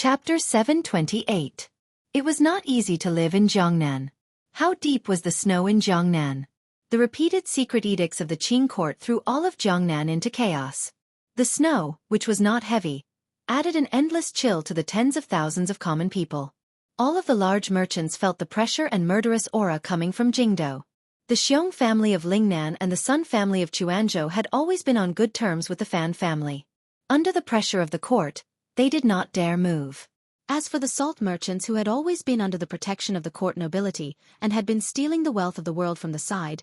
Chapter 728. It was not easy to live in Jiangnan. How deep was the snow in Jiangnan? The repeated secret edicts of the Qing court threw all of Jiangnan into chaos. The snow, which was not heavy, added an endless chill to the tens of thousands of common people. All of the large merchants felt the pressure and murderous aura coming from Jingdo. The Xiong family of Lingnan and the Sun family of Quanzhou had always been on good terms with the Fan family. Under the pressure of the court, they did not dare move. As for the salt merchants who had always been under the protection of the court nobility and had been stealing the wealth of the world from the side,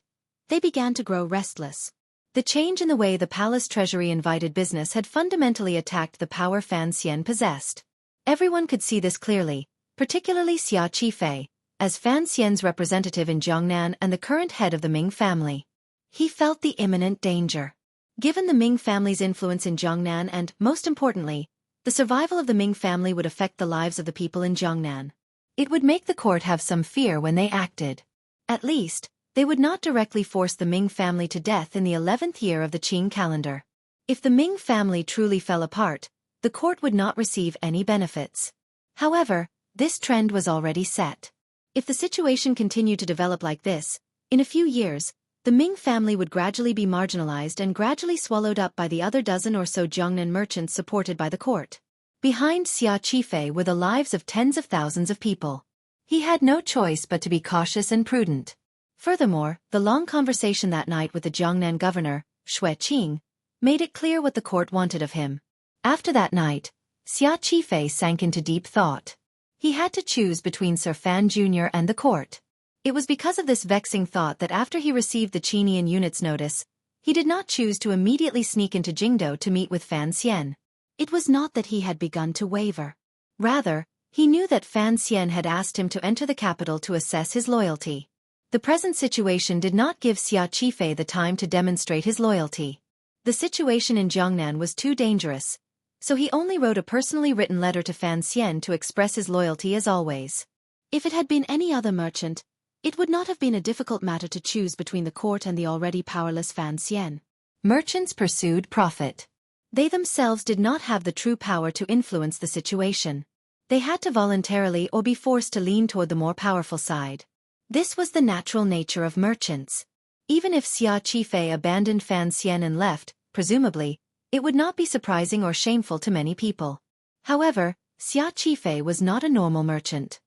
they began to grow restless. The change in the way the palace treasury invited business had fundamentally attacked the power Fan Xian possessed. Everyone could see this clearly, particularly Xueqi, as Fan Xian's representative in Jiangnan and the current head of the Ming family. He felt the imminent danger. Given the Ming family's influence in Jiangnan and, most importantly, the survival of the Ming family would affect the lives of the people in Jiangnan. It would make the court have some fear when they acted. At least, they would not directly force the Ming family to death in the 11th year of the Qing calendar. If the Ming family truly fell apart, the court would not receive any benefits. However, this trend was already set. If the situation continued to develop like this, in a few years, the Ming family would gradually be marginalized and gradually swallowed up by the other dozen or so Jiangnan merchants supported by the court. Behind Xueqi were the lives of tens of thousands of people. He had no choice but to be cautious and prudent. Furthermore, the long conversation that night with the Jiangnan governor, Xueqi, made it clear what the court wanted of him. After that night, Xueqi sank into deep thought. He had to choose between Sir Fan Jr. and the court. It was because of this vexing thought that after he received the Qinian unit's notice, he did not choose to immediately sneak into Jingdo to meet with Fan Xian. It was not that he had begun to waver. Rather, he knew that Fan Xian had asked him to enter the capital to assess his loyalty. The present situation did not give Xueqi the time to demonstrate his loyalty. The situation in Jiangnan was too dangerous, so he only wrote a personally written letter to Fan Xian to express his loyalty as always. If it had been any other merchant, it would not have been a difficult matter to choose between the court and the already powerless Fan Xian. Merchants pursued profit. They themselves did not have the true power to influence the situation. They had to voluntarily or be forced to lean toward the more powerful side. This was the natural nature of merchants. Even if Xueqi abandoned Fan Xian and left, presumably, it would not be surprising or shameful to many people. However, Xueqi was not a normal merchant.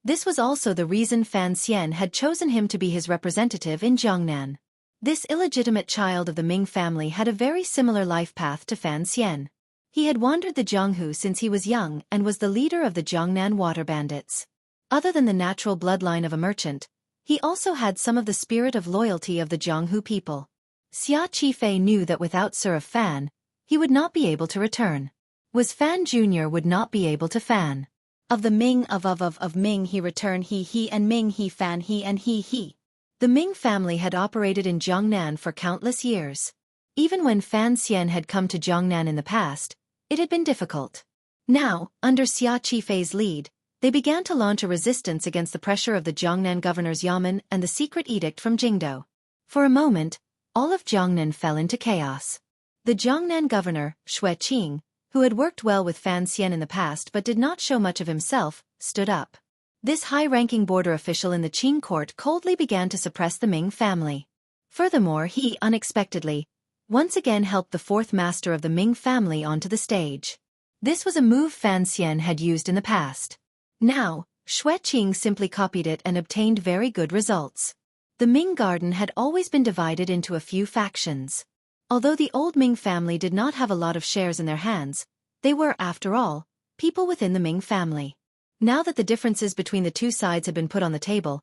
This was also the reason Fan Xian had chosen him to be his representative in Jiangnan. This illegitimate child of the Ming family had a very similar life path to Fan Xian. He had wandered the Jianghu since he was young and was the leader of the Jiangnan water bandits. Other than the natural bloodline of a merchant, he also had some of the spirit of loyalty of the Jianghu people. Xueqi knew that without Sir of Fan, he would not be able to return. Was Fan Jr. would not be able to Fan. Of the Ming of Ming he return he and Ming he Fan he and he. The Ming family had operated in Jiangnan for countless years. Even when Fan Xian had come to Jiangnan in the past, it had been difficult. Now, under Xueqi's lead, they began to launch a resistance against the pressure of the Jiangnan governor's yamen and the secret edict from Jingdo. For a moment, all of Jiangnan fell into chaos. The Jiangnan governor, Xueqi, who had worked well with Fan Xian in the past but did not show much of himself, stood up. This high-ranking border official in the Qing court coldly began to suppress the Ming family. Furthermore, he, unexpectedly, once again helped the fourth master of the Ming family onto the stage. This was a move Fan Xian had used in the past. Now, Xueqi simply copied it and obtained very good results. The Ming garden had always been divided into a few factions. Although the old Ming family did not have a lot of shares in their hands, they were, after all, people within the Ming family. Now that the differences between the two sides had been put on the table,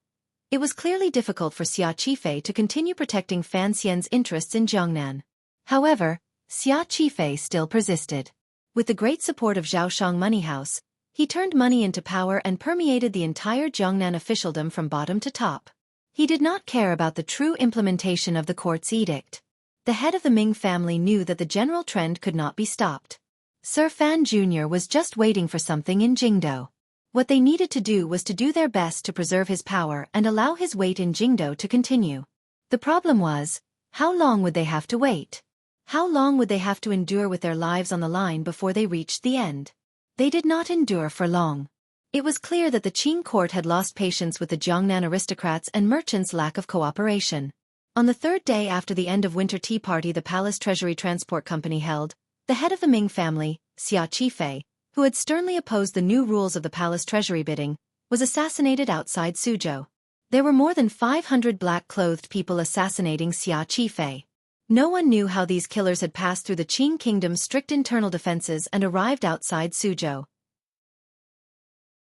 it was clearly difficult for Xueqi to continue protecting Fan Xian's interests in Jiangnan. However, Xueqi still persisted. With the great support of Zhaoshang Money House, he turned money into power and permeated the entire Jiangnan officialdom from bottom to top. He did not care about the true implementation of the court's edict. The head of the Ming family knew that the general trend could not be stopped. Sir Fan Jr. was just waiting for something in Jingdo. What they needed to do was to do their best to preserve his power and allow his wait in Jingdo to continue. The problem was, how long would they have to wait? How long would they have to endure with their lives on the line before they reached the end? They did not endure for long. It was clear that the Qing court had lost patience with the Jiangnan aristocrats and merchants' lack of cooperation. On the third day after the end of winter tea party the Palace Treasury Transport Company held, the head of the Ming family, Xueqi, who had sternly opposed the new rules of the palace treasury bidding, was assassinated outside Suzhou. There were more than 500 black-clothed people assassinating Xueqi. No one knew how these killers had passed through the Qing kingdom's strict internal defenses and arrived outside Suzhou.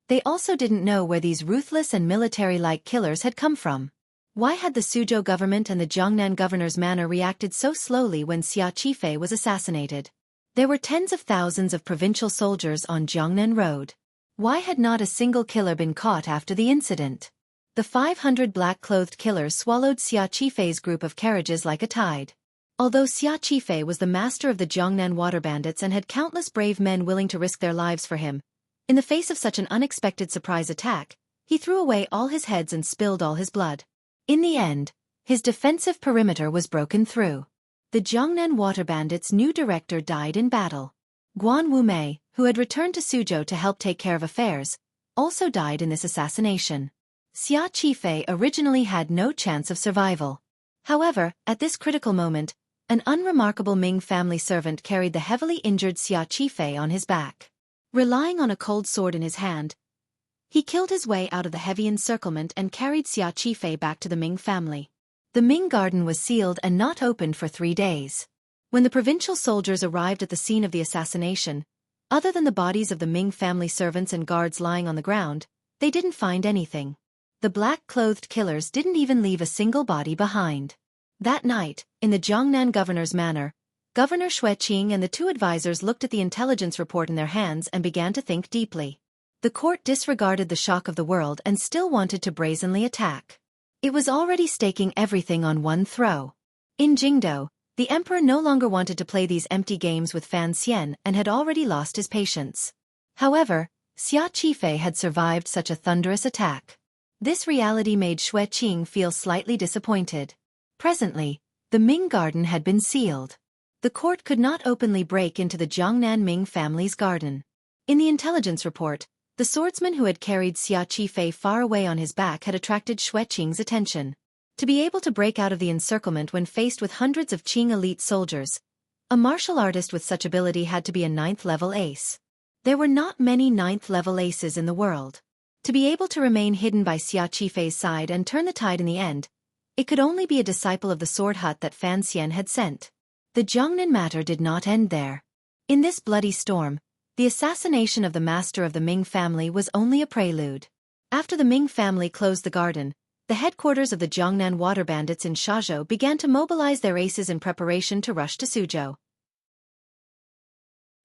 They also didn't know where these ruthless and military-like killers had come from. Why had the Suzhou government and the Jiangnan governor's manor reacted so slowly when Xueqi was assassinated? There were tens of thousands of provincial soldiers on Jiangnan Road. Why had not a single killer been caught after the incident? The 500 black-clothed killers swallowed Xueqi's group of carriages like a tide. Although Xueqi was the master of the Jiangnan water bandits and had countless brave men willing to risk their lives for him, in the face of such an unexpected surprise attack, he threw away all his heads and spilled all his blood. In the end, his defensive perimeter was broken through. The Jiangnan water bandits' new director died in battle. Guan Wumei, who had returned to Suzhou to help take care of affairs, also died in this assassination. Xueqi originally had no chance of survival. However, at this critical moment, an unremarkable Ming family servant carried the heavily injured Xueqi on his back. Relying on a cold sword in his hand, he killed his way out of the heavy encirclement and carried Xueqi back to the Ming family. The Ming garden was sealed and not opened for 3 days. When the provincial soldiers arrived at the scene of the assassination, other than the bodies of the Ming family servants and guards lying on the ground, they didn't find anything. The black-clothed killers didn't even leave a single body behind. That night, in the Jiangnan governor's manor, Governor Xueqi and the 2 advisors looked at the intelligence report in their hands and began to think deeply. The court disregarded the shock of the world and still wanted to brazenly attack. It was already staking everything on one throw. In Jingdou, the emperor no longer wanted to play these empty games with Fan Xian and had already lost his patience. However, Xueqi had survived such a thunderous attack. This reality made Xueqi feel slightly disappointed. Presently, the Ming garden had been sealed. The court could not openly break into the Jiangnan Ming family's garden. In the intelligence report, the swordsman who had carried Xueqi far away on his back had attracted Xueqing's attention. To be able to break out of the encirclement when faced with hundreds of Qing elite soldiers, a martial artist with such ability had to be a 9th-level ace. There were not many 9th-level aces in the world. To be able to remain hidden by Xueqi's side and turn the tide in the end, it could only be a disciple of the sword hut that Fan Xian had sent. The Jiangnan matter did not end there. In this bloody storm, the assassination of the master of the Ming family was only a prelude. After the Ming family closed the garden, the headquarters of the Jiangnan water bandits in Suzhou began to mobilize their aces in preparation to rush to Suzhou.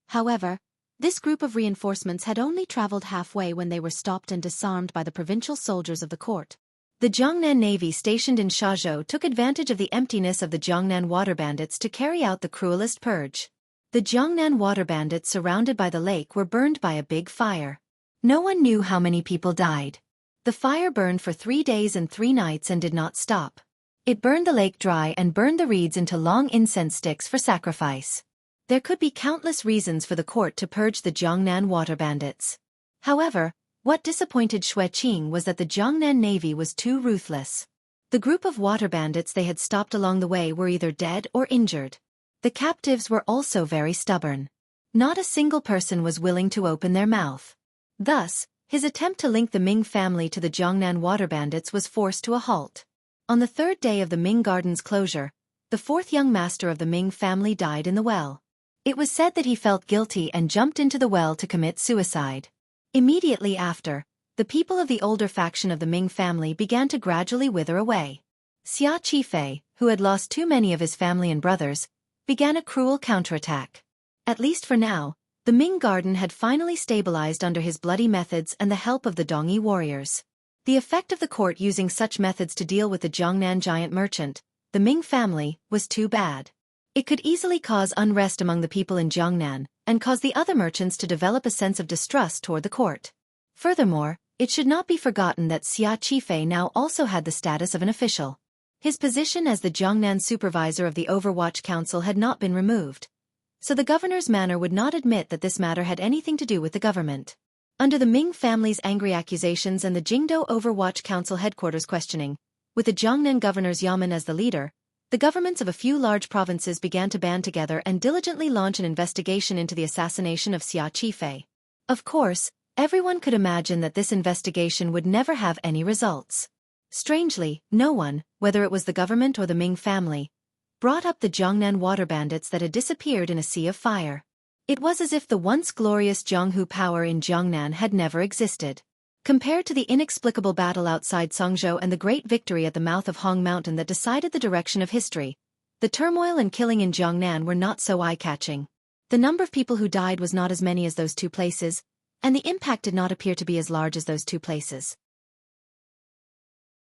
However, this group of reinforcements had only traveled halfway when they were stopped and disarmed by the provincial soldiers of the court. The Jiangnan Navy stationed in Suzhou took advantage of the emptiness of the Jiangnan water bandits to carry out the cruelest purge. The Jiangnan water bandits surrounded by the lake were burned by a big fire. No one knew how many people died. The fire burned for 3 days and 3 nights and did not stop. It burned the lake dry and burned the reeds into long incense sticks for sacrifice. There could be countless reasons for the court to purge the Jiangnan water bandits. However, what disappointed Xueqi was that the Jiangnan Navy was too ruthless. The group of water bandits they had stopped along the way were either dead or injured. The captives were also very stubborn. Not a single person was willing to open their mouth. Thus, his attempt to link the Ming family to the Jiangnan water bandits was forced to a halt. On the 3rd day of the Ming garden's closure, the 4th young master of the Ming family died in the well. It was said that he felt guilty and jumped into the well to commit suicide. Immediately after, the people of the older faction of the Ming family began to gradually wither away. Xueqi, who had lost too many of his family and brothers, began a cruel counterattack. At least for now, the Ming garden had finally stabilized under his bloody methods and the help of the Dongyi warriors. The effect of the court using such methods to deal with the Jiangnan giant merchant, the Ming family, was too bad. It could easily cause unrest among the people in Jiangnan, and cause the other merchants to develop a sense of distrust toward the court. Furthermore, it should not be forgotten that Xueqi now also had the status of an official. His position as the Jiangnan supervisor of the Overwatch Council had not been removed. so the governor's manner would not admit that this matter had anything to do with the government. Under the Ming family's angry accusations and the Jingdo Overwatch Council headquarters questioning, with the Jiangnan governor's yamen as the leader, the governments of a few large provinces began to band together and diligently launch an investigation into the assassination of Xueqi. Of course, everyone could imagine that this investigation would never have any results. Strangely, no one, whether it was the government or the Ming family, brought up the Jiangnan water bandits that had disappeared in a sea of fire. It was as if the once glorious Jianghu power in Jiangnan had never existed. Compared to the inexplicable battle outside Songzhou and the great victory at the mouth of Hong Mountain that decided the direction of history, the turmoil and killing in Jiangnan were not so eye-catching. The number of people who died was not as many as those two places, and the impact did not appear to be as large as those two places.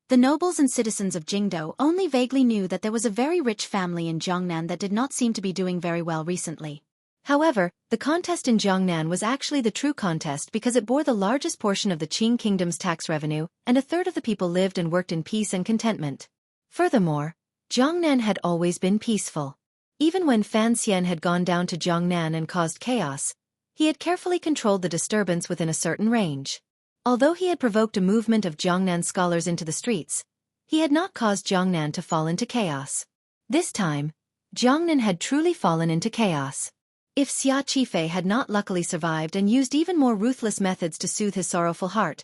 The nobles and citizens of Jingdo only vaguely knew that there was a very rich family in Jiangnan that did not seem to be doing very well recently. However, the contest in Jiangnan was actually the true contest because it bore the largest portion of the Qing kingdom's tax revenue, and a third of the people lived and worked in peace and contentment. Furthermore, Jiangnan had always been peaceful. Even when Fan Xian had gone down to Jiangnan and caused chaos, he had carefully controlled the disturbance within a certain range. Although he had provoked a movement of Jiangnan scholars into the streets, he had not caused Jiangnan to fall into chaos. This time, Jiangnan had truly fallen into chaos. If Xueqi had not luckily survived and used even more ruthless methods to soothe his sorrowful heart,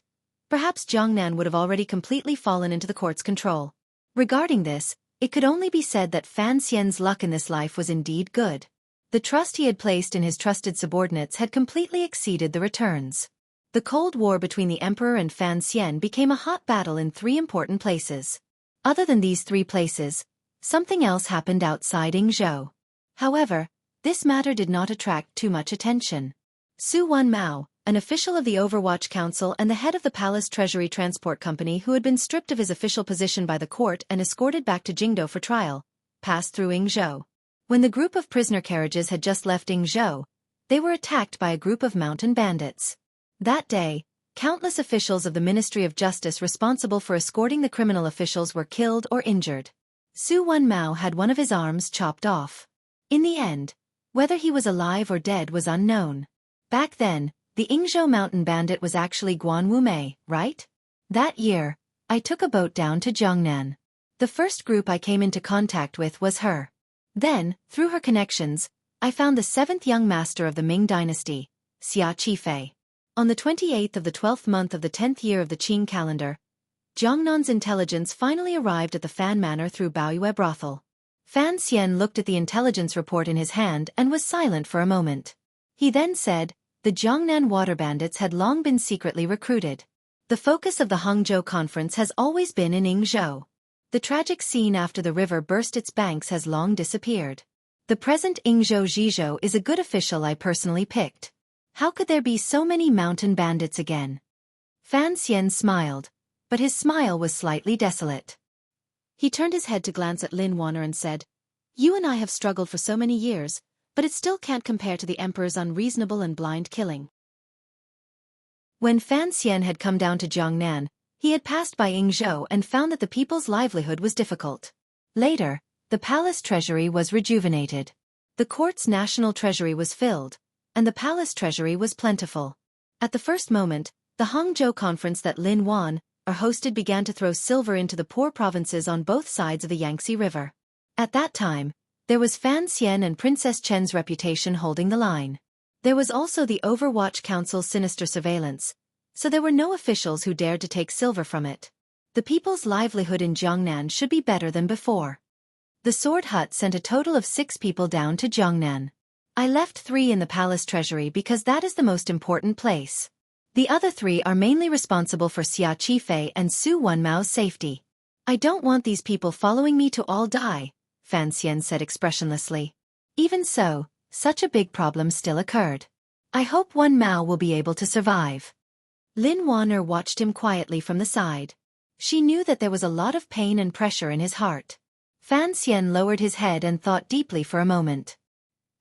perhaps Jiangnan would have already completely fallen into the court's control. Regarding this, it could only be said that Fan Xian's luck in this life was indeed good. The trust he had placed in his trusted subordinates had completely exceeded the returns. The Cold War between the Emperor and Fan Xian became a hot battle in 3 important places. Other than these 3 places, something else happened outside Yingzhou. However, this matter did not attract too much attention. Su Wenmao, an official of the Overwatch Council and the head of the Palace Treasury Transport Company who had been stripped of his official position by the court and escorted back to Jingdo for trial, passed through Yingzhou. When the group of prisoner carriages had just left Yingzhou, they were attacked by a group of mountain bandits. That day, countless officials of the Ministry of Justice responsible for escorting the criminal officials were killed or injured. Su Wenmao had one of his arms chopped off. In the end, whether he was alive or dead was unknown. Back then, the Yingzhou mountain bandit was actually Guan Wumei, right? That year, I took a boat down to Jiangnan. The first group I came into contact with was her. Then, through her connections, I found the 7th young master of the Ming dynasty, Xueqi. On the 28th of the 12th month of the 10th year of the Qing calendar, Jiangnan's intelligence finally arrived at the Fan Manor through Baoyue brothel. Fan Xian looked at the intelligence report in his hand and was silent for a moment. He then said, the Jiangnan water bandits had long been secretly recruited. The focus of the Hangzhou conference has always been in Yingzhou. The tragic scene after the river burst its banks has long disappeared. The present Yingzhou Zhizhou is a good official I personally picked. How could there be so many mountain bandits again? Fan Xian smiled, but his smile was slightly desolate. He turned his head to glance at Lin Wanner and said, "You and I have struggled for so many years, but it still can't compare to the Emperor's unreasonable and blind killing." When Fan Xian had come down to Jiangnan, he had passed by Yingzhou and found that the people's livelihood was difficult. Later, the palace treasury was rejuvenated. The court's national treasury was filled, and the palace treasury was plentiful. At the first moment, the Hangzhou conference that Lin Wanner hosted began to throw silver into the poor provinces on both sides of the Yangtze River. At that time, there was Fan Xian and Princess Chen's reputation holding the line. There was also the Overwatch Council's sinister surveillance, so there were no officials who dared to take silver from it. The people's livelihood in Jiangnan should be better than before. The Sword Hut sent a total of 6 people down to Jiangnan. I left 3 in the palace treasury because that is the most important place. The other 3 are mainly responsible for Xueqi and Su Wenmao's safety. I don't want these people following me to all die, Fan Xian said expressionlessly. Even so, such a big problem still occurred. I hope Wenmao will be able to survive. Lin Wanner watched him quietly from the side. She knew that there was a lot of pain and pressure in his heart. Fan Xian lowered his head and thought deeply for a moment.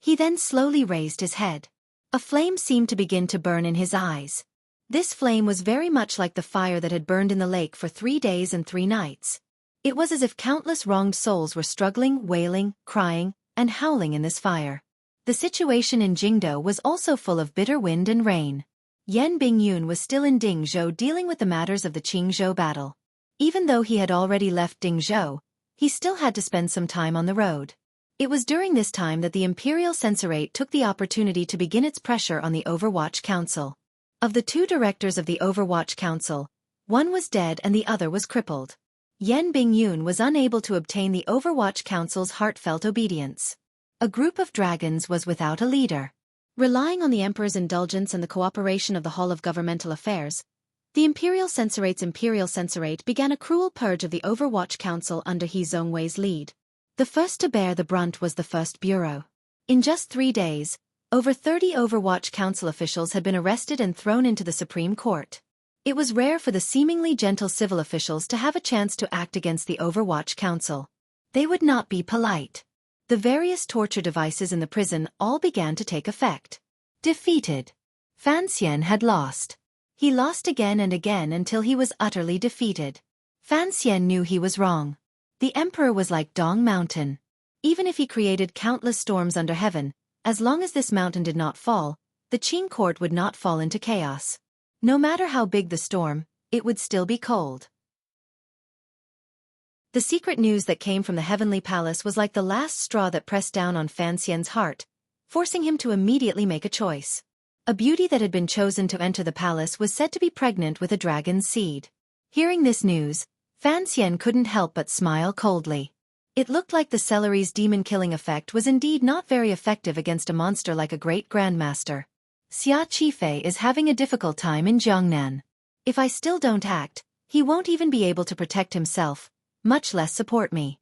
He then slowly raised his head. A flame seemed to begin to burn in his eyes. This flame was very much like the fire that had burned in the lake for 3 days and 3 nights. It was as if countless wronged souls were struggling, wailing, crying, and howling in this fire. The situation in Jingdo was also full of bitter wind and rain. Yan Bingyun was still in Dingzhou dealing with the matters of the Qingzhou battle. Even though he had already left Dingzhou, he still had to spend some time on the road. It was during this time that the Imperial Censorate took the opportunity to begin its pressure on the Overwatch Council. Of the two directors of the Overwatch Council, one was dead and the other was crippled. Yan Bingyun was unable to obtain the Overwatch Council's heartfelt obedience. A group of dragons was without a leader. Relying on the Emperor's indulgence and the cooperation of the Hall of Governmental Affairs, the Imperial Censorate began a cruel purge of the Overwatch Council under He Zhongwei's lead. The first to bear the brunt was the First Bureau. In just 3 days, over 30 Overwatch Council officials had been arrested and thrown into the Supreme Court. It was rare for the seemingly gentle civil officials to have a chance to act against the Overwatch Council. They would not be polite. The various torture devices in the prison all began to take effect. Defeated. Fan Xian had lost. He lost again and again until he was utterly defeated. Fan Xian knew he was wrong. The Emperor was like Dong Mountain. Even if he created countless storms under heaven, as long as this mountain did not fall, the Qing court would not fall into chaos. No matter how big the storm, it would still be cold. The secret news that came from the heavenly palace was like the last straw that pressed down on Fan Xian's heart, forcing him to immediately make a choice. A beauty that had been chosen to enter the palace was said to be pregnant with a dragon's seed. Hearing this news, Fan Xian couldn't help but smile coldly. It looked like the celery's demon-killing effect was indeed not very effective against a monster like a great grandmaster. Xia Qifei is having a difficult time in Jiangnan. If I still don't act, he won't even be able to protect himself, much less support me.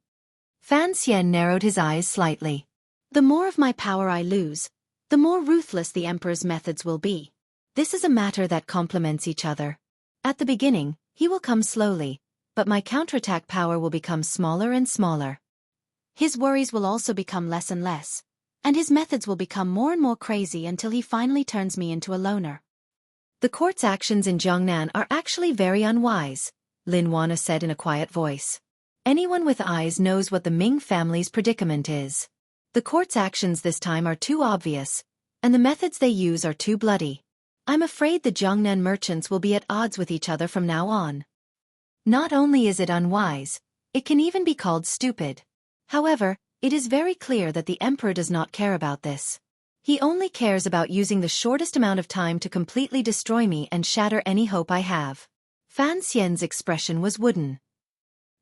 Fan Xian narrowed his eyes slightly. The more of my power I lose, the more ruthless the Emperor's methods will be. This is a matter that complements each other. At the beginning, he will come slowly, but my counterattack power will become smaller and smaller. His worries will also become less and less, and his methods will become more and more crazy until he finally turns me into a loner. The court's actions in Jiangnan are actually very unwise, Lin Wana said in a quiet voice. Anyone with eyes knows what the Ming family's predicament is. The court's actions this time are too obvious, and the methods they use are too bloody. I'm afraid the Jiangnan merchants will be at odds with each other from now on. Not only is it unwise, it can even be called stupid. However, it is very clear that the Emperor does not care about this. He only cares about using the shortest amount of time to completely destroy me and shatter any hope I have. Fan Xian's expression was wooden.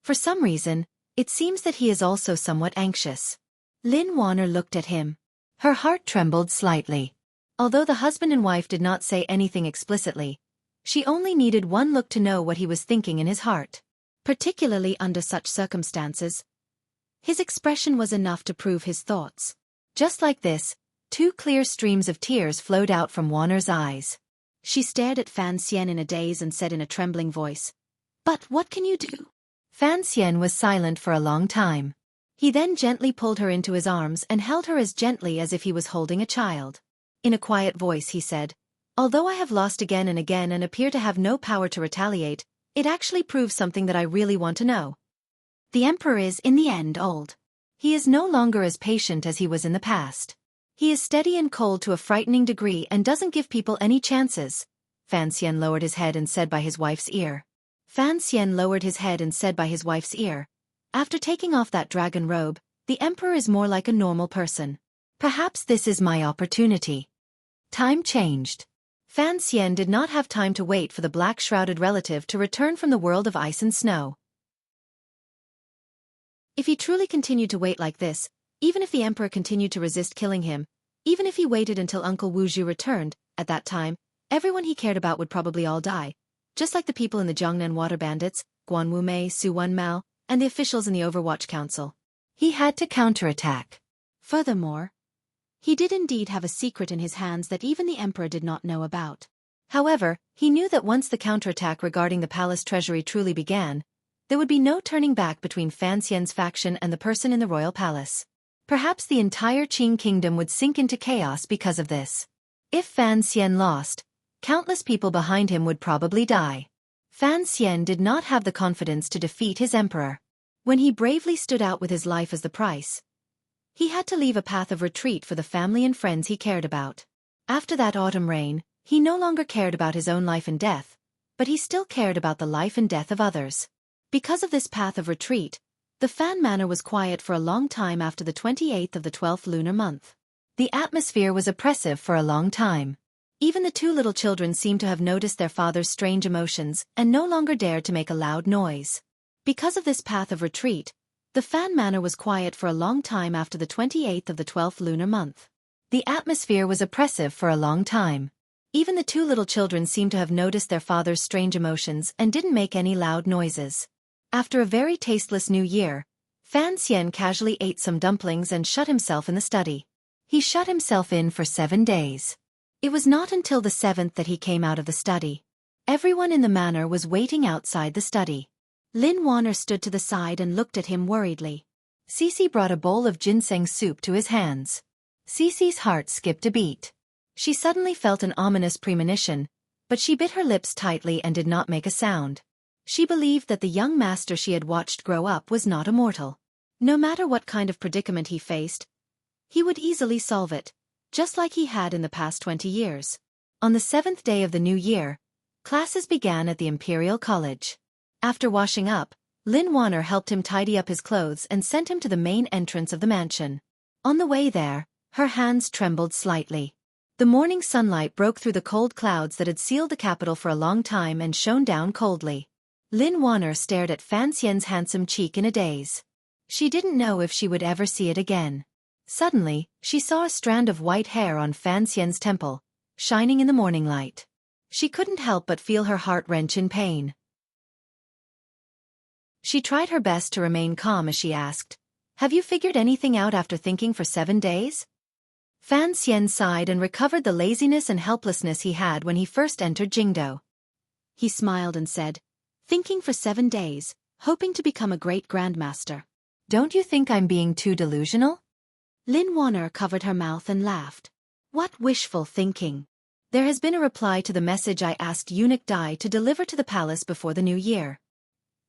For some reason, it seems that he is also somewhat anxious. Lin Wanner looked at him. Her heart trembled slightly. Although the husband and wife did not say anything explicitly, she only needed one look to know what he was thinking in his heart. Particularly under such circumstances, his expression was enough to prove his thoughts. Just like this, 2 clear streams of tears flowed out from Wanner's eyes. She stared at Fan Xian in a daze and said in a trembling voice, "But what can you do?" Fan Xian was silent for a long time. He then gently pulled her into his arms and held her as gently as if he was holding a child. In a quiet voice he said, "Although I have lost again and again and appear to have no power to retaliate, it actually proves something that I really want to know. The Emperor is, in the end, old. He is no longer as patient as he was in the past. He is steady and cold to a frightening degree and doesn't give people any chances." Fan Xian lowered his head and said by his wife's ear. After taking off that dragon robe, the Emperor is more like a normal person. Perhaps this is my opportunity. Time changed. Fan Xian did not have time to wait for the black-shrouded relative to return from the world of ice and snow. If he truly continued to wait like this, even if the Emperor continued to resist killing him, even if he waited until Uncle Wu Zhu returned, at that time, everyone he cared about would probably all die, just like the people in the Jiangnan water bandits, Guan Wumei, Su Wen Mao, and the officials in the Overwatch Council. He had to counterattack. Furthermore, he did indeed have a secret in his hands that even the Emperor did not know about. However, he knew that once the counterattack regarding the palace treasury truly began, there would be no turning back between Fan Xian's faction and the person in the royal palace. Perhaps the entire Qing kingdom would sink into chaos because of this. If Fan Xian lost, countless people behind him would probably die. Fan Xian did not have the confidence to defeat his emperor. When he bravely stood out with his life as the price, He had to leave a path of retreat for the family and friends he cared about. After that autumn rain, he no longer cared about his own life and death, but he still cared about the life and death of others. Because of this path of retreat, the Fan Manor was quiet for a long time after the 28th of the 12th lunar month. The atmosphere was oppressive for a long time. Even the two little children seemed to have noticed their father's strange emotions and no longer dared to make a loud noise. Because of this path of retreat, the Fan Manor was quiet for a long time after the 28th of the 12th lunar month. The atmosphere was oppressive for a long time. Even the two little children seemed to have noticed their father's strange emotions and didn't make any loud noises. After a very tasteless new year, Fan Xian casually ate some dumplings and shut himself in the study. He shut himself in for 7 days. It was not until the 7th that he came out of the study. Everyone in the manor was waiting outside the study. Lin Wanner stood to the side and looked at him worriedly. Cece brought a bowl of ginseng soup to his hands. Cece's heart skipped a beat. She suddenly felt an ominous premonition, but she bit her lips tightly and did not make a sound. She believed that the young master she had watched grow up was not immortal. No matter what kind of predicament he faced, he would easily solve it, just like he had in the past 20 years. On the 7th day of the new year, classes began at the Imperial College. After washing up, Lin Wanner helped him tidy up his clothes and sent him to the main entrance of the mansion. On the way there, her hands trembled slightly. The morning sunlight broke through the cold clouds that had sealed the capital for a long time and shone down coldly. Lin Wanner stared at Fan Xian's handsome cheek in a daze. She didn't know if she would ever see it again. Suddenly, she saw a strand of white hair on Fan Xian's temple, shining in the morning light. She couldn't help but feel her heart wrench in pain. She tried her best to remain calm as she asked, "Have you figured anything out after thinking for 7 days?" Fan Xian sighed and recovered the laziness and helplessness he had when he first entered Jingdo. He smiled and said, "Thinking for 7 days, hoping to become a great grandmaster. Don't you think I'm being too delusional?" Lin Wanner covered her mouth and laughed. "What wishful thinking. There has been a reply to the message I asked Eunuch Dai to deliver to the palace before the new year.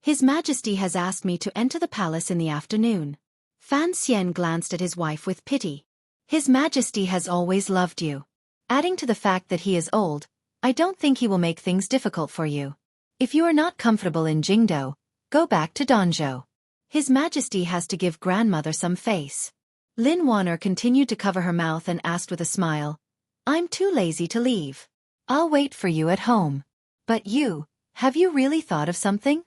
His Majesty has asked me to enter the palace in the afternoon." Fan Xian glanced at his wife with pity. "His Majesty has always loved you. Adding to the fact that he is old, I don't think he will make things difficult for you. If you are not comfortable in Jingdo, go back to Danzhou. His Majesty has to give grandmother some face." Lin Wanner continued to cover her mouth and asked with a smile, "I'm too lazy to leave. I'll wait for you at home. But you, have you really thought of something?"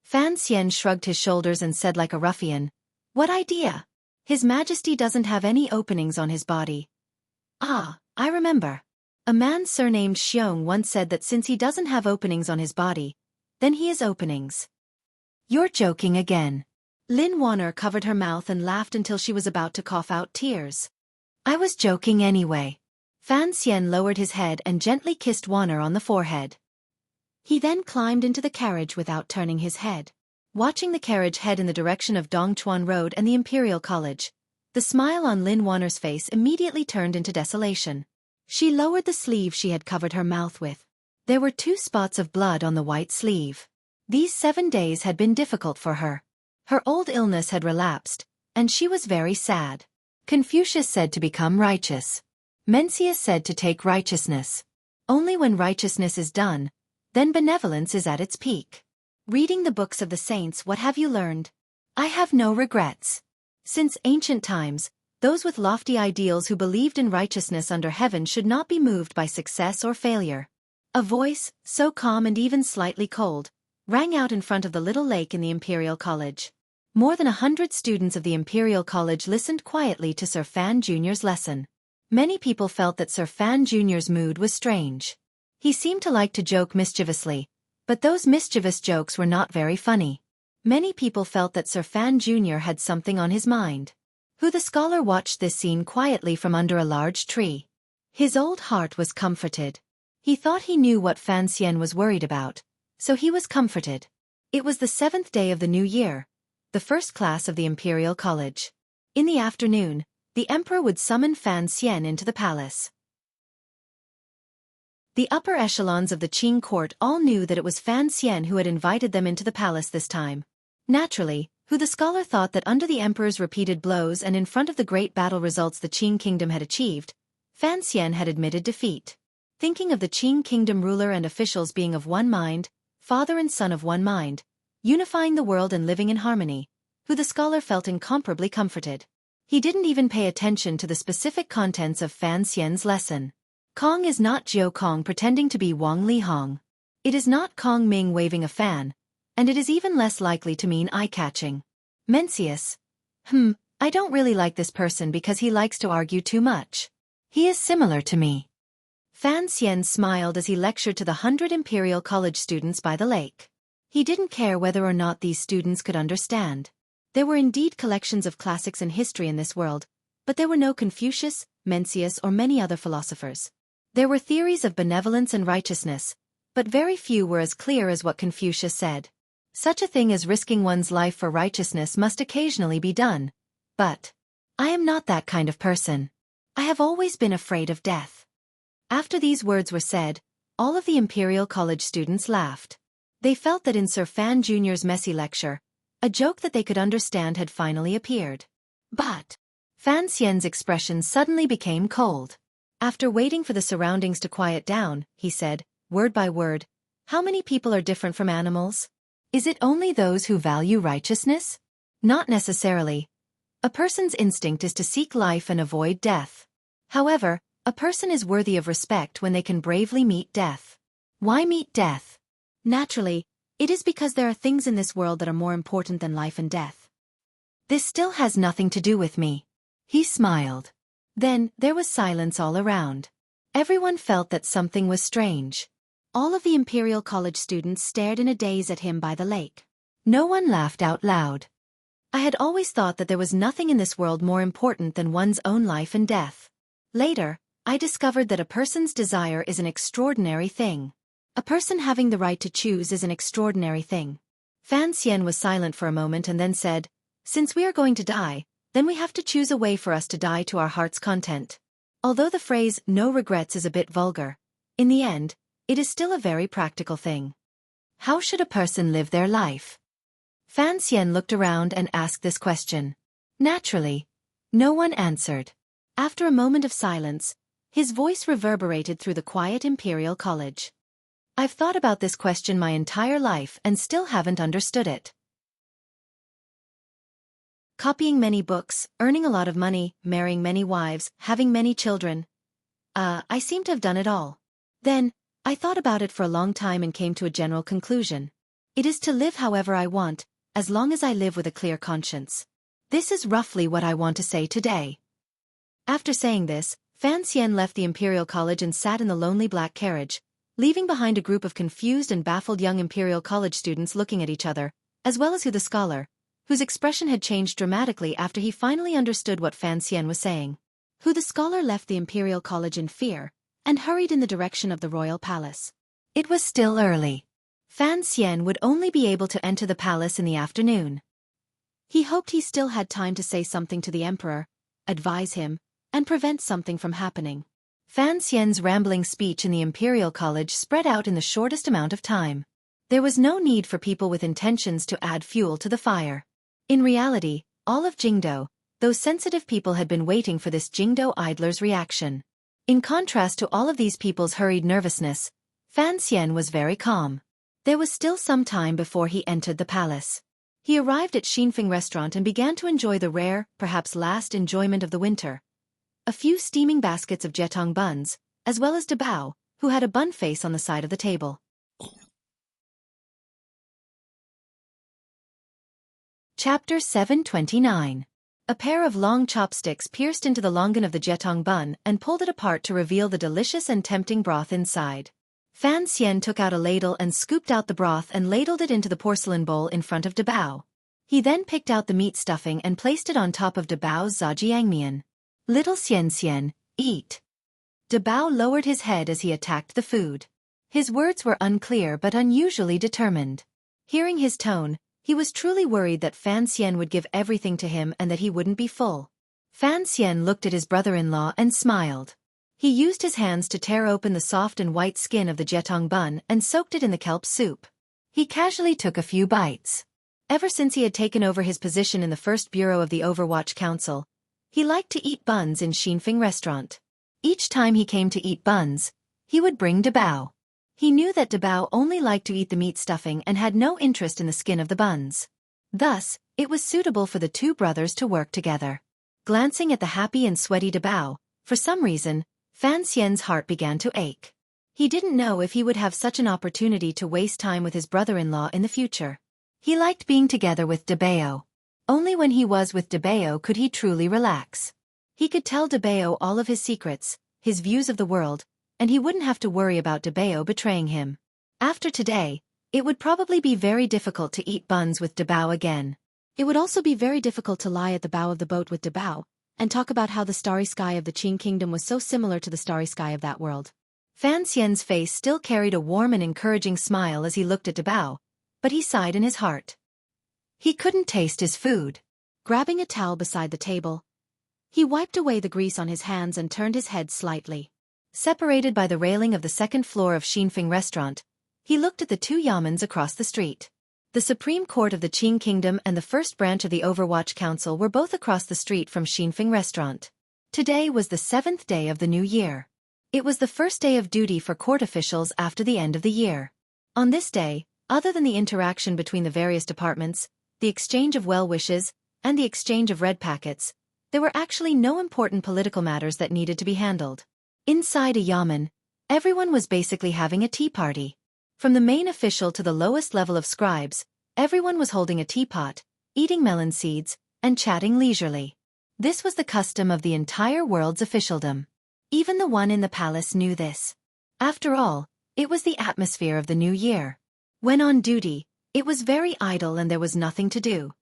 Fan Xian shrugged his shoulders and said like a ruffian, "What idea? His Majesty doesn't have any openings on his body." "Ah, I remember. A man surnamed Xiong once said that since he doesn't have openings on his body, then he has openings." "You're joking again." Lin Wanner covered her mouth and laughed until she was about to cough out tears. "I was joking anyway." Fan Xian lowered his head and gently kissed Wanner on the forehead. He then climbed into the carriage without turning his head. Watching the carriage head in the direction of Dongchuan Road and the Imperial College, the smile on Lin Wanner's face immediately turned into desolation. She lowered the sleeve she had covered her mouth with. There were 2 spots of blood on the white sleeve. These 7 days had been difficult for her. Her old illness had relapsed, and she was very sad. Confucius said to become righteous. Mencius said to take righteousness. Only when righteousness is done, then benevolence is at its peak. Reading the books of the saints, what have you learned? I have no regrets. Since ancient times, those with lofty ideals who believed in righteousness under heaven should not be moved by success or failure. A voice, so calm and even slightly cold, rang out in front of the little lake in the Imperial College. More than 100 students of the Imperial College listened quietly to Sir Fan Jr.'s lesson. Many people felt that Sir Fan Jr.'s mood was strange. He seemed to like to joke mischievously, but those mischievous jokes were not very funny. Many people felt that Sir Fan Jr. had something on his mind. The scholar watched this scene quietly from under a large tree. His old heart was comforted. He thought he knew what Fan Xian was worried about, so he was comforted. It was the 7th day of the new year, the first class of the Imperial College. In the afternoon, the emperor would summon Fan Xian into the palace. The upper echelons of the Qing court all knew that it was Fan Xian who had invited them into the palace this time. Naturally, who the scholar thought that under the emperor's repeated blows and in front of the great battle results the Qing kingdom had achieved, Fan Xian had admitted defeat. Thinking of the Qing kingdom ruler and officials being of one mind, father and son of one mind, unifying the world and living in harmony, who the scholar felt incomparably comforted. He didn't even pay attention to the specific contents of Fan Xian's lesson. Kong is not Jiao Kong pretending to be Wang Li Hong. It is not Kong Ming waving a fan, and it is even less likely to mean eye-catching. Mencius. I don't really like this person because he likes to argue too much. He is similar to me. Fan Xian smiled as he lectured to the 100 Imperial College students by the lake. He didn't care whether or not these students could understand. There were indeed collections of classics and history in this world, but there were no Confucius, Mencius or many other philosophers. There were theories of benevolence and righteousness, but very few were as clear as what Confucius said. Such a thing as risking one's life for righteousness must occasionally be done. But I am not that kind of person. I have always been afraid of death. After these words were said, all of the Imperial College students laughed. They felt that in Sir Fan Jr.'s messy lecture, a joke that they could understand had finally appeared. But Fan Xian's expression suddenly became cold. After waiting for the surroundings to quiet down, he said, word by word, "How many people are different from animals? Is it only those who value righteousness? Not necessarily. A person's instinct is to seek life and avoid death. However, a person is worthy of respect when they can bravely meet death. Why meet death? Naturally, it is because there are things in this world that are more important than life and death. This still has nothing to do with me." He smiled. Then, there was silence all around. Everyone felt that something was strange. All of the Imperial College students stared in a daze at him by the lake. No one laughed out loud. I had always thought that there was nothing in this world more important than one's own life and death. Later, I discovered that a person's desire is an extraordinary thing. A person having the right to choose is an extraordinary thing. Fan Xian was silent for a moment and then said, "Since we are going to die, then we have to choose a way for us to die to our heart's content." Although the phrase "no regrets" is a bit vulgar, in the end, it is still a very practical thing. How should a person live their life? Fan Xian looked around and asked this question. Naturally, no one answered. After a moment of silence, his voice reverberated through the quiet Imperial College. "I've thought about this question my entire life and still haven't understood it. Copying many books, earning a lot of money, marrying many wives, having many children. I seem to have done it all. Then, I thought about it for a long time and came to a general conclusion. It is to live however I want, as long as I live with a clear conscience. This is roughly what I want to say today." After saying this, Fan Xian left the Imperial College and sat in the lonely black carriage, leaving behind a group of confused and baffled young Imperial College students looking at each other, as well as the scholar, whose expression had changed dramatically after he finally understood what Fan Xian was saying. The scholar left the Imperial College in fear, and hurried in the direction of the royal palace. It was still early. Fan Xian would only be able to enter the palace in the afternoon. He hoped he still had time to say something to the emperor, advise him, and prevent something from happening. Fan Xian's rambling speech in the Imperial College spread out in the shortest amount of time. There was no need for people with intentions to add fuel to the fire. In reality, all of Jingdo, those sensitive people had been waiting for this Jingdo idler's reaction. In contrast to all of these people's hurried nervousness, Fan Xian was very calm. There was still some time before he entered the palace. He arrived at Xinfeng restaurant and began to enjoy the rare, perhaps last enjoyment of the winter. A few steaming baskets of jetong buns, as well as Dabao, who had a bun face on the side of the table. Chapter 729. A pair of long chopsticks pierced into the longan of the jetong bun and pulled it apart to reveal the delicious and tempting broth inside. Fan Xian took out a ladle and scooped out the broth and ladled it into the porcelain bowl in front of Dabao. He then picked out the meat stuffing and placed it on top of Dabao's zhajiangmian. "Little Xian Xian, eat." Dabao lowered his head as he attacked the food. His words were unclear but unusually determined. Hearing his tone, he was truly worried that Fan Xian would give everything to him and that he wouldn't be full. Fan Xian looked at his brother-in-law and smiled. He used his hands to tear open the soft and white skin of the jetong bun and soaked it in the kelp soup. He casually took a few bites. Ever since he had taken over his position in the first bureau of the Overwatch Council, he liked to eat buns in Xinfeng restaurant. Each time he came to eat buns, he would bring Dabao. He knew that Dabao only liked to eat the meat stuffing and had no interest in the skin of the buns. Thus, it was suitable for the two brothers to work together. Glancing at the happy and sweaty Dabao, for some reason, Fan Xian's heart began to ache. He didn't know if he would have such an opportunity to waste time with his brother-in-law in the future. He liked being together with Dabao. Only when he was with Dabao could he truly relax. He could tell Dabao all of his secrets, his views of the world, and he wouldn't have to worry about Dabao betraying him. After today, it would probably be very difficult to eat buns with Dabao again. It would also be very difficult to lie at the bow of the boat with Dabao and talk about how the starry sky of the Qing kingdom was so similar to the starry sky of that world. Fan Xian's face still carried a warm and encouraging smile as he looked at Dabao, but he sighed in his heart. He couldn't taste his food. Grabbing a towel beside the table, he wiped away the grease on his hands and turned his head slightly. Separated by the railing of the second floor of Xinfeng restaurant, he looked at the two yamens across the street. The Supreme Court of the Qing Kingdom and the first branch of the Overwatch Council were both across the street from Xinfeng restaurant. Today was the 7th day of the new year. It was the first day of duty for court officials after the end of the year. On this day, other than the interaction between the various departments, the exchange of well wishes, and the exchange of red packets, there were actually no important political matters that needed to be handled. Inside a yamen, everyone was basically having a tea party. From the main official to the lowest level of scribes, everyone was holding a teapot, eating melon seeds, and chatting leisurely. This was the custom of the entire world's officialdom. Even the one in the palace knew this. After all, it was the atmosphere of the new year. When on duty, it was very idle and there was nothing to do.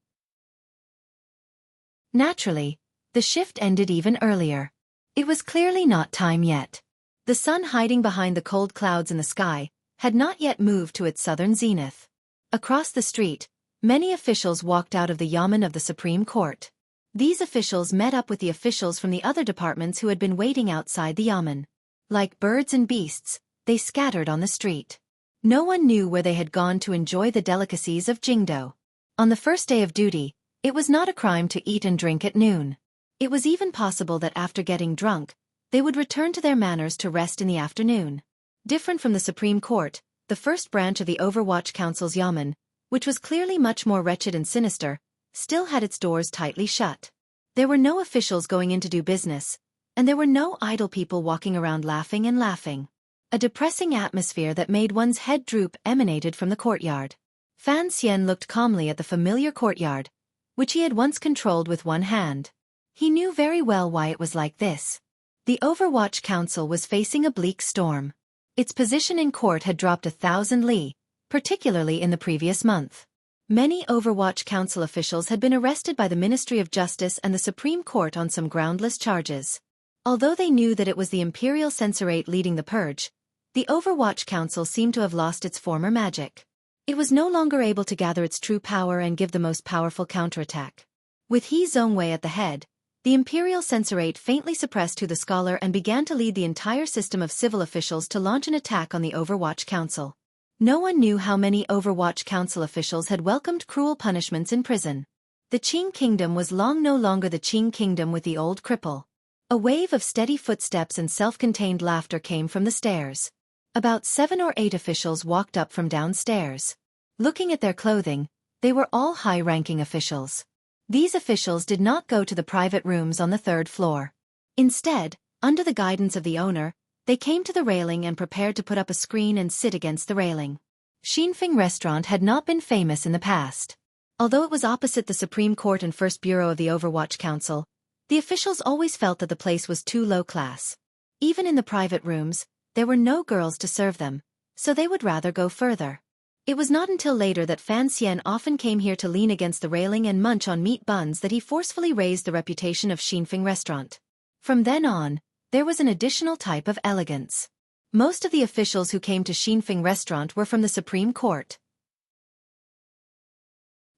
Naturally, the shift ended even earlier. It was clearly not time yet. The sun hiding behind the cold clouds in the sky had not yet moved to its southern zenith. Across the street, many officials walked out of the yamen of the Supreme Court. These officials met up with the officials from the other departments who had been waiting outside the yamen. Like birds and beasts, they scattered on the street. No one knew where they had gone to enjoy the delicacies of Jingdo. On the first day of duty, it was not a crime to eat and drink at noon. It was even possible that after getting drunk, they would return to their manners to rest in the afternoon. Different from the Supreme Court, the first branch of the Overwatch Council's yamen, which was clearly much more wretched and sinister, still had its doors tightly shut. There were no officials going in to do business, and there were no idle people walking around laughing and laughing. A depressing atmosphere that made one's head droop emanated from the courtyard. Fan Xian looked calmly at the familiar courtyard, which he had once controlled with one hand. He knew very well why it was like this. The Overwatch Council was facing a bleak storm. Its position in court had dropped 1,000 li, particularly in the previous month. Many Overwatch Council officials had been arrested by the Ministry of Justice and the Supreme Court on some groundless charges. Although they knew that it was the Imperial Censorate leading the purge, the Overwatch Council seemed to have lost its former magic. It was no longer able to gather its true power and give the most powerful counterattack. With He Zhongwei at the head, the Imperial Censorate faintly suppressed Hu the Scholar and began to lead the entire system of civil officials to launch an attack on the Overwatch Council. No one knew how many Overwatch Council officials had welcomed cruel punishments in prison. The Qing Kingdom was long no longer the Qing Kingdom with the old cripple. A wave of steady footsteps and self-contained laughter came from the stairs. About 7 or 8 officials walked up from downstairs. Looking at their clothing, they were all high-ranking officials. These officials did not go to the private rooms on the 3rd floor. Instead, under the guidance of the owner, they came to the railing and prepared to put up a screen and sit against the railing. Xinfeng Restaurant had not been famous in the past. Although it was opposite the Supreme Court and First Bureau of the Overwatch Council, the officials always felt that the place was too low class. Even in the private rooms, there were no girls to serve them, so they would rather go further. It was not until later that Fan Xian often came here to lean against the railing and munch on meat buns that he forcefully raised the reputation of Xinfeng Restaurant. From then on, there was an additional type of elegance. Most of the officials who came to Xinfeng Restaurant were from the Supreme Court.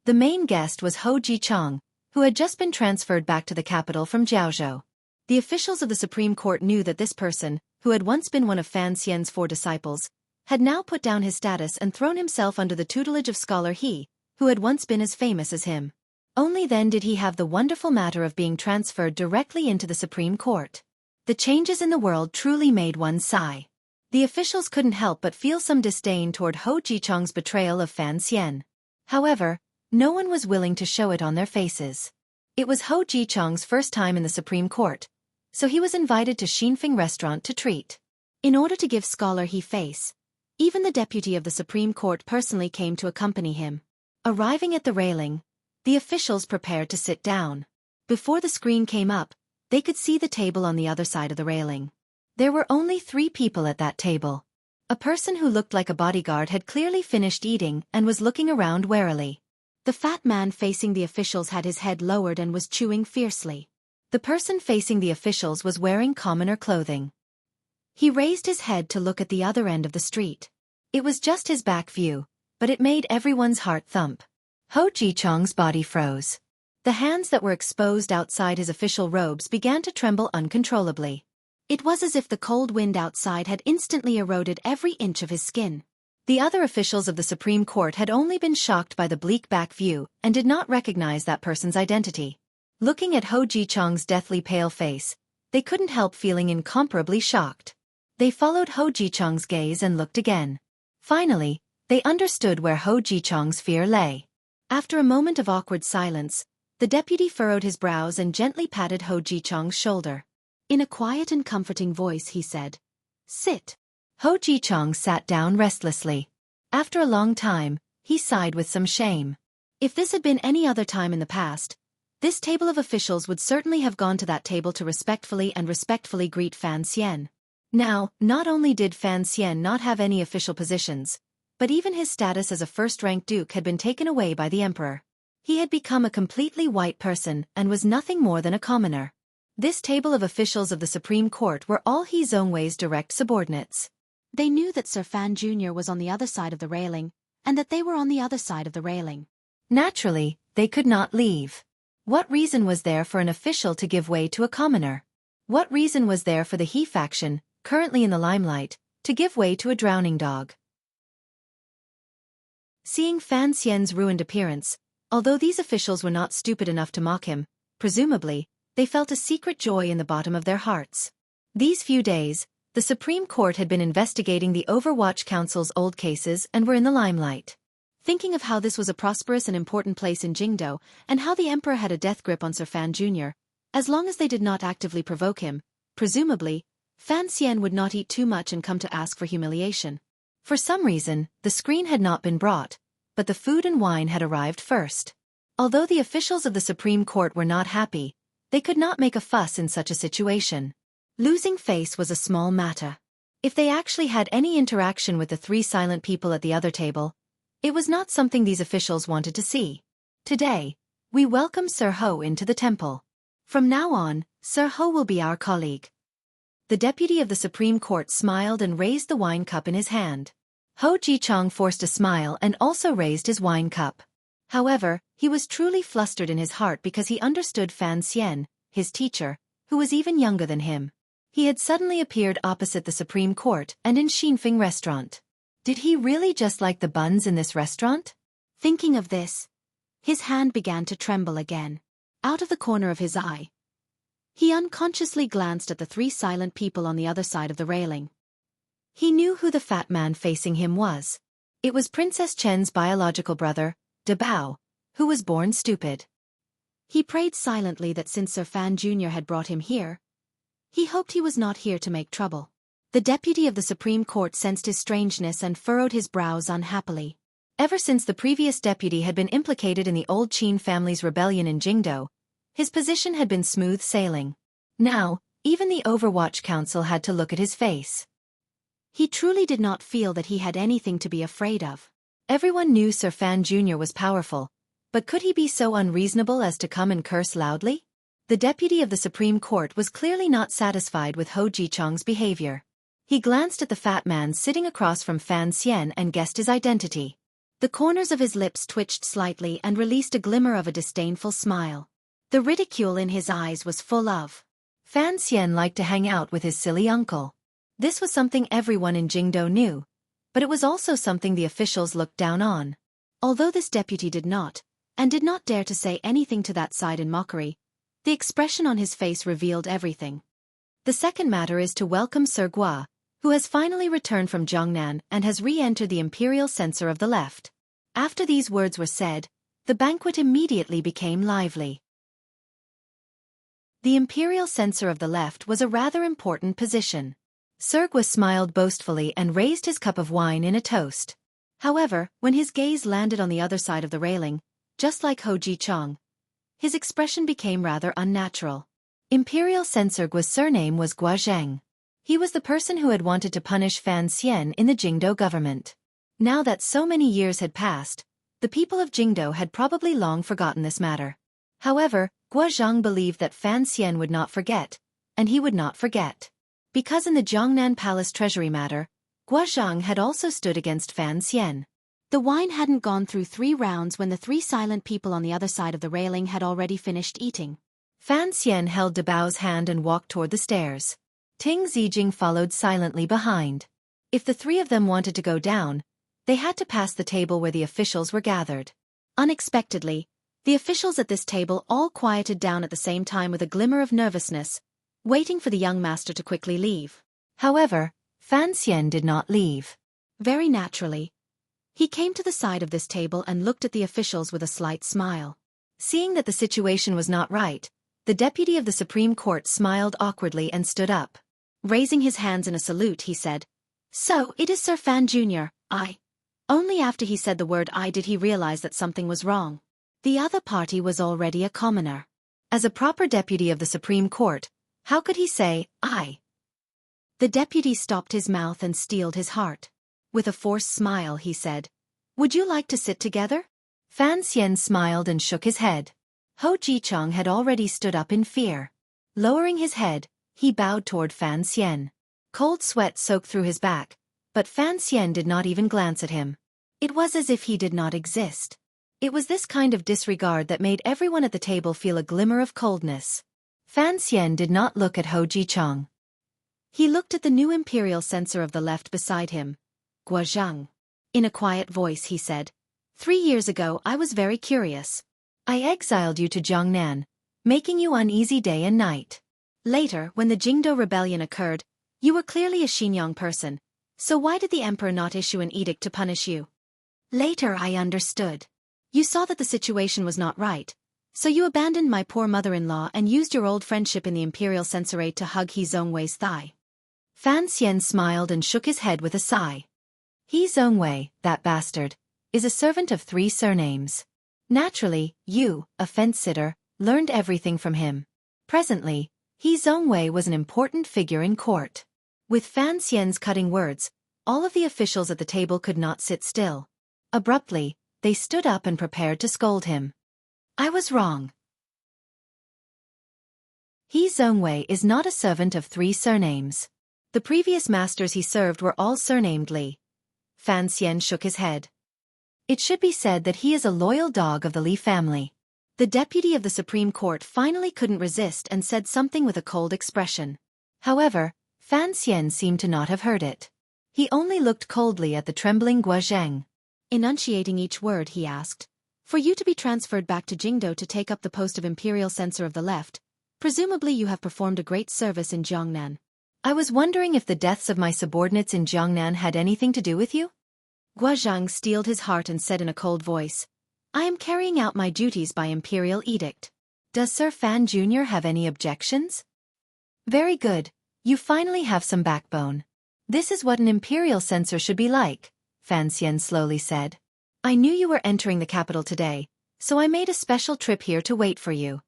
The main guest was Ho Jichong, who had just been transferred back to the capital from Jiaozhou. The officials of the Supreme Court knew that this person, who had once been one of Fan Xian's 4 disciples, had now put down his status and thrown himself under the tutelage of Scholar He, who had once been as famous as him. Only then did he have the wonderful matter of being transferred directly into the Supreme Court. The changes in the world truly made one sigh. The officials couldn't help but feel some disdain toward Ho Jichong's betrayal of Fan Xian. However, no one was willing to show it on their faces. It was Ho Jichong's first time in the Supreme Court, so he was invited to Xinfeng restaurant to treat. In order to give scholar he face, even the deputy of the Supreme Court personally came to accompany him. Arriving at the railing, the officials prepared to sit down. Before the screen came up, they could see the table on the other side of the railing. There were only 3 people at that table. A person who looked like a bodyguard had clearly finished eating and was looking around warily. The fat man facing the officials had his head lowered and was chewing fiercely. The person facing the officials was wearing commoner clothing. He raised his head to look at the other end of the street. It was just his back view, but it made everyone's heart thump. Ho Jichong's body froze. The hands that were exposed outside his official robes began to tremble uncontrollably. It was as if the cold wind outside had instantly eroded every inch of his skin. The other officials of the Supreme Court had only been shocked by the bleak back view and did not recognize that person's identity. Looking at Ho Jichong's deathly pale face, they couldn't help feeling incomparably shocked. They followed Ho Jichong's gaze and looked again. Finally, they understood where Ho Jichong's fear lay. After a moment of awkward silence, the deputy furrowed his brows and gently patted Ho Jichong's shoulder. In a quiet and comforting voice he said, "Sit." Ho Jichong sat down restlessly. After a long time, he sighed with some shame. If this had been any other time in the past, this table of officials would certainly have gone to that table to respectfully greet Fan Xian. Now, not only did Fan Xian not have any official positions, but even his status as a first-rank duke had been taken away by the emperor. He had become a completely white person and was nothing more than a commoner. This table of officials of the Supreme Court were all He Zhongwei's direct subordinates. They knew that Sir Fan Jr. was on the other side of the railing, and that they were on the other side of the railing. Naturally, they could not leave. What reason was there for an official to give way to a commoner? What reason was there for the He faction, currently in the limelight, to give way to a drowning dog? Seeing Fan Xian's ruined appearance, although these officials were not stupid enough to mock him, presumably, they felt a secret joy in the bottom of their hearts. These few days, the Supreme Court had been investigating the Overwatch Council's old cases and were in the limelight. Thinking of how this was a prosperous and important place in Jingdo, and how the emperor had a death grip on Sir Fan Jr., as long as they did not actively provoke him, presumably, Fan Xian would not eat too much and come to ask for humiliation. For some reason, the screen had not been brought, but the food and wine had arrived first. Although the officials of the Supreme Court were not happy, they could not make a fuss in such a situation. Losing face was a small matter. If they actually had any interaction with the 3 silent people at the other table, it was not something these officials wanted to see. Today, we welcome Sir Ho into the temple. From now on, Sir Ho will be our colleague. The deputy of the Supreme Court smiled and raised the wine cup in his hand. Ho Jichong forced a smile and also raised his wine cup. However, he was truly flustered in his heart because he understood Fan Xian, his teacher, who was even younger than him. He had suddenly appeared opposite the Supreme Court and in Xinfeng restaurant. Did he really just like the buns in this restaurant? Thinking of this, his hand began to tremble again. Out of the corner of his eye, he unconsciously glanced at the 3 silent people on the other side of the railing. He knew who the fat man facing him was. It was Princess Chen's biological brother, De Bao, who was born stupid. He prayed silently that since Sir Fan Jr. had brought him here, he hoped he was not here to make trouble. The deputy of the Supreme Court sensed his strangeness and furrowed his brows unhappily. Ever since the previous deputy had been implicated in the old Qin family's rebellion in Jingdo, his position had been smooth sailing. Now, even the Overwatch Council had to look at his face. He truly did not feel that he had anything to be afraid of. Everyone knew Sir Fan Jr. was powerful, but could he be so unreasonable as to come and curse loudly? The deputy of the Supreme Court was clearly not satisfied with Ho Jichong's behavior. He glanced at the fat man sitting across from Fan Xian and guessed his identity. The corners of his lips twitched slightly and released a glimmer of a disdainful smile. The ridicule in his eyes was full of. Fan Xian liked to hang out with his silly uncle. This was something everyone in Jingdo knew, but it was also something the officials looked down on. Although this deputy did not dare to say anything to that side in mockery, the expression on his face revealed everything. The second matter is to welcome Sir Gua, who has finally returned from Jiangnan and has re-entered the imperial censor of the left. After these words were said, the banquet immediately became lively. The imperial censor of the left was a rather important position. Sir Gua smiled boastfully and raised his cup of wine in a toast. However, when his gaze landed on the other side of the railing, just like Ho Ji-chong, his expression became rather unnatural. Imperial censor Gua's surname was Gua Zheng. He was the person who had wanted to punish Fan Xian in the Jingdo government. Now that so many years had passed, the people of Jingdo had probably long forgotten this matter. However, Gua Zheng believed that Fan Xian would not forget, and he would not forget. Because in the Jiangnan Palace treasury matter, Gua Zheng had also stood against Fan Xian. The wine hadn't gone through 3 rounds when the 3 silent people on the other side of the railing had already finished eating. Fan Xian held De Bao's hand and walked toward the stairs. Ting Zijing followed silently behind. If the 3 of them wanted to go down, they had to pass the table where the officials were gathered. Unexpectedly, the officials at this table all quieted down at the same time with a glimmer of nervousness, waiting for the young master to quickly leave. However, Fan Xian did not leave. Very naturally, he came to the side of this table and looked at the officials with a slight smile. Seeing that the situation was not right, the deputy of the Supreme Court smiled awkwardly and stood up. Raising his hands in a salute, he said, "So, it is Sir Fan Jr., I." Only after he said the word "I" did he realize that something was wrong. The other party was already a commoner. As a proper deputy of the Supreme Court, how could he say, "I"? The deputy stopped his mouth and steeled his heart. With a forced smile, he said, "Would you like to sit together?" Fan Xian smiled and shook his head. Ho Ji-chong had already stood up in fear. Lowering his head, he bowed toward Fan Xian. Cold sweat soaked through his back, but Fan Xian did not even glance at him. It was as if he did not exist. It was this kind of disregard that made everyone at the table feel a glimmer of coldness. Fan Xian did not look at Ho Ji-chong. He looked at the new imperial censor of the left beside him, Gua Zheng. In a quiet voice he said, 3 years ago I was very curious. I exiled you to Jiangnan, making you uneasy day and night. Later, when the Jingdo rebellion occurred, you were clearly a Xinjiang person, so why did the emperor not issue an edict to punish you? Later I understood. You saw that the situation was not right, so you abandoned my poor mother-in-law and used your old friendship in the imperial censorate to hug He Zongwei's thigh. Fan Xian smiled and shook his head with a sigh. He Zongwei, that bastard, is a servant of 3 surnames. Naturally, you, a fence-sitter, learned everything from him. Presently, He Zongwei was an important figure in court. With Fan Xian's cutting words, all of the officials at the table could not sit still. Abruptly, they stood up and prepared to scold him. I was wrong. He Zongwei is not a servant of 3 surnames. The previous masters he served were all surnamed Li. Fan Xian shook his head. It should be said that he is a loyal dog of the Li family. The deputy of the Supreme Court finally couldn't resist and said something with a cold expression. However, Fan Xian seemed to not have heard it. He only looked coldly at the trembling Gua Zheng. Enunciating each word, he asked, "For you to be transferred back to Jingdo to take up the post of imperial censor of the left, presumably you have performed a great service in Jiangnan. I was wondering if the deaths of my subordinates in Jiangnan had anything to do with you?" Gua Zheng steeled his heart and said in a cold voice, "I am carrying out my duties by imperial edict. Does Sir Fan Jr. have any objections?" "Very good, you finally have some backbone. This is what an imperial censor should be like," Fan Xian slowly said. "I knew you were entering the capital today, so I made a special trip here to wait for you."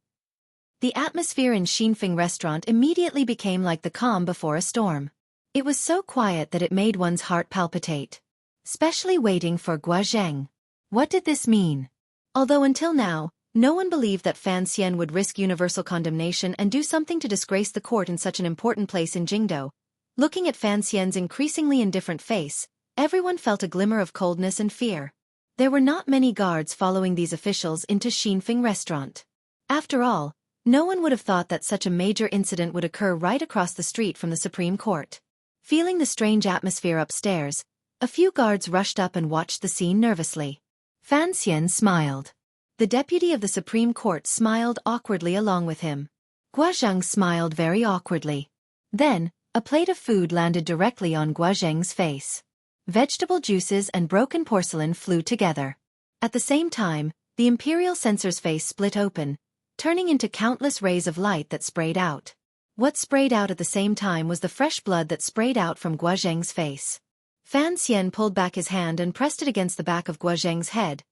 The atmosphere in Xinfeng restaurant immediately became like the calm before a storm. It was so quiet that it made one's heart palpitate. Especially waiting for Gua Zheng. What did this mean? Although until now, no one believed that Fan Xian would risk universal condemnation and do something to disgrace the court in such an important place in Jingdo, looking at Fan Xian's increasingly indifferent face, everyone felt a glimmer of coldness and fear. There were not many guards following these officials into Xinfeng restaurant. After all, no one would have thought that such a major incident would occur right across the street from the Supreme Court. Feeling the strange atmosphere upstairs, a few guards rushed up and watched the scene nervously. Fan Xian smiled. The deputy of the Supreme Court smiled awkwardly along with him. Guozheng smiled very awkwardly. Then, a plate of food landed directly on Guozheng's face. Vegetable juices and broken porcelain flew together. At the same time, the imperial censor's face split open, turning into countless rays of light that sprayed out. What sprayed out at the same time was the fresh blood that sprayed out from Guozheng's face. Fan Xian pulled back his hand and pressed it against the back of Guozheng's head,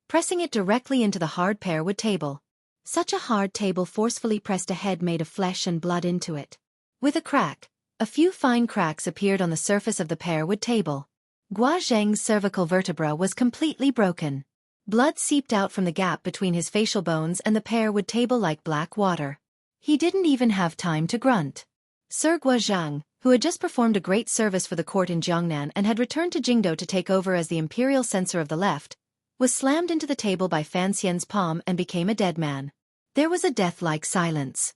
pressing it directly into the hard pearwood table. Such a hard table forcefully pressed a head made of flesh and blood into it. With a crack, a few fine cracks appeared on the surface of the pearwood table. Guozheng's cervical vertebra was completely broken. Blood seeped out from the gap between his facial bones and the pearwood table like black water. He didn't even have time to grunt. Sir Guozheng, who had just performed a great service for the court in Jiangnan and had returned to Jingdo to take over as the imperial censor of the left, was slammed into the table by Fan Xian's palm and became a dead man. There was a death-like silence.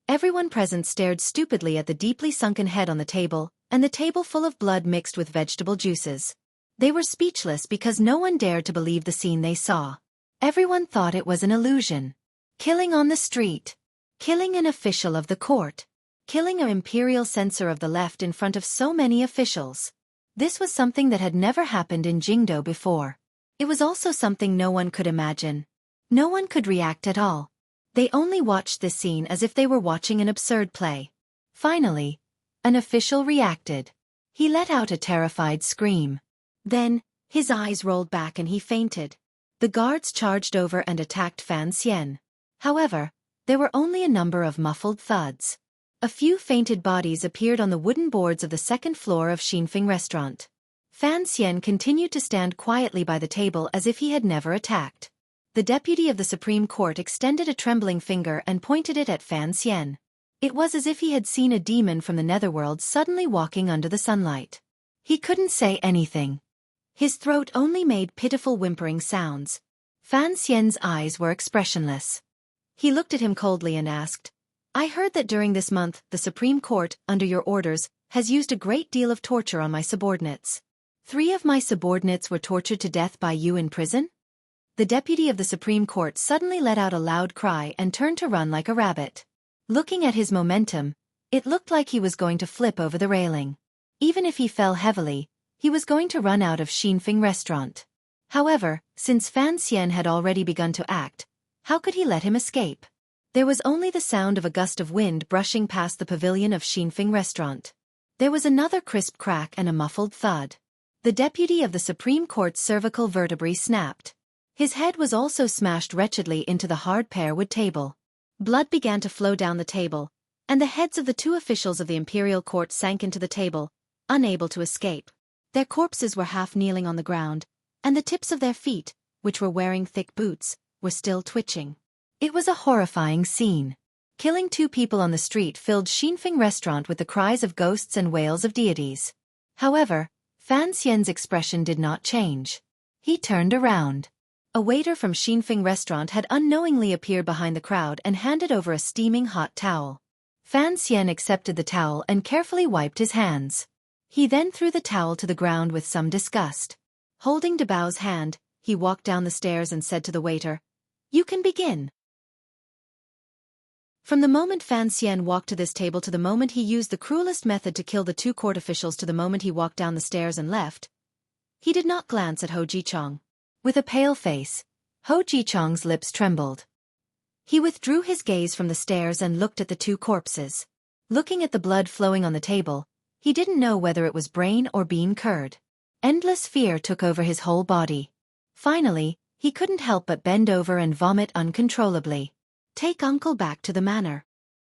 Everyone present stared stupidly at the deeply sunken head on the table, and the table full of blood mixed with vegetable juices. They were speechless because no one dared to believe the scene they saw. Everyone thought it was an illusion. Killing on the street. Killing an official of the court. Killing an imperial censor of the left in front of so many officials. This was something that had never happened in Jingdo before. It was also something no one could imagine. No one could react at all. They only watched this scene as if they were watching an absurd play. Finally, an official reacted. He let out a terrified scream. Then, his eyes rolled back and he fainted. The guards charged over and attacked Fan Xian. However, there were only a number of muffled thuds. A few fainted bodies appeared on the wooden boards of the second floor of Xinfeng restaurant. Fan Xian continued to stand quietly by the table as if he had never attacked. The deputy of the Supreme Court extended a trembling finger and pointed it at Fan Xian. It was as if he had seen a demon from the netherworld suddenly walking under the sunlight. He couldn't say anything. His throat only made pitiful whimpering sounds. Fan Xian's eyes were expressionless. He looked at him coldly and asked, "I heard that during this month the Supreme Court, under your orders, has used a great deal of torture on my subordinates. 3 of my subordinates were tortured to death by you in prison?" The deputy of the Supreme Court suddenly let out a loud cry and turned to run like a rabbit. Looking at his momentum, it looked like he was going to flip over the railing. Even if he fell heavily, he was going to run out of Xinfeng restaurant. However, since Fan Xian had already begun to act, how could he let him escape? There was only the sound of a gust of wind brushing past the pavilion of Xinfeng restaurant. There was another crisp crack and a muffled thud. The deputy of the Supreme Court's cervical vertebrae snapped. His head was also smashed wretchedly into the hard pearwood table. Blood began to flow down the table, and the heads of the 2 officials of the imperial court sank into the table, unable to escape. Their corpses were half kneeling on the ground, and the tips of their feet, which were wearing thick boots, were still twitching. It was a horrifying scene. Killing 2 people on the street filled Xinfeng restaurant with the cries of ghosts and wails of deities. However, Fan Xian's expression did not change. He turned around. A waiter from Xinfeng restaurant had unknowingly appeared behind the crowd and handed over a steaming hot towel. Fan Xian accepted the towel and carefully wiped his hands. He then threw the towel to the ground with some disgust. Holding Dabao's hand, he walked down the stairs and said to the waiter, "You can begin." From the moment Fan Xian walked to this table to the moment he used the cruelest method to kill the 2 court officials to the moment he walked down the stairs and left, he did not glance at Ho Jichong. With a pale face, Ho Jichong's lips trembled. He withdrew his gaze from the stairs and looked at the 2 corpses. Looking at the blood flowing on the table, he didn't know whether it was brain or bean curd. Endless fear took over his whole body. Finally, he couldn't help but bend over and vomit uncontrollably. Take uncle back to the manor.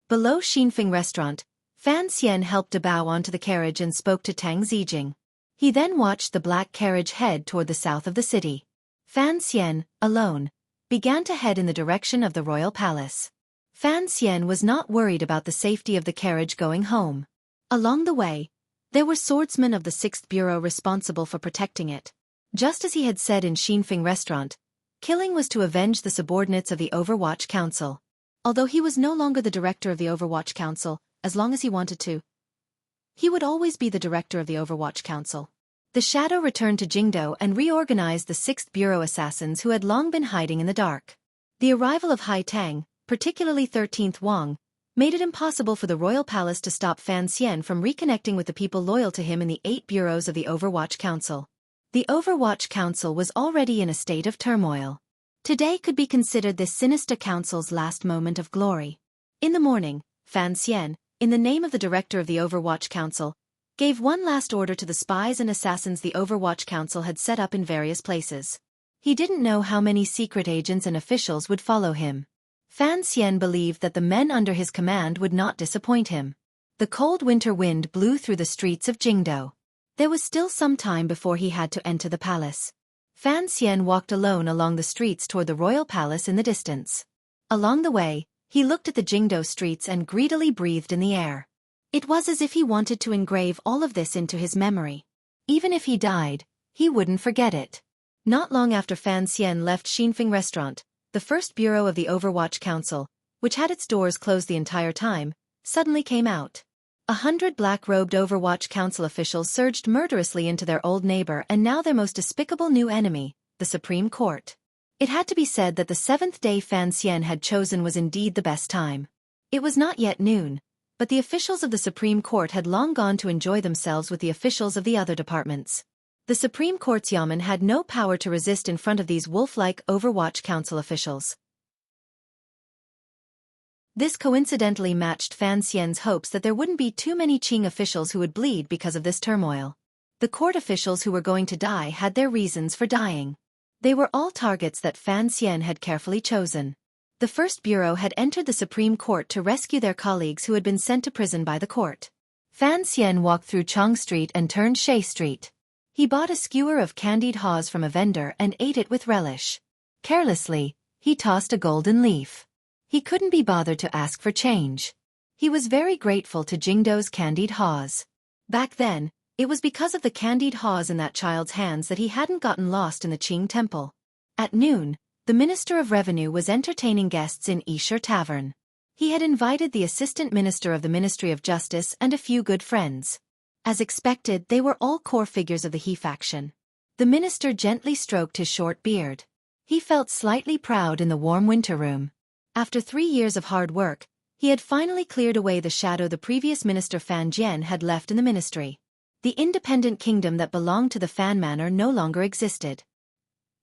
Below Xinfeng restaurant, Fan Xian helped Dabao onto the carriage and spoke to Tang Zijing. He then watched the black carriage head toward the south of the city. Fan Xian, alone, began to head in the direction of the royal palace. Fan Xian was not worried about the safety of the carriage going home. Along the way, there were swordsmen of the 6th Bureau responsible for protecting it. Just as he had said in Xinfeng restaurant, killing was to avenge the subordinates of the Overwatch Council. Although he was no longer the director of the Overwatch Council, as long as he wanted to, he would always be the director of the Overwatch Council. The shadow returned to Jingdo and reorganized the 6th Bureau assassins who had long been hiding in the dark. The arrival of Hai Tang, particularly 13th Wang, made it impossible for the royal palace to stop Fan Xian from reconnecting with the people loyal to him in the 8 bureaus of the Overwatch Council. The Overwatch Council was already in a state of turmoil. Today could be considered this sinister council's last moment of glory. In the morning, Fan Xian, in the name of the director of the Overwatch Council, gave one last order to the spies and assassins the Overwatch Council had set up in various places. He didn't know how many secret agents and officials would follow him. Fan Xian believed that the men under his command would not disappoint him. The cold winter wind blew through the streets of Jingdo. There was still some time before he had to enter the palace. Fan Xian walked alone along the streets toward the royal palace in the distance. Along the way, he looked at the Jingdo streets and greedily breathed in the air. It was as if he wanted to engrave all of this into his memory. Even if he died, he wouldn't forget it. Not long after Fan Xian left Xinfeng Restaurant, the 1st Bureau of the Overwatch Council, which had its doors closed the entire time, suddenly came out. 100 black-robed Overwatch Council officials surged murderously into their old neighbor and now their most despicable new enemy, the Supreme Court. It had to be said that the 7th day Fan Xian had chosen was indeed the best time. It was not yet noon, but the officials of the Supreme Court had long gone to enjoy themselves with the officials of the other departments. The Supreme Court's yamen had no power to resist in front of these wolf-like Overwatch Council officials. This coincidentally matched Fan Xian's hopes that there wouldn't be too many Qing officials who would bleed because of this turmoil. The court officials who were going to die had their reasons for dying. They were all targets that Fan Xian had carefully chosen. The 1st Bureau had entered the Supreme Court to rescue their colleagues who had been sent to prison by the court. Fan Xian walked through Chong Street and turned Shea Street. He bought a skewer of candied haws from a vendor and ate it with relish. Carelessly, he tossed a golden leaf. He couldn't be bothered to ask for change. He was very grateful to Jingdo's candied haws. Back then, it was because of the candied haws in that child's hands that he hadn't gotten lost in the Qing temple. At noon, the Minister of Revenue was entertaining guests in Yisher Tavern. He had invited the Assistant Minister of the Ministry of Justice and a few good friends. As expected, they were all core figures of the He faction. The minister gently stroked his short beard. He felt slightly proud in the warm winter room. After 3 years of hard work, he had finally cleared away the shadow the previous minister Fan Jian had left in the ministry. The independent kingdom that belonged to the Fan Manor no longer existed.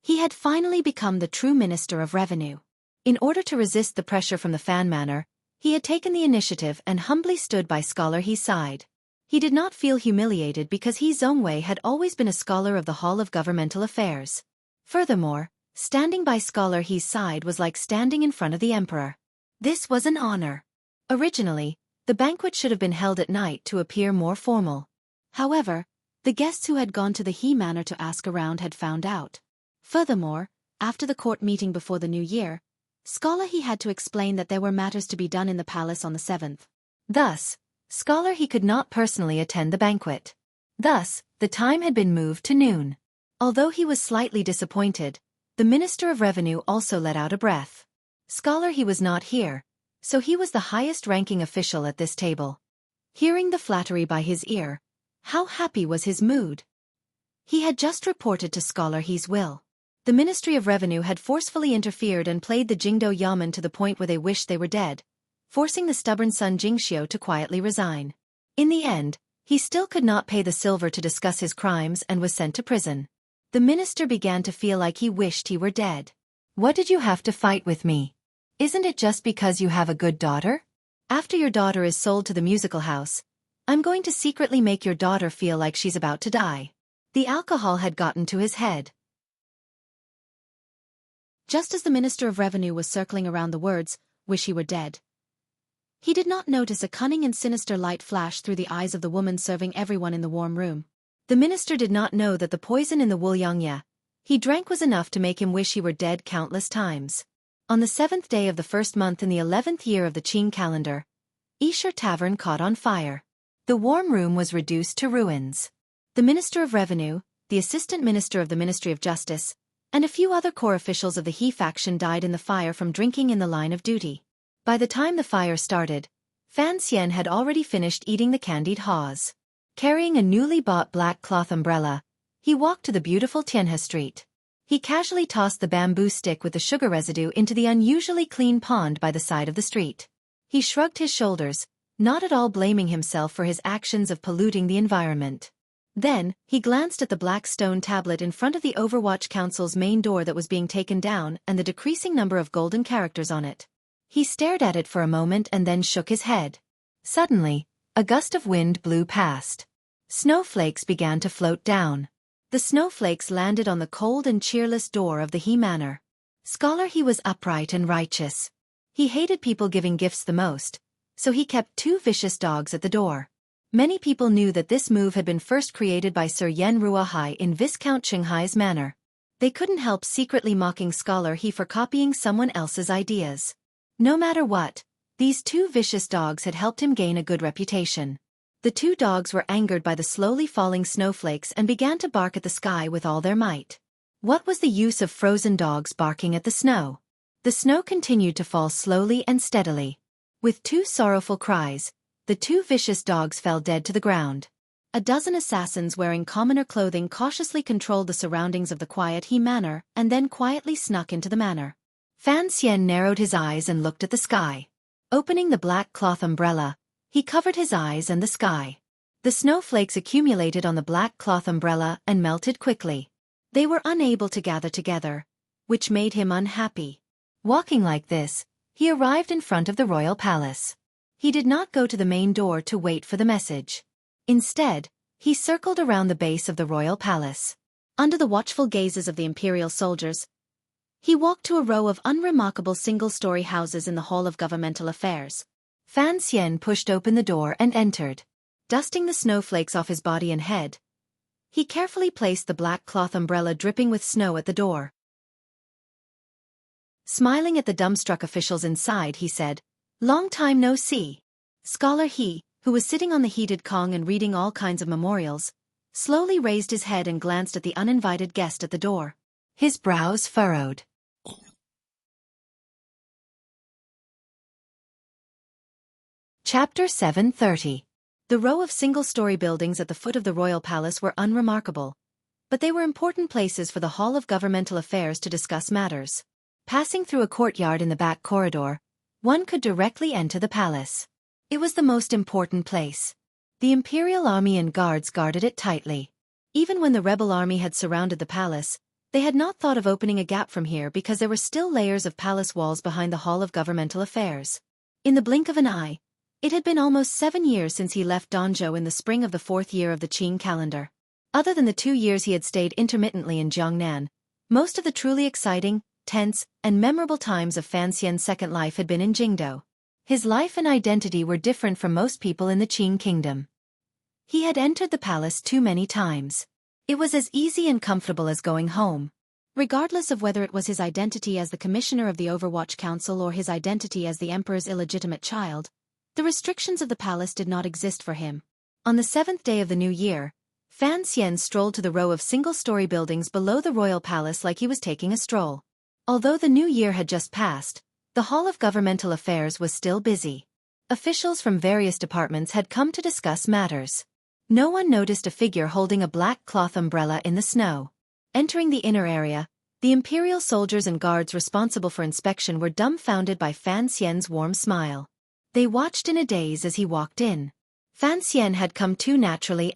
He had finally become the true Minister of Revenue. In order to resist the pressure from the Fan Manor, he had taken the initiative and humbly stood by Scholar He's side. He did not feel humiliated because He Zhongwei had always been a scholar of the Hall of Governmental Affairs. Furthermore, standing by Scholar He's side was like standing in front of the emperor. This was an honor. Originally, the banquet should have been held at night to appear more formal. However, the guests who had gone to the He Manor to ask around had found out. Furthermore, after the court meeting before the new year, Scholar He had to explain that there were matters to be done in the palace on the 7th. Thus, Scholar He could not personally attend the banquet. Thus, the time had been moved to noon. Although he was slightly disappointed, the Minister of Revenue also let out a breath. Scholar He was not here, so he was the highest-ranking official at this table. Hearing the flattery by his ear, how happy was his mood! He had just reported to Scholar He's will. The Ministry of Revenue had forcefully interfered and played the Jingdo Yamen to the point where they wished they were dead, forcing the stubborn son Jingxiu to quietly resign. In the end, he still could not pay the silver to discuss his crimes and was sent to prison. The minister began to feel like he wished he were dead. What did you have to fight with me? Isn't it just because you have a good daughter? After your daughter is sold to the musical house, I'm going to secretly make your daughter feel like she's about to die. The alcohol had gotten to his head. Just as the Minister of Revenue was circling around the words, "Wish he were dead," he did not notice a cunning and sinister light flash through the eyes of the woman serving everyone in the warm room. The minister did not know that the poison in the wulyangya he drank was enough to make him wish he were dead countless times. On the 7th day of the 1st month in the 11th year of the Qing calendar, Yisher Tavern caught on fire. The warm room was reduced to ruins. The Minister of Revenue, the Assistant Minister of the Ministry of Justice, and a few other core officials of the He faction died in the fire from drinking in the line of duty. By the time the fire started, Fan Xian had already finished eating the candied haws. Carrying a newly bought black cloth umbrella, He walked to the beautiful Tianhe Street. He casually tossed the bamboo stick with the sugar residue into the unusually clean pond by the side of the street. He shrugged his shoulders, not at all blaming himself for his actions of polluting the environment. Then, he glanced at the black stone tablet in front of the Overwatch Council's main door that was being taken down and the decreasing number of golden characters on it. He stared at it for a moment and then shook his head. Suddenly, a gust of wind blew past. Snowflakes began to float down. The snowflakes landed on the cold and cheerless door of the He Manor. Scholar He was upright and righteous. He hated people giving gifts the most, so he kept 2 vicious dogs at the door. Many people knew that this move had been first created by Sir Yen Ruahai in Viscount Qinghai's manor. They couldn't help secretly mocking Scholar He for copying someone else's ideas. No matter what, these 2 vicious dogs had helped him gain a good reputation. The 2 dogs were angered by the slowly falling snowflakes and began to bark at the sky with all their might. What was the use of frozen dogs barking at the snow? The snow continued to fall slowly and steadily. With 2 sorrowful cries, the 2 vicious dogs fell dead to the ground. A dozen assassins wearing commoner clothing cautiously controlled the surroundings of the quiet He Manor and then quietly snuck into the manor. Fan Xian narrowed his eyes and looked at the sky. Opening the black cloth umbrella, he covered his eyes and the sky. The snowflakes accumulated on the black cloth umbrella and melted quickly. They were unable to gather together, which made him unhappy. Walking like this, he arrived in front of the royal palace. He did not go to the main door to wait for the message. Instead, he circled around the base of the royal palace. Under the watchful gazes of the imperial soldiers, he walked to a row of unremarkable single-story houses in the Hall of Governmental Affairs. Fan Xian pushed open the door and entered. Dusting the snowflakes off his body and head, he carefully placed the black cloth umbrella dripping with snow at the door. Smiling at the dumbstruck officials inside, he said, "Long time no see." Scholar He, who was sitting on the heated Kong and reading all kinds of memorials, slowly raised his head and glanced at the uninvited guest at the door. His brows furrowed. Chapter 730. The row of single-story buildings at the foot of the royal palace were unremarkable, but they were important places for the Hall of Governmental Affairs to discuss matters. Passing through a courtyard in the back corridor, one could directly enter the palace. It was the most important place. The imperial army and guards guarded it tightly. Even when the rebel army had surrounded the palace, they had not thought of opening a gap from here because there were still layers of palace walls behind the Hall of Governmental Affairs. In the blink of an eye, it had been almost 7 years since he left Danzhou in the spring of the 4th year of the Qing calendar. Other than the 2 years he had stayed intermittently in Jiangnan, most of the truly exciting, tense, and memorable times of Fan Xian's second life had been in Jingdou. His life and identity were different from most people in the Qing kingdom. He had entered the palace too many times. It was as easy and comfortable as going home. Regardless of whether it was his identity as the commissioner of the Overwatch Council or his identity as the emperor's illegitimate child, the restrictions of the palace did not exist for him. On the 7th day of the new year, Fan Xian strolled to the row of single-story buildings below the royal palace like he was taking a stroll. Although the new year had just passed, the Hall of Governmental Affairs was still busy. Officials from various departments had come to discuss matters. No one noticed a figure holding a black cloth umbrella in the snow. Entering the inner area, the imperial soldiers and guards responsible for inspection were dumbfounded by Fan Xian's warm smile. They watched in a daze as he walked in. Fan Xian had come too naturally.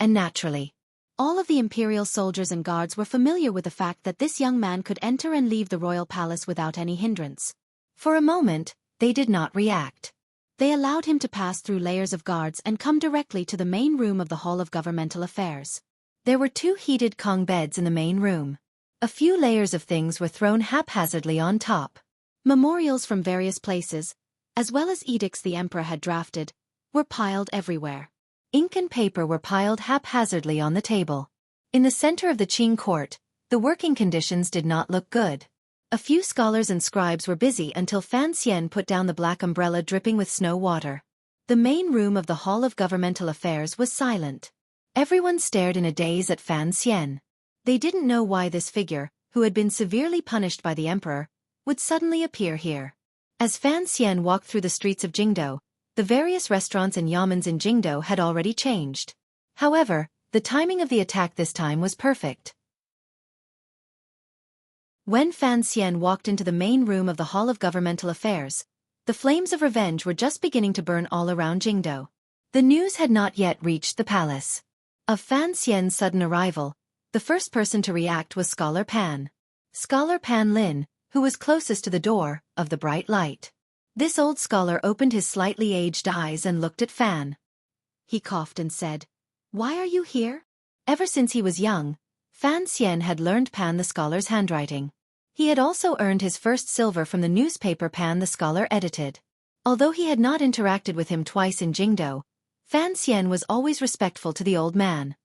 All of the imperial soldiers and guards were familiar with the fact that this young man could enter and leave the royal palace without any hindrance. For a moment, they did not react. They allowed him to pass through layers of guards and come directly to the main room of the Hall of Governmental Affairs. There were 2 heated Kong beds in the main room. A few layers of things were thrown haphazardly on top. Memorials from various places, as well as edicts the emperor had drafted, were piled everywhere. Ink and paper were piled haphazardly on the table. In the center of the Qing court, the working conditions did not look good. A few scholars and scribes were busy until Fan Xian put down the black umbrella dripping with snow water. The main room of the Hall of Governmental Affairs was silent. Everyone stared in a daze at Fan Xian. They didn't know why this figure, who had been severely punished by the emperor, would suddenly appear here. As Fan Xian walked through the streets of Jingdou, the various restaurants and yamens in Jingdou had already changed. However, the timing of the attack this time was perfect. When Fan Xian walked into the main room of the Hall of Governmental Affairs, the flames of revenge were just beginning to burn all around Jingdo. The news had not yet reached the palace. Of Fan Xian's sudden arrival, the first person to react was Scholar Pan. Scholar Pan Lin, who was closest to the door of the bright light. This old scholar opened his slightly aged eyes and looked at Fan. He coughed and said, "Why are you here?" Ever since he was young, Fan Xian had learned Pan the scholar's handwriting. He had also earned his first silver from the newspaper Pan the scholar edited. Although he had not interacted with him twice in Jingdo, Fan Xian was always respectful to the old man.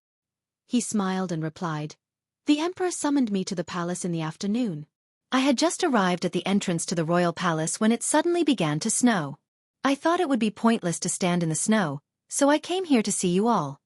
He smiled and replied, "The emperor summoned me to the palace in the afternoon. I had just arrived at the entrance to the royal palace when it suddenly began to snow. I thought it would be pointless to stand in the snow, so I came here to see you all."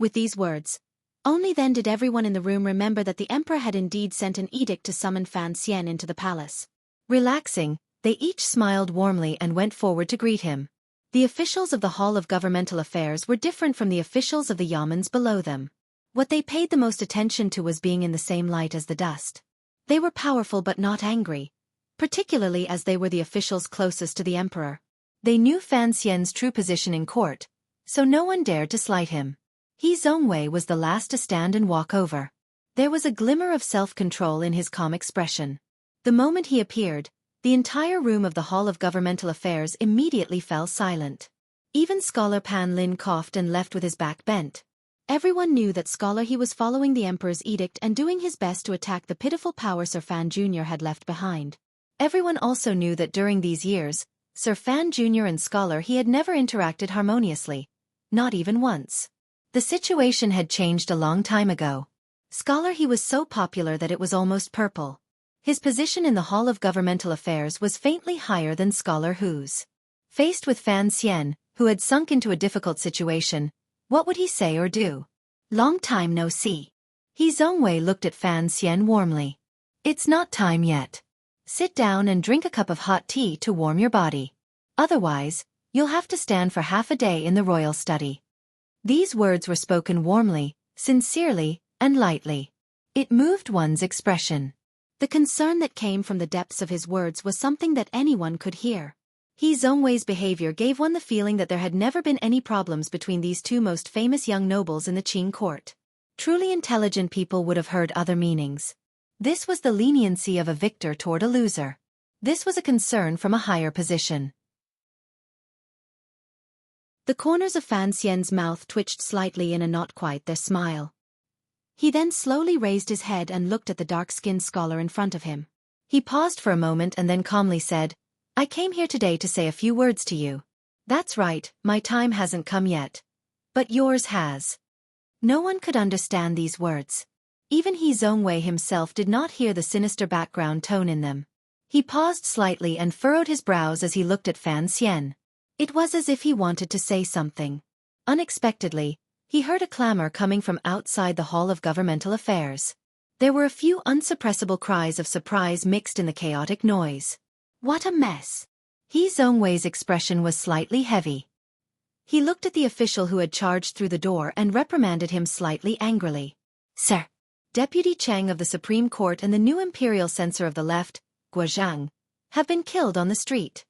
With these words, only then did everyone in the room remember that the emperor had indeed sent an edict to summon Fan Xian into the palace. Relaxing, they each smiled warmly and went forward to greet him. The officials of the Hall of Governmental Affairs were different from the officials of the yamens below them. What they paid the most attention to was being in the same light as the dust. They were powerful but not angry, particularly as they were the officials closest to the emperor. They knew Fan Xian's true position in court, so no one dared to slight him. He Zhongwei was the last to stand and walk over. There was a glimmer of self-control in his calm expression. The moment he appeared, the entire room of the Hall of Governmental Affairs immediately fell silent. Even Scholar Pan Lin coughed and left with his back bent. Everyone knew that Scholar He was following the emperor's edict and doing his best to attack the pitiful power Sir Fan Jr. had left behind. Everyone also knew that during these years, Sir Fan Jr. and Scholar He had never interacted harmoniously, not even once. The situation had changed a long time ago. Scholar He was so popular that it was almost purple. His position in the Hall of Governmental Affairs was faintly higher than Scholar Hu's. Faced with Fan Xian, who had sunk into a difficult situation, what would he say or do? "Long time no see." He Zhongwei looked at Fan Xian warmly. "It's not time yet. Sit down and drink a cup of hot tea to warm your body. Otherwise, you'll have to stand for half a day in the royal study." These words were spoken warmly, sincerely, and lightly. It moved one's expression. The concern that came from the depths of his words was something that anyone could hear. He Zhongwei's behavior gave one the feeling that there had never been any problems between these two most famous young nobles in the Qing court. Truly intelligent people would have heard other meanings. This was the leniency of a victor toward a loser. This was a concern from a higher position. The corners of Fan Xian's mouth twitched slightly in a not quite their smile. He then slowly raised his head and looked at the dark-skinned scholar in front of him. He paused for a moment and then calmly said, "I came here today to say a few words to you. That's right, my time hasn't come yet. But yours has." No one could understand these words. Even He Zhongwei himself did not hear the sinister background tone in them. He paused slightly and furrowed his brows as he looked at Fan Xian. It was as if he wanted to say something. Unexpectedly, he heard a clamor coming from outside the Hall of Governmental Affairs. There were a few unsuppressible cries of surprise mixed in the chaotic noise. "What a mess!" He Zhongwei's expression was slightly heavy. He looked at the official who had charged through the door and reprimanded him slightly angrily. "Sir, Deputy Cheng of the Supreme Court and the new imperial censor of the left, Guozhang, have been killed on the street."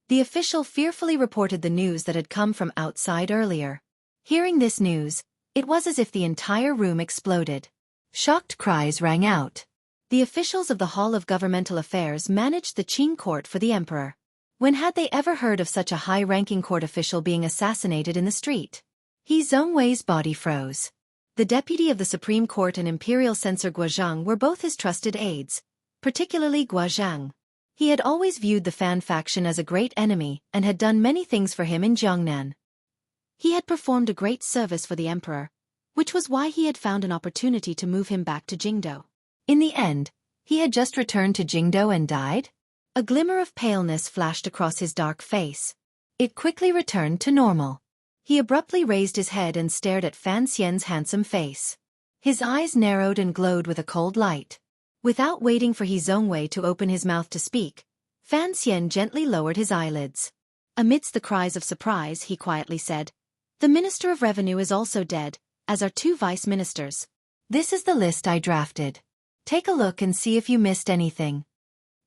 The official fearfully reported the news that had come from outside earlier. Hearing this news, it was as if the entire room exploded. Shocked cries rang out. The officials of the Hall of Governmental Affairs managed the Qing court for the emperor. When had they ever heard of such a high-ranking court official being assassinated in the street? He Zhongwei's body froze. The deputy of the Supreme Court and imperial censor Guozhang were both his trusted aides, particularly Guozhang. He had always viewed the Fan faction as a great enemy and had done many things for him in Jiangnan. He had performed a great service for the emperor, which was why he had found an opportunity to move him back to Jingdo. In the end, he had just returned to Jingdo and died? A glimmer of paleness flashed across his dark face. It quickly returned to normal. He abruptly raised his head and stared at Fan Xian's handsome face. His eyes narrowed and glowed with a cold light. Without waiting for He Zhongwei to open his mouth to speak, Fan Xian gently lowered his eyelids. Amidst the cries of surprise, he quietly said, "The Minister of Revenue is also dead, as are 2 vice ministers. This is the list I drafted. Take a look and see if you missed anything.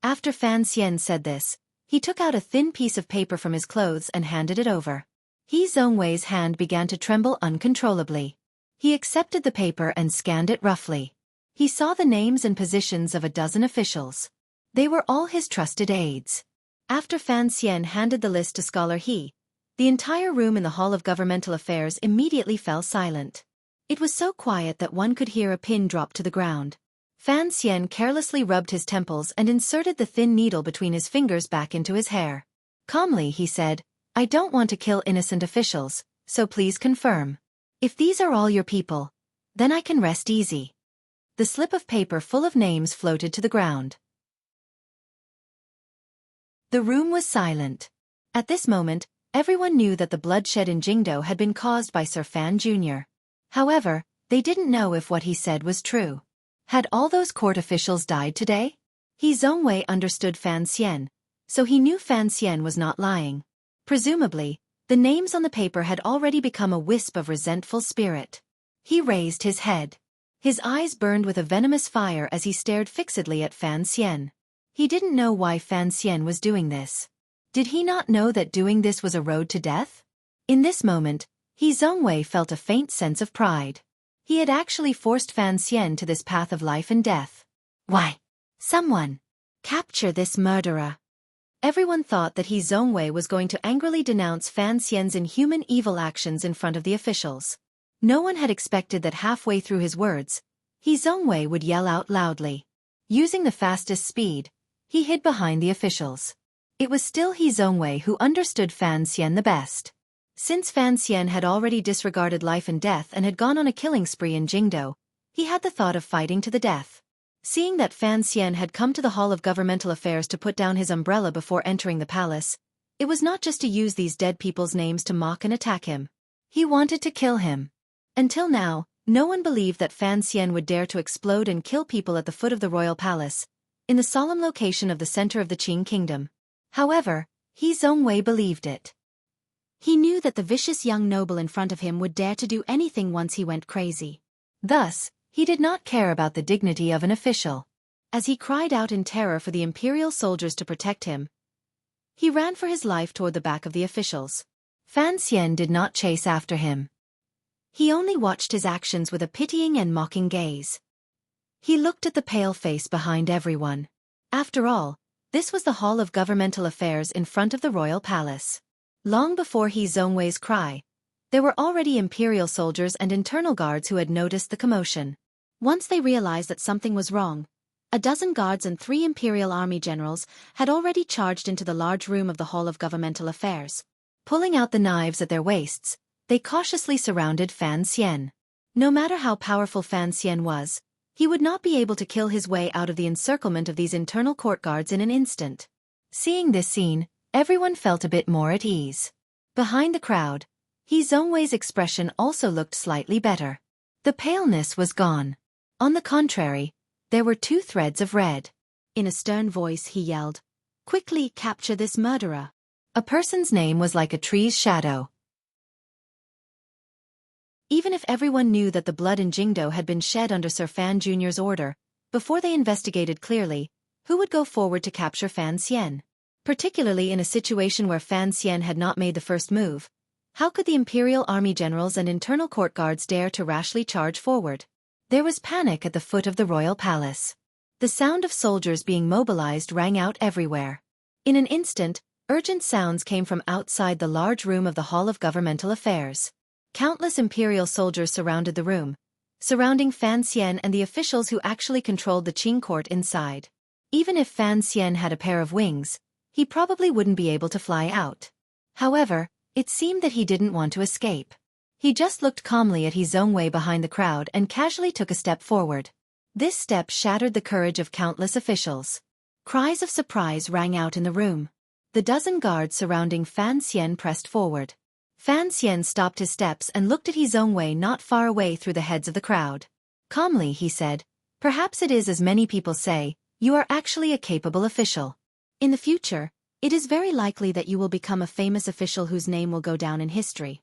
After Fan Xian said this, he took out a thin piece of paper from his clothes and handed it over. He Zhongwei's hand began to tremble uncontrollably. He accepted the paper and scanned it roughly. He saw the names and positions of a dozen officials. They were all his trusted aides. After Fan Xian handed the list to Scholar He, the entire room in the Hall of Governmental Affairs immediately fell silent. It was so quiet that one could hear a pin drop to the ground. Fan Xian carelessly rubbed his temples and inserted the thin needle between his fingers back into his hair. Calmly he said, "I don't want to kill innocent officials, so please confirm. If these are all your people, then I can rest easy." The slip of paper full of names floated to the ground. The room was silent. At this moment, everyone knew that the bloodshed in Jingdo had been caused by Sir Fan Jr. However, they didn't know if what he said was true. Had all those court officials died today? He Zhongwei understood Fan Xian, so he knew Fan Xian was not lying. Presumably, the names on the paper had already become a wisp of resentful spirit. He raised his head. His eyes burned with a venomous fire as he stared fixedly at Fan Xian. He didn't know why Fan Xian was doing this. Did he not know that doing this was a road to death? In this moment, He Zhongwei felt a faint sense of pride. He had actually forced Fan Xian to this path of life and death. Why? Someone! Capture this murderer! Everyone thought that He Zhongwei was going to angrily denounce Fan Xian's inhuman evil actions in front of the officials. No one had expected that halfway through his words, He Zhongwei would yell out loudly. Using the fastest speed, he hid behind the officials. It was still He Zhongwei who understood Fan Xian the best. Since Fan Xian had already disregarded life and death and had gone on a killing spree in Jingdo, he had the thought of fighting to the death. Seeing that Fan Xian had come to the Hall of Governmental Affairs to put down his umbrella before entering the palace, it was not just to use these dead people's names to mock and attack him. He wanted to kill him. Until now, no one believed that Fan Xian would dare to explode and kill people at the foot of the royal palace, in the solemn location of the center of the Qing kingdom. However, He Zhongwei believed it. He knew that the vicious young noble in front of him would dare to do anything once he went crazy. Thus, he did not care about the dignity of an official. As he cried out in terror for the imperial soldiers to protect him, he ran for his life toward the back of the officials. Fan Xian did not chase after him. He only watched his actions with a pitying and mocking gaze. He looked at the pale face behind everyone. After all, this was the Hall of Governmental Affairs in front of the royal palace. Long before He Zhongwei's cry, there were already imperial soldiers and internal guards who had noticed the commotion. Once they realized that something was wrong, a dozen guards and 3 imperial army generals had already charged into the large room of the Hall of Governmental Affairs. Pulling out the knives at their waists, they cautiously surrounded Fan Xian. No matter how powerful Fan Xian was, he would not be able to kill his way out of the encirclement of these internal court guards in an instant. Seeing this scene, everyone felt a bit more at ease. Behind the crowd, He Zhongwei's expression also looked slightly better. The paleness was gone. On the contrary, there were 2 threads of red. In a stern voice he yelled, "Quickly capture this murderer." A person's name was like a tree's shadow. Even if everyone knew that the blood in Jingdo had been shed under Sir Fan Jr.'s order, before they investigated clearly, who would go forward to capture Fan Xian? Particularly in a situation where Fan Xian had not made the first move, how could the imperial army generals and internal court guards dare to rashly charge forward? There was panic at the foot of the royal palace. The sound of soldiers being mobilized rang out everywhere. In an instant, urgent sounds came from outside the large room of the Hall of Governmental Affairs. Countless imperial soldiers surrounded the room, surrounding Fan Xian and the officials who actually controlled the Qing court inside. Even if Fan Xian had a pair of wings, he probably wouldn't be able to fly out. However, it seemed that he didn't want to escape. He just looked calmly at He Zhongwei behind the crowd and casually took a step forward. This step shattered the courage of countless officials. Cries of surprise rang out in the room. The dozen guards surrounding Fan Xian pressed forward. Fan Xian stopped his steps and looked at He Zhongwei not far away through the heads of the crowd. Calmly he said, "Perhaps it is as many people say, you are actually a capable official. In the future, it is very likely that you will become a famous official whose name will go down in history."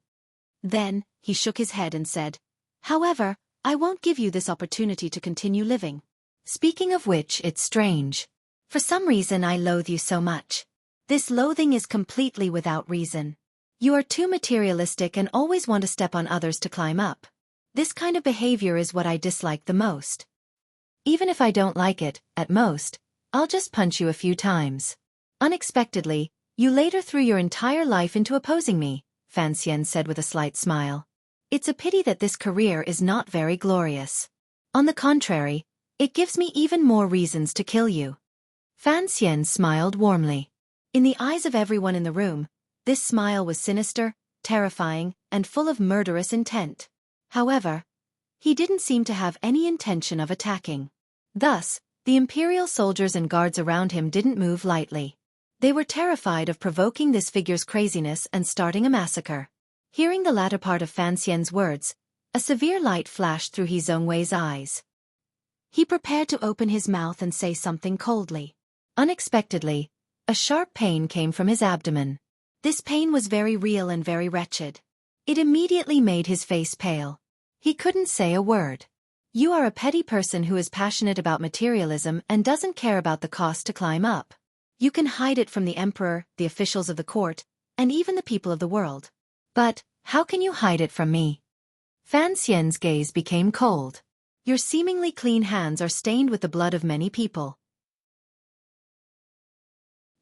Then, he shook his head and said, "However, I won't give you this opportunity to continue living. Speaking of which, it's strange. For some reason I loathe you so much. This loathing is completely without reason. You are too materialistic and always want to step on others to climb up. This kind of behavior is what I dislike the most. Even if I don't like it, at most, I'll just punch you a few times. Unexpectedly, you later threw your entire life into opposing me, Fan Xian said with a slight smile. It's a pity that this career is not very glorious. On the contrary, it gives me even more reasons to kill you. Fan Xian smiled warmly. In the eyes of everyone in the room, this smile was sinister, terrifying, and full of murderous intent. However, he didn't seem to have any intention of attacking. Thus, the imperial soldiers and guards around him didn't move lightly. They were terrified of provoking this figure's craziness and starting a massacre. Hearing the latter part of Fan Xian's words, a severe light flashed through He Zhongwei's eyes. He prepared to open his mouth and say something coldly. Unexpectedly, a sharp pain came from his abdomen. This pain was very real and very wretched. It immediately made his face pale. He couldn't say a word. You are a petty person who is passionate about materialism and doesn't care about the cost to climb up. You can hide it from the emperor, the officials of the court, and even the people of the world. But, how can you hide it from me? Fan Xian's gaze became cold. Your seemingly clean hands are stained with the blood of many people.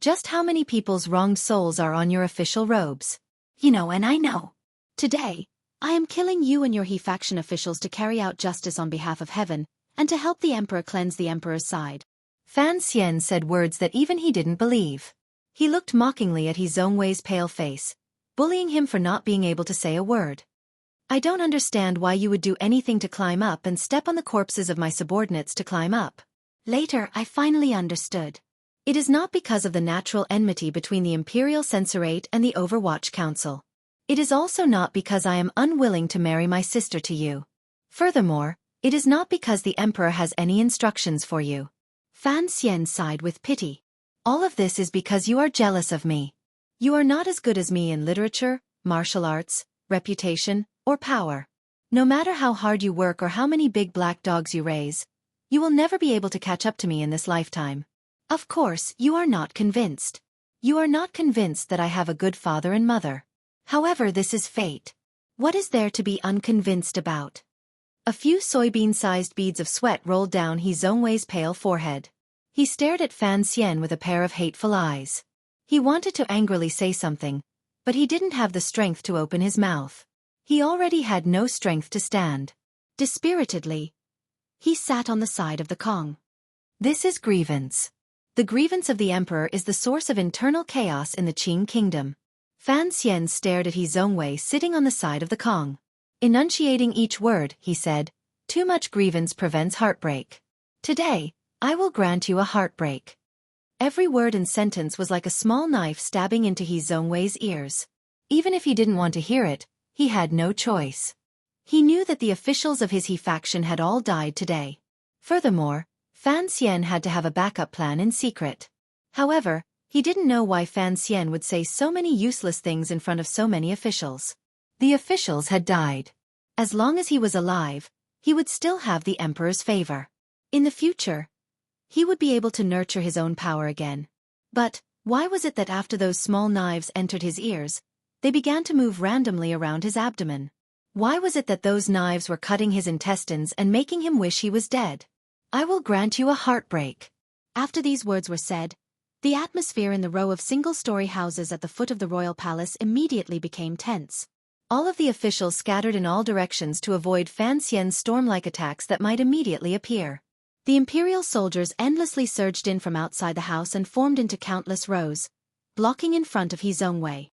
Just how many people's wronged souls are on your official robes? You know, and I know. Today, I am killing you and your He faction officials to carry out justice on behalf of heaven, and to help the emperor cleanse the emperor's side. Fan Xian said words that even he didn't believe. He looked mockingly at He Zhongwei's pale face, bullying him for not being able to say a word. I don't understand why you would do anything to climb up and step on the corpses of my subordinates to climb up. Later, I finally understood. It is not because of the natural enmity between the Imperial Censorate and the Overwatch Council. It is also not because I am unwilling to marry my sister to you. Furthermore, it is not because the Emperor has any instructions for you. Fan Xian sighed with pity. All of this is because you are jealous of me. You are not as good as me in literature, martial arts, reputation, or power. No matter how hard you work or how many big black dogs you raise, you will never be able to catch up to me in this lifetime. Of course, you are not convinced. You are not convinced that I have a good father and mother. However, this is fate. What is there to be unconvinced about? A few soybean-sized beads of sweat rolled down He Zhongwei's pale forehead. He stared at Fan Xian with a pair of hateful eyes. He wanted to angrily say something, but he didn't have the strength to open his mouth. He already had no strength to stand. Dispiritedly, he sat on the side of the Kong. This is grievance. The grievance of the emperor is the source of internal chaos in the Qing kingdom. Fan Xian stared at He Zhongwei sitting on the side of the Kong. Enunciating each word, he said, "Too much grievance prevents heartbreak. Today, I will grant you a heartbreak." Every word and sentence was like a small knife stabbing into He Zhongwei's ears. Even if he didn't want to hear it, he had no choice. He knew that the officials of his He faction had all died today. Furthermore, Fan Xian had to have a backup plan in secret. However, he didn't know why Fan Xian would say so many useless things in front of so many officials. The officials had died. As long as he was alive, he would still have the emperor's favor. In the future, he would be able to nurture his own power again. But, why was it that after those small knives entered his ears, they began to move randomly around his abdomen? Why was it that those knives were cutting his intestines and making him wish he was dead? I will grant you a heartbreak. After these words were said, the atmosphere in the row of single-story houses at the foot of the royal palace immediately became tense. All of the officials scattered in all directions to avoid Fan Xian's storm-like attacks that might immediately appear. The imperial soldiers endlessly surged in from outside the house and formed into countless rows, blocking in front of He Zhongwei.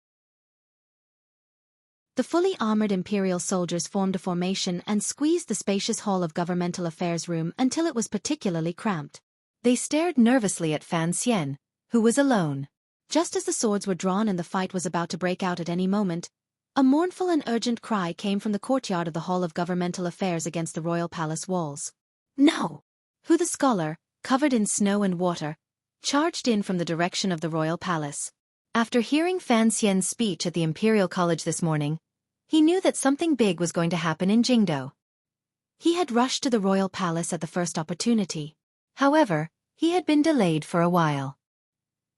The fully armored imperial soldiers formed a formation and squeezed the spacious hall of governmental affairs room until it was particularly cramped. They stared nervously at Fan Xian, who was alone. Just as the swords were drawn and the fight was about to break out at any moment, a mournful and urgent cry came from the courtyard of the Hall of Governmental Affairs against the royal palace walls. No! Hu the scholar, covered in snow and water, charged in from the direction of the royal palace. After hearing Fan Xian's speech at the Imperial College this morning, he knew that something big was going to happen in Jingdo. He had rushed to the royal palace at the first opportunity. However, he had been delayed for a while.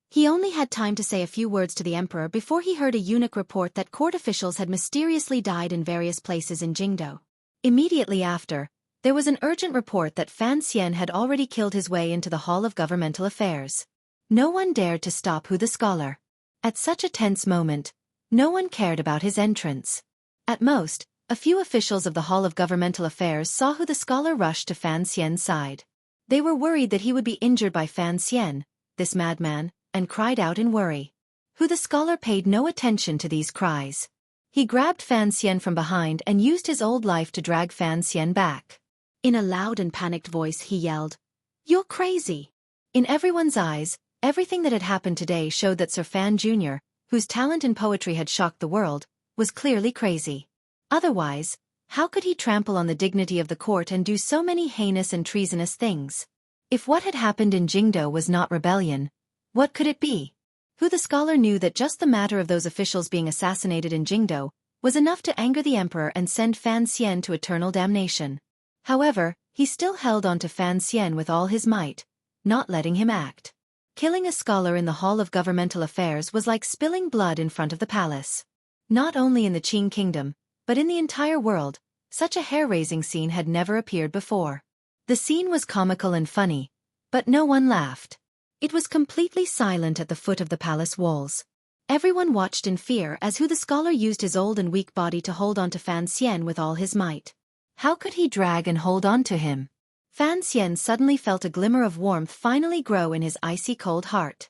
He only had time to say a few words to the emperor before he heard a eunuch report that court officials had mysteriously died in various places in Jingdo. Immediately after, there was an urgent report that Fan Xian had already killed his way into the Hall of Governmental Affairs. No one dared to stop Hu the scholar. At such a tense moment, no one cared about his entrance. At most, a few officials of the Hall of Governmental Affairs saw Hu the scholar rush to Fan Xian's side. They were worried that he would be injured by Fan Xian, this madman, and cried out in worry. Hu the scholar paid no attention to these cries. He grabbed Fan Xian from behind and used his old life to drag Fan Xian back. In a loud and panicked voice he yelled, "You're crazy!" In everyone's eyes, everything that had happened today showed that Sir Fan Jr., whose talent in poetry had shocked the world, was clearly crazy. Otherwise, how could he trample on the dignity of the court and do so many heinous and treasonous things? If what had happened in Jingdo was not rebellion, what could it be? Hu the scholar knew that just the matter of those officials being assassinated in Jingdo was enough to anger the emperor and send Fan Xian to eternal damnation. However, he still held on to Fan Xian with all his might, not letting him act. Killing a scholar in the Hall of Governmental Affairs was like spilling blood in front of the palace. Not only in the Qing kingdom, but in the entire world, such a hair-raising scene had never appeared before. The scene was comical and funny, but no one laughed. It was completely silent at the foot of the palace walls. Everyone watched in fear as Hu the scholar used his old and weak body to hold on to Fan Xian with all his might. How could he drag and hold on to him? Fan Xian suddenly felt a glimmer of warmth finally grow in his icy cold heart.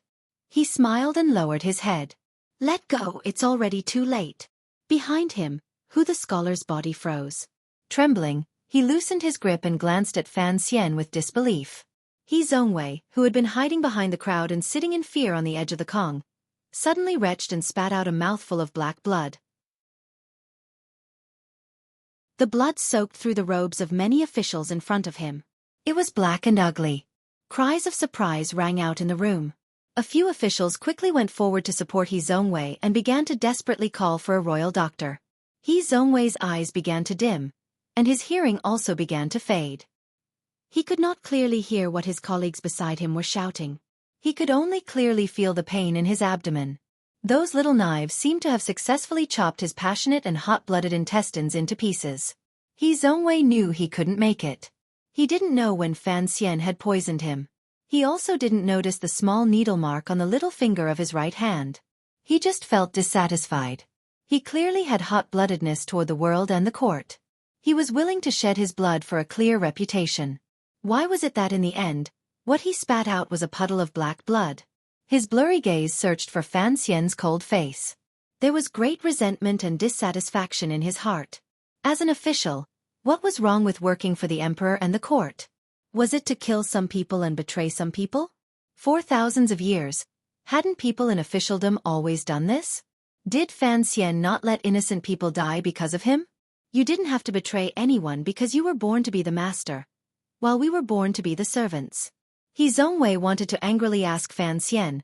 He smiled and lowered his head. "Let go, it's already too late." Behind him, Hu the scholar's body froze. Trembling, he loosened his grip and glanced at Fan Xian with disbelief. He Zhongwei, who had been hiding behind the crowd and sitting in fear on the edge of the Kong, suddenly retched and spat out a mouthful of black blood. The blood soaked through the robes of many officials in front of him. It was black and ugly. Cries of surprise rang out in the room. A few officials quickly went forward to support He Zhongwei and began to desperately call for a royal doctor. He Zhongwei's eyes began to dim, and his hearing also began to fade. He could not clearly hear what his colleagues beside him were shouting. He could only clearly feel the pain in his abdomen. Those little knives seemed to have successfully chopped his passionate and hot-blooded intestines into pieces. He Zhongwei knew he couldn't make it. He didn't know when Fan Xian had poisoned him. He also didn't notice the small needle mark on the little finger of his right hand. He just felt dissatisfied. He clearly had hot-bloodedness toward the world and the court. He was willing to shed his blood for a clear reputation. Why was it that in the end, what he spat out was a puddle of black blood? His blurry gaze searched for Fan Xian's cold face. There was great resentment and dissatisfaction in his heart. As an official, what was wrong with working for the emperor and the court? Was it to kill some people and betray some people? For thousands of years, hadn't people in officialdom always done this? Did Fan Xian not let innocent people die because of him? You didn't have to betray anyone because you were born to be the master, while we were born to be the servants. He Zhongwei wanted to angrily ask Fan Xian,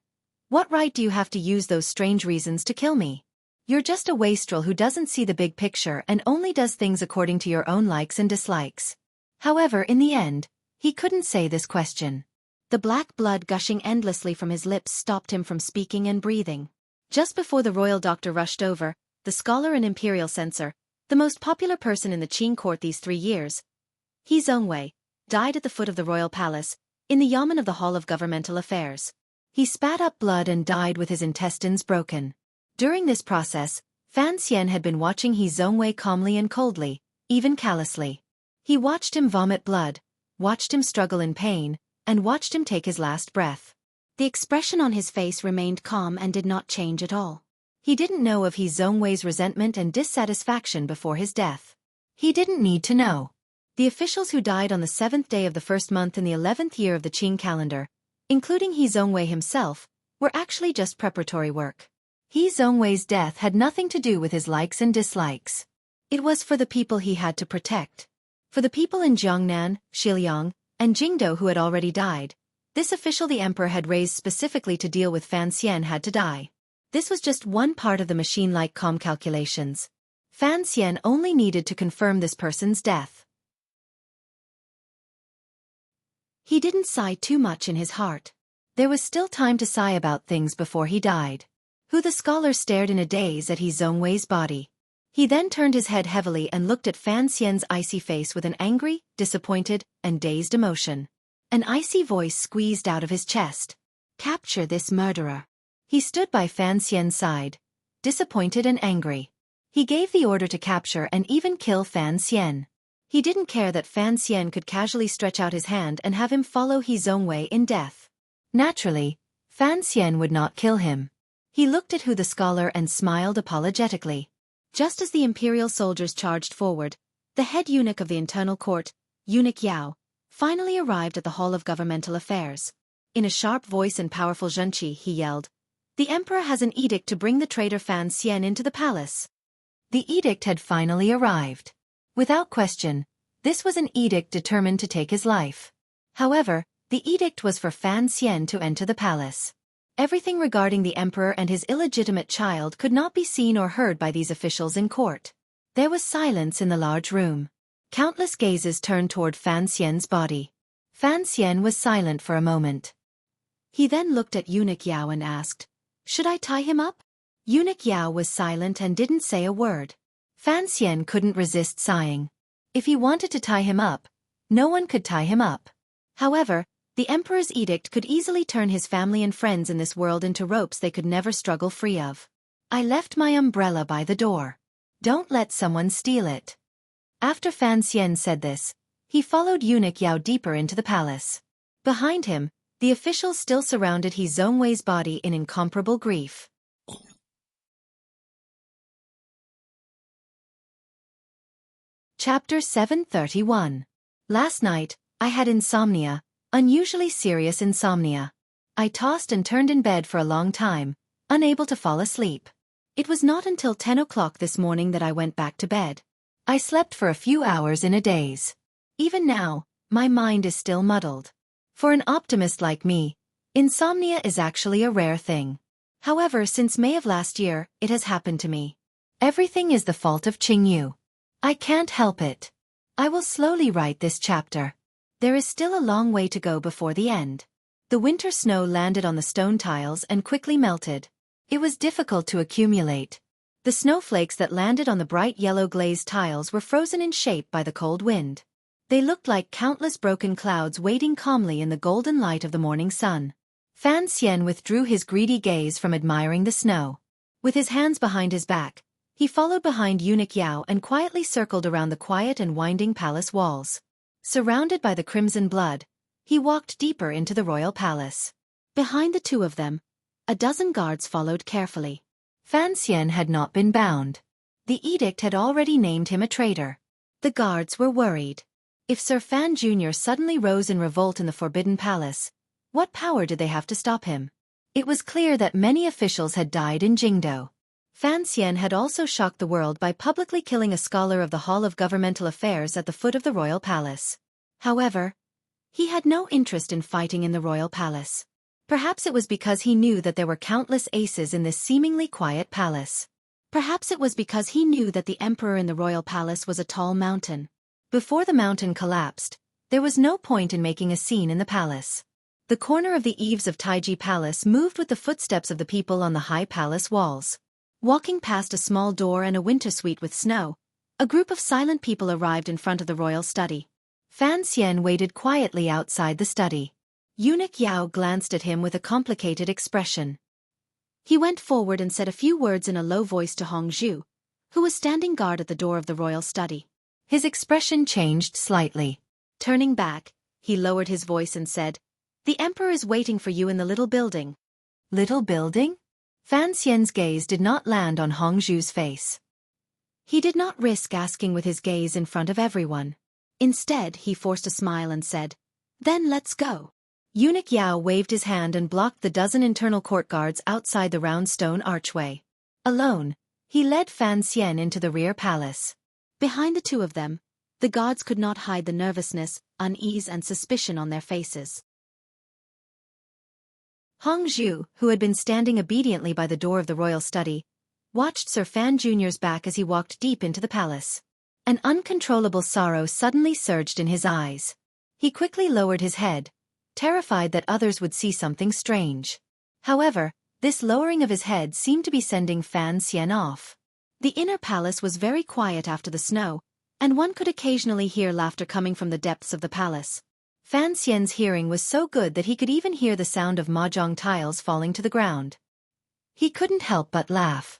"What right do you have to use those strange reasons to kill me? You're just a wastrel who doesn't see the big picture and only does things according to your own likes and dislikes." However, in the end, he couldn't say this question. The black blood gushing endlessly from his lips stopped him from speaking and breathing. Just before the royal doctor rushed over, the scholar and imperial censor, the most popular person in the Qing court these 3 years, He Zhongwei, died at the foot of the royal palace, in the yamen of the Hall of Governmental Affairs. He spat up blood and died with his intestines broken. During this process, Fan Xian had been watching He Zhongwei calmly and coldly, even callously. He watched him vomit blood, watched him struggle in pain, and watched him take his last breath. The expression on his face remained calm and did not change at all. He didn't know of He Zhongwei's resentment and dissatisfaction before his death. He didn't need to know. The officials who died on the 7th day of the first month in the 11th year of the Qing calendar, including He Zhongwei himself, were actually just preparatory work. He Zhongwei's death had nothing to do with his likes and dislikes. It was for the people he had to protect. For the people in Jiangnan, Xiliang, and Jingdo who had already died, this official the emperor had raised specifically to deal with Fan Xian had to die. This was just one part of the machine-like calm calculations. Fan Xian only needed to confirm this person's death. He didn't sigh too much in his heart. There was still time to sigh about things before he died. The scholar stared in a daze at Xueqi's body. He then turned his head heavily and looked at Fan Xian's icy face with an angry, disappointed, and dazed emotion. An icy voice squeezed out of his chest. "Capture this murderer." He stood by Fan Xian's side, disappointed and angry. He gave the order to capture and even kill Fan Xian. He didn't care that Fan Xian could casually stretch out his hand and have him follow Xueqi in death. Naturally, Fan Xian would not kill him. He looked at the scholar and smiled apologetically. Just as the imperial soldiers charged forward, the head eunuch of the internal court, Eunuch Yao, finally arrived at the Hall of Governmental Affairs. In a sharp voice and powerful Xueqi, he yelled, "The emperor has an edict to bring the traitor Fan Xian into the palace." The edict had finally arrived. Without question, this was an edict determined to take his life. However, the edict was for Fan Xian to enter the palace. Everything regarding the emperor and his illegitimate child could not be seen or heard by these officials in court. There was silence in the large room. Countless gazes turned toward Fan Xian's body. Fan Xian was silent for a moment. He then looked at Eunuch Yao and asked, "Should I tie him up?" Eunuch Yao was silent and didn't say a word. Fan Xian couldn't resist sighing. If he wanted to tie him up, no one could tie him up. However, the emperor's edict could easily turn his family and friends in this world into ropes they could never struggle free of. "I left my umbrella by the door. Don't let someone steal it." After Fan Xian said this, he followed Eunuch Yao deeper into the palace. Behind him, the officials still surrounded Xueqi's body in incomparable grief. Chapter 731. Last night, I had insomnia, unusually serious insomnia. I tossed and turned in bed for a long time, unable to fall asleep. It was not until 10 o'clock this morning that I went back to bed. I slept for a few hours in a daze. Even now, my mind is still muddled. For an optimist like me, insomnia is actually a rare thing. However, since May of last year, it has happened to me. Everything is the fault of Qingyu. I can't help it. I will slowly write this chapter. There is still a long way to go before the end. The winter snow landed on the stone tiles and quickly melted. It was difficult to accumulate. The snowflakes that landed on the bright yellow glazed tiles were frozen in shape by the cold wind. They looked like countless broken clouds waiting calmly in the golden light of the morning sun. Fan Xian withdrew his greedy gaze from admiring the snow. With his hands behind his back, he followed behind Eunuch Yao and quietly circled around the quiet and winding palace walls. Surrounded by the crimson blood, he walked deeper into the royal palace. Behind the two of them, a dozen guards followed carefully. Fan Xian had not been bound. The edict had already named him a traitor. The guards were worried. If Sir Fan Jr. suddenly rose in revolt in the Forbidden Palace, what power did they have to stop him? It was clear that many officials had died in Jingdo. Fan Xian had also shocked the world by publicly killing a scholar of the Hall of Governmental Affairs at the foot of the royal palace. However, he had no interest in fighting in the royal palace. Perhaps it was because he knew that there were countless aces in this seemingly quiet palace. Perhaps it was because he knew that the emperor in the royal palace was a tall mountain. Before the mountain collapsed, there was no point in making a scene in the palace. The corner of the eaves of Taiji Palace moved with the footsteps of the people on the high palace walls. Walking past a small door and a winter suite with snow, a group of silent people arrived in front of the royal study. Fan Xian waited quietly outside the study. Eunuch Yao glanced at him with a complicated expression. He went forward and said a few words in a low voice to Hongzhu, who was standing guard at the door of the royal study. His expression changed slightly. Turning back, he lowered his voice and said, "The emperor is waiting for you in the little building." Little building? Fan Xian's gaze did not land on Hongzhu's face. He did not risk asking with his gaze in front of everyone. Instead, he forced a smile and said, "Then let's go." Eunuch Yao waved his hand and blocked the dozen internal court guards outside the round stone archway. Alone, he led Fan Xian into the rear palace. Behind the two of them, the guards could not hide the nervousness, unease and suspicion on their faces. Hongzhu, who had been standing obediently by the door of the royal study, watched Sir Fan Jr.'s back as he walked deep into the palace. An uncontrollable sorrow suddenly surged in his eyes. He quickly lowered his head, terrified that others would see something strange. However, this lowering of his head seemed to be sending Fan Xian off. The inner palace was very quiet after the snow, and one could occasionally hear laughter coming from the depths of the palace. Fan Xian's hearing was so good that he could even hear the sound of mahjong tiles falling to the ground. He couldn't help but laugh.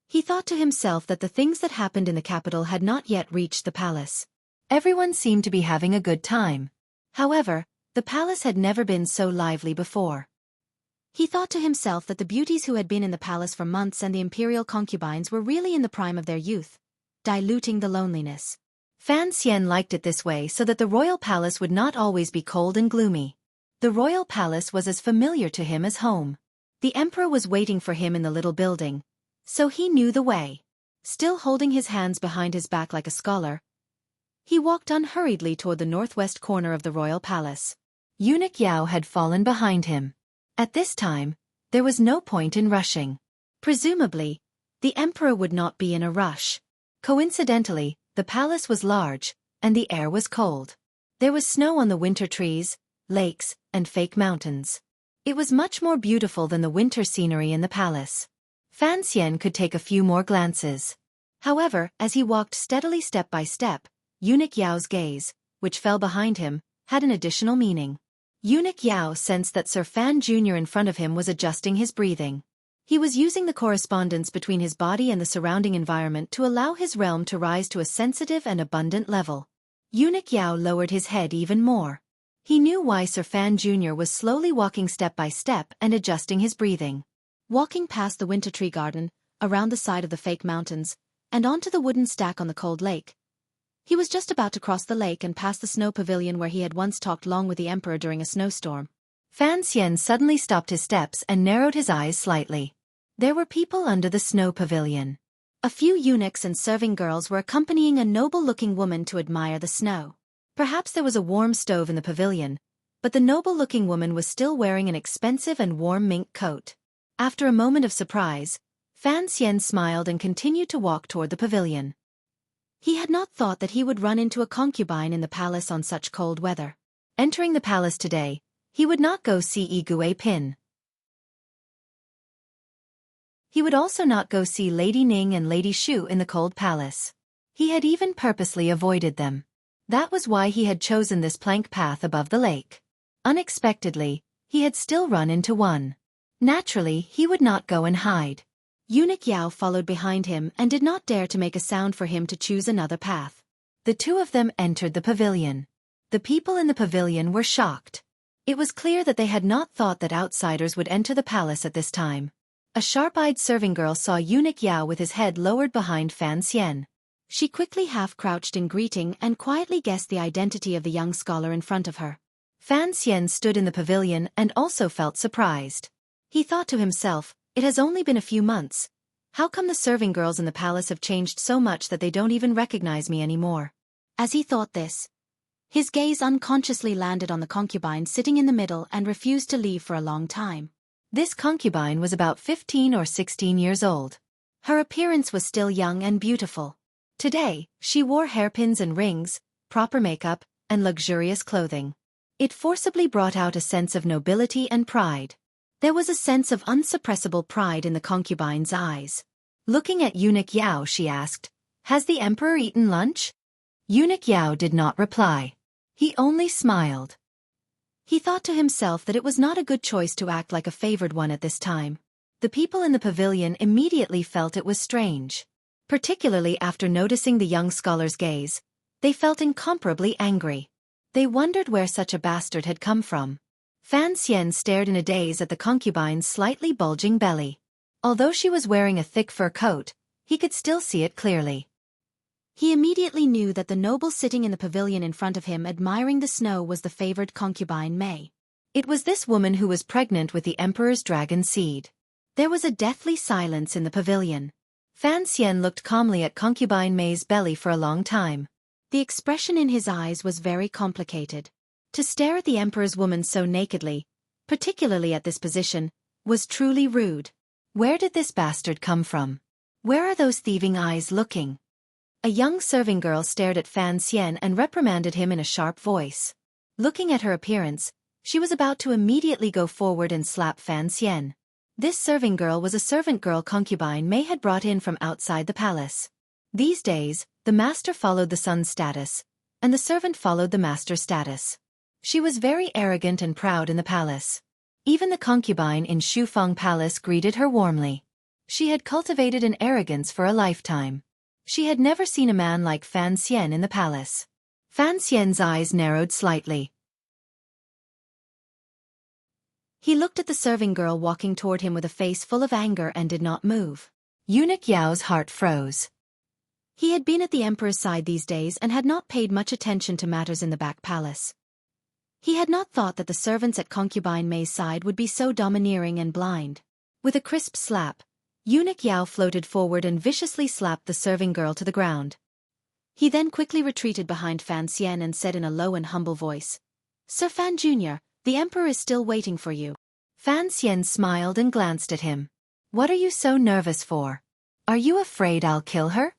He thought to himself that the things that happened in the capital had not yet reached the palace. Everyone seemed to be having a good time. However, the palace had never been so lively before. He thought to himself that the beauties who had been in the palace for months and the imperial concubines were really in the prime of their youth, diluting the loneliness. Fan Xian liked it this way so that the royal palace would not always be cold and gloomy. The royal palace was as familiar to him as home. The emperor was waiting for him in the little building, so he knew the way. Still holding his hands behind his back like a scholar, he walked unhurriedly toward the northwest corner of the royal palace. Eunuch Yao had fallen behind him. At this time, there was no point in rushing. Presumably, the emperor would not be in a rush. Coincidentally, the palace was large, and the air was cold. There was snow on the winter trees, lakes, and fake mountains. It was much more beautiful than the winter scenery in the palace. Fan Xian could take a few more glances. However, as he walked steadily step by step, Eunuch Yao's gaze, which fell behind him, had an additional meaning. Eunuch Yao sensed that Sir Fan Jr. in front of him was adjusting his breathing. He was using the correspondence between his body and the surrounding environment to allow his realm to rise to a sensitive and abundant level. Eunuch Yao lowered his head even more. He knew why Sir Fan Jr. was slowly walking step by step and adjusting his breathing. Walking past the winter tree garden, around the side of the fake mountains, and onto the wooden stack on the cold lake. He was just about to cross the lake and pass the snow pavilion where he had once talked long with the emperor during a snowstorm. Fan Xian suddenly stopped his steps and narrowed his eyes slightly. There were people under the snow pavilion. A few eunuchs and serving girls were accompanying a noble-looking woman to admire the snow. Perhaps there was a warm stove in the pavilion, but the noble-looking woman was still wearing an expensive and warm mink coat. After a moment of surprise, Fan Xian smiled and continued to walk toward the pavilion. He had not thought that he would run into a concubine in the palace on such cold weather. Entering the palace today, he would not go see Yi Gui Pin. He would also not go see Lady Ning and Lady Shu in the cold palace. He had even purposely avoided them. That was why he had chosen this plank path above the lake. Unexpectedly, he had still run into one. Naturally, he would not go and hide. Eunuch Yao followed behind him and did not dare to make a sound for him to choose another path. The two of them entered the pavilion. The people in the pavilion were shocked. It was clear that they had not thought that outsiders would enter the palace at this time. A sharp-eyed serving girl saw Eunuch Yao with his head lowered behind Fan Xian. She quickly half-crouched in greeting and quietly guessed the identity of the young scholar in front of her. Fan Xian stood in the pavilion and also felt surprised. He thought to himself, it has only been a few months. How come the serving girls in the palace have changed so much that they don't even recognize me anymore? As he thought this, his gaze unconsciously landed on the concubine sitting in the middle and refused to leave for a long time. This concubine was about 15 or 16 years old. Her appearance was still young and beautiful. Today, she wore hairpins and rings, proper makeup, and luxurious clothing. It forcibly brought out a sense of nobility and pride. There was a sense of unsuppressible pride in the concubine's eyes. Looking at Eunuch Yao, she asked, "Has the emperor eaten lunch?" Eunuch Yao did not reply. He only smiled. He thought to himself that it was not a good choice to act like a favored one at this time. The people in the pavilion immediately felt it was strange. Particularly after noticing the young scholar's gaze, they felt incomparably angry. They wondered where such a bastard had come from. Fan Xian stared in a daze at the concubine's slightly bulging belly. Although she was wearing a thick fur coat, he could still see it clearly. He immediately knew that the noble sitting in the pavilion in front of him admiring the snow was the favored concubine Mei. It was this woman who was pregnant with the emperor's dragon seed. There was a deathly silence in the pavilion. Fan Xian looked calmly at concubine Mei's belly for a long time. The expression in his eyes was very complicated. To stare at the emperor's woman so nakedly, particularly at this position, was truly rude. Where did this bastard come from? Where are those thieving eyes looking? A young serving girl stared at Fan Xian and reprimanded him in a sharp voice. Looking at her appearance, She was about to immediately go forward and slap Fan Xian. This serving girl was a servant girl concubine Mei had brought in from outside the palace. These days, the master followed the son's status, and the servant followed the master's status. She was very arrogant and proud in the palace. Even the concubine in Shufeng Palace greeted her warmly. She had cultivated an arrogance for a lifetime. She had never seen a man like Fan Xian in the palace. Fan Xian's eyes narrowed slightly. He looked at the serving girl walking toward him with a face full of anger and did not move. Eunuch Yao's heart froze. He had been at the emperor's side these days and had not paid much attention to matters in the back palace. He had not thought that the servants at concubine Mei's side would be so domineering and blind. With a crisp slap, Eunuch Yao floated forward and viciously slapped the serving girl to the ground. He then quickly retreated behind Fan Xian and said in a low and humble voice, "Sir Fan Jr., the emperor is still waiting for you." Fan Xian smiled and glanced at him. "What are you so nervous for? Are you afraid I'll kill her?"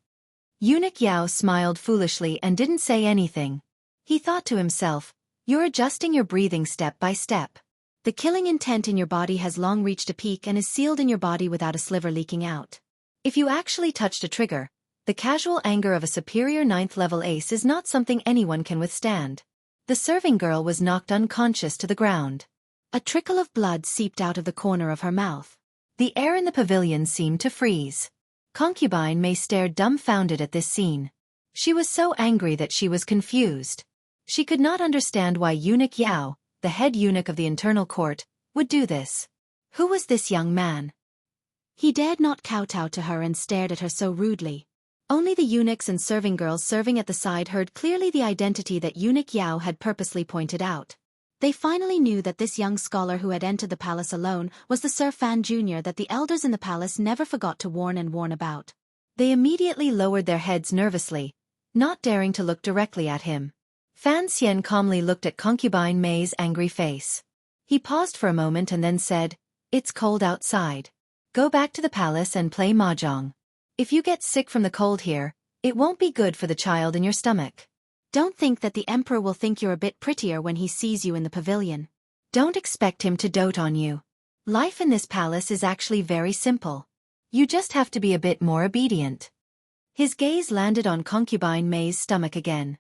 Eunuch Yao smiled foolishly and didn't say anything. He thought to himself, "You're adjusting your breathing step by step. The killing intent in your body has long reached a peak and is sealed in your body without a sliver leaking out. If you actually touched a trigger, the casual anger of a superior 9th-level ace is not something anyone can withstand." The serving girl was knocked unconscious to the ground. A trickle of blood seeped out of the corner of her mouth. The air in the pavilion seemed to freeze. Concubine Mei stared dumbfounded at this scene. She was so angry that she was confused. She could not understand why Eunuch Yao, the head eunuch of the internal court, would do this. Who was this young man? He dared not kowtow to her and stared at her so rudely. Only the eunuchs and serving girls serving at the side heard clearly the identity that Eunuch Yao had purposely pointed out. They finally knew that this young scholar who had entered the palace alone was the Sir Fan Jr. that the elders in the palace never forgot to warn and warn about. They immediately lowered their heads nervously, not daring to look directly at him. Fan Xian calmly looked at concubine Mei's angry face. He paused for a moment and then said, "It's cold outside. Go back to the palace and play mahjong. If you get sick from the cold here, it won't be good for the child in your stomach. Don't think that the emperor will think you're a bit prettier when he sees you in the pavilion. Don't expect him to dote on you. Life in this palace is actually very simple. You just have to be a bit more obedient." His gaze landed on concubine Mei's stomach again.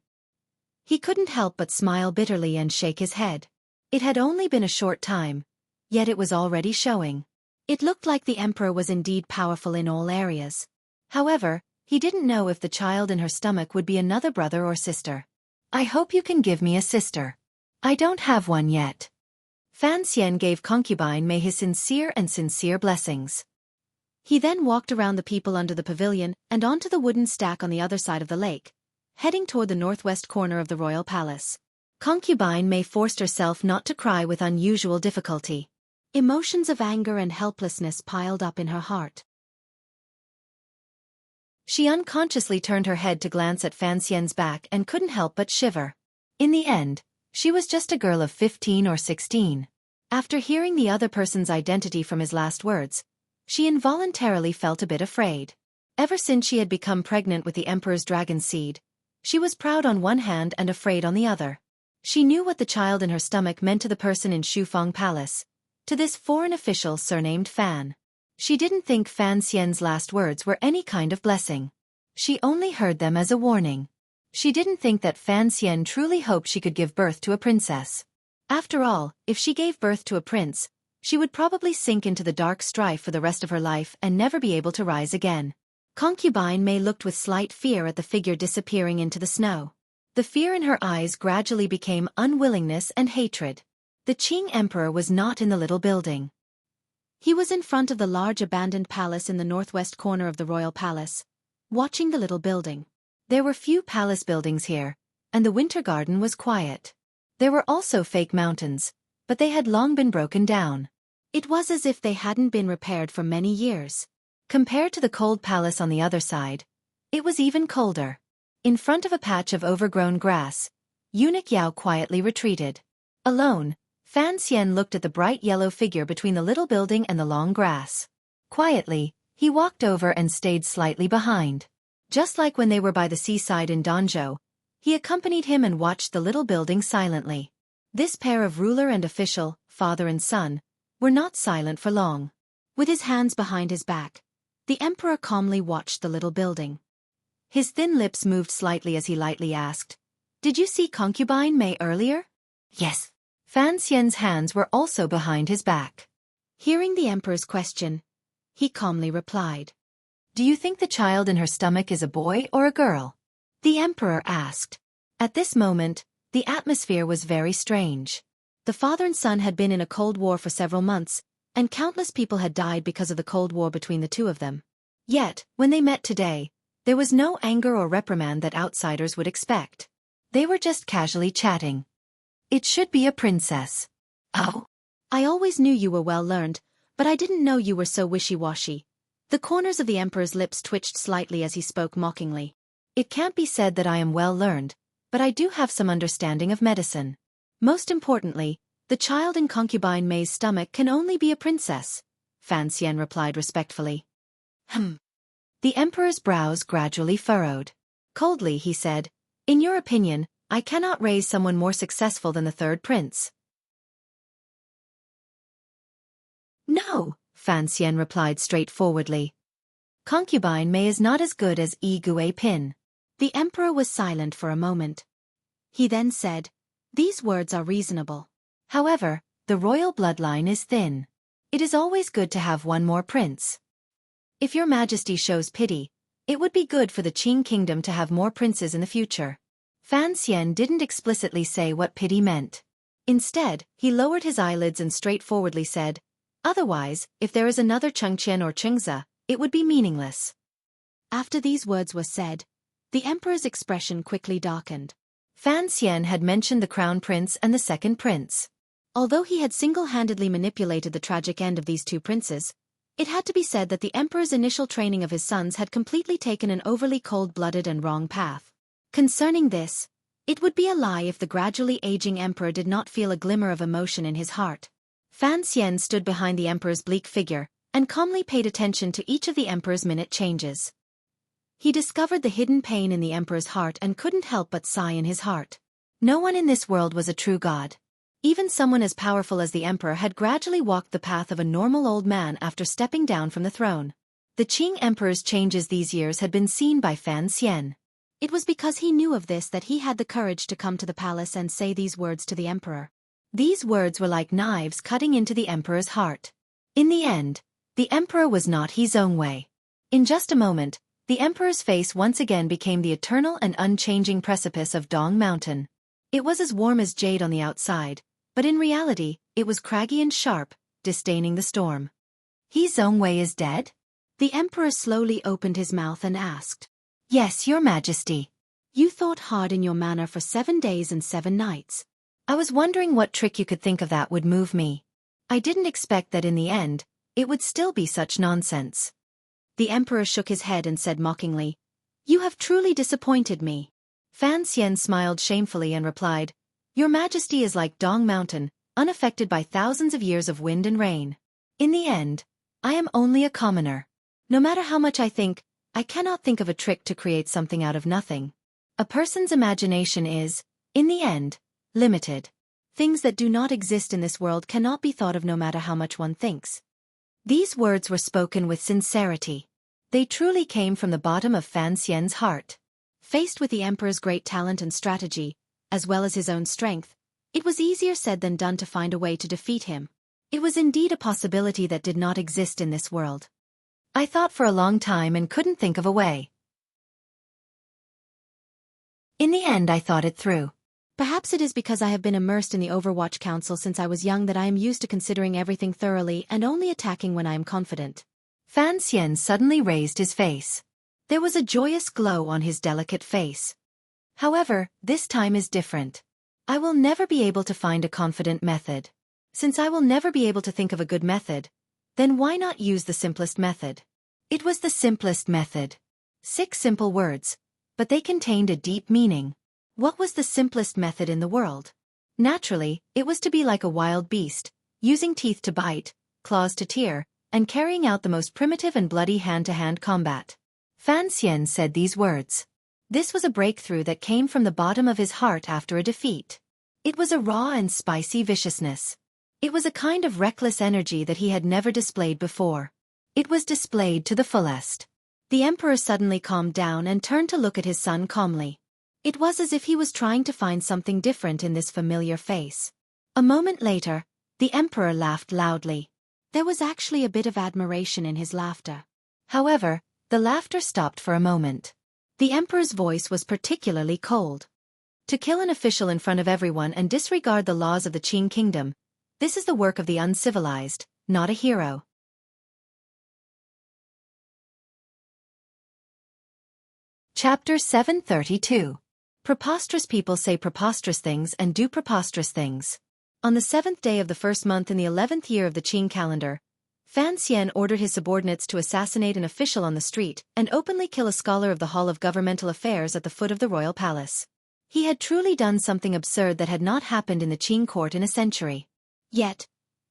He couldn't help but smile bitterly and shake his head. It had only been a short time, yet it was already showing. It looked like the emperor was indeed powerful in all areas. However, he didn't know if the child in her stomach would be another brother or sister. "I hope you can give me a sister. I don't have one yet." Fan Xian gave concubine Mei his sincere blessings. He then walked around the people under the pavilion and onto the wooden stack on the other side of the lake, heading toward the northwest corner of the royal palace. Concubine Mei forced herself not to cry with unusual difficulty. Emotions of anger and helplessness piled up in her heart. She unconsciously turned her head to glance at Fan Xian's back and couldn't help but shiver. In the end, she was just a girl of 15 or 16. After hearing the other person's identity from his last words, she involuntarily felt a bit afraid. Ever since she had become pregnant with the emperor's dragon seed, she was proud on one hand and afraid on the other. She knew what the child in her stomach meant to the person in Shufeng Palace, to this foreign official surnamed Fan. She didn't think Fan Xian's last words were any kind of blessing. She only heard them as a warning. She didn't think that Fan Xian truly hoped she could give birth to a princess. After all, if she gave birth to a prince, she would probably sink into the dark strife for the rest of her life and never be able to rise again. Concubine Mei looked with slight fear at the figure disappearing into the snow. The fear in her eyes gradually became unwillingness and hatred. The Qing emperor was not in the little building. He was in front of the large abandoned palace in the northwest corner of the royal palace, watching the little building. There were few palace buildings here, and the winter garden was quiet. There were also fake mountains, but they had long been broken down. It was as if they hadn't been repaired for many years. Compared to the cold palace on the other side, it was even colder. In front of a patch of overgrown grass, Eunuch Yao quietly retreated. Alone, Fan Xian looked at the bright yellow figure between the little building and the long grass. Quietly, he walked over and stayed slightly behind. Just like when they were by the seaside in Danzhou, he accompanied him and watched the little building silently. This pair of ruler and official, father and son, were not silent for long. With his hands behind his back, the emperor calmly watched the little building. His thin lips moved slightly as he lightly asked, "Did you see concubine Mei earlier?" "Yes." Fan Xian's hands were also behind his back. Hearing the emperor's question, he calmly replied, "Do you think the child in her stomach is a boy or a girl?" The emperor asked. At this moment, the atmosphere was very strange. The father and son had been in a cold war for several months, and countless people had died because of the cold war between the two of them. Yet, when they met today, there was no anger or reprimand that outsiders would expect. They were just casually chatting. "It should be a princess." "Oh, I always knew you were well learned, but I didn't know you were so wishy-washy." The corners of the emperor's lips twitched slightly as he spoke mockingly. "It can't be said that I am well learned, but I do have some understanding of medicine. Most importantly, the child in concubine Mei's stomach can only be a princess," Fan Xian replied respectfully. The emperor's brows gradually furrowed. Coldly he said, "In your opinion, I cannot raise someone more successful than the third prince." "No," Fan Xian replied straightforwardly. "Concubine Mei is not as good as Yi Gui Pin." The emperor was silent for a moment. He then said, "These words are reasonable. However, the royal bloodline is thin. It is always good to have one more prince. If your majesty shows pity, it would be good for the Qing kingdom to have more princes in the future." Fan Xian didn't explicitly say what pity meant. Instead, he lowered his eyelids and straightforwardly said, "Otherwise, if there is another Chengqian or Chengza, it would be meaningless." After these words were said, the emperor's expression quickly darkened. Fan Xian had mentioned the crown prince and the second prince. Although he had single-handedly manipulated the tragic end of these two princes, it had to be said that the emperor's initial training of his sons had completely taken an overly cold-blooded and wrong path. Concerning this, it would be a lie if the gradually aging emperor did not feel a glimmer of emotion in his heart. Fan Xian stood behind the emperor's bleak figure and calmly paid attention to each of the emperor's minute changes. He discovered the hidden pain in the emperor's heart and couldn't help but sigh in his heart. No one in this world was a true god. Even someone as powerful as the emperor had gradually walked the path of a normal old man after stepping down from the throne. The Qing emperor's changes these years had been seen by Fan Xian. It was because he knew of this that he had the courage to come to the palace and say these words to the emperor. These words were like knives cutting into the emperor's heart. In the end, the emperor was not his own way. In just a moment, the emperor's face once again became the eternal and unchanging precipice of Dong Mountain. It was as warm as jade on the outside, but in reality, it was craggy and sharp, disdaining the storm. "His own way is dead?" The emperor slowly opened his mouth and asked. "Yes, your majesty." "You thought hard in your manner for 7 days and 7 nights. I was wondering what trick you could think of that would move me. I didn't expect that in the end, it would still be such nonsense." The emperor shook his head and said mockingly, "You have truly disappointed me." Fan Xian smiled shamefully and replied, "Your majesty is like Dong Mountain, unaffected by thousands of years of wind and rain. In the end, I am only a commoner. No matter how much I think, I cannot think of a trick to create something out of nothing. A person's imagination is, in the end, limited. Things that do not exist in this world cannot be thought of no matter how much one thinks." These words were spoken with sincerity. They truly came from the bottom of Fan Xian's heart. Faced with the emperor's great talent and strategy, as well as his own strength, it was easier said than done to find a way to defeat him. It was indeed a possibility that did not exist in this world. "I thought for a long time and couldn't think of a way. In the end I thought it through. Perhaps it is because I have been immersed in the Overwatch Council since I was young that I am used to considering everything thoroughly and only attacking when I am confident." Fan Xian suddenly raised his face. There was a joyous glow on his delicate face. "However, this time is different. I will never be able to find a confident method. Since I will never be able to think of a good method, then why not use the simplest method?" It was the simplest method. 6 simple words, but they contained a deep meaning. What was the simplest method in the world? Naturally, it was to be like a wild beast, using teeth to bite, claws to tear, and carrying out the most primitive and bloody hand-to-hand combat. Fan Xian said these words. This was a breakthrough that came from the bottom of his heart after a defeat. It was a raw and spicy viciousness. It was a kind of reckless energy that he had never displayed before. It was displayed to the fullest. The emperor suddenly calmed down and turned to look at his son calmly. It was as if he was trying to find something different in this familiar face. A moment later, the emperor laughed loudly. There was actually a bit of admiration in his laughter. However, the laughter stopped for a moment. The emperor's voice was particularly cold. To kill an official in front of everyone and disregard the laws of the Qing kingdom, this is the work of the uncivilized, not a hero. Chapter 732. Preposterous people say preposterous things and do preposterous things. On the 7th day of the first month in the 11th year of the Qing calendar, Fan Xian ordered his subordinates to assassinate an official on the street and openly kill a scholar of the Hall of Governmental Affairs at the foot of the royal palace. He had truly done something absurd that had not happened in the Qing court in a century. Yet,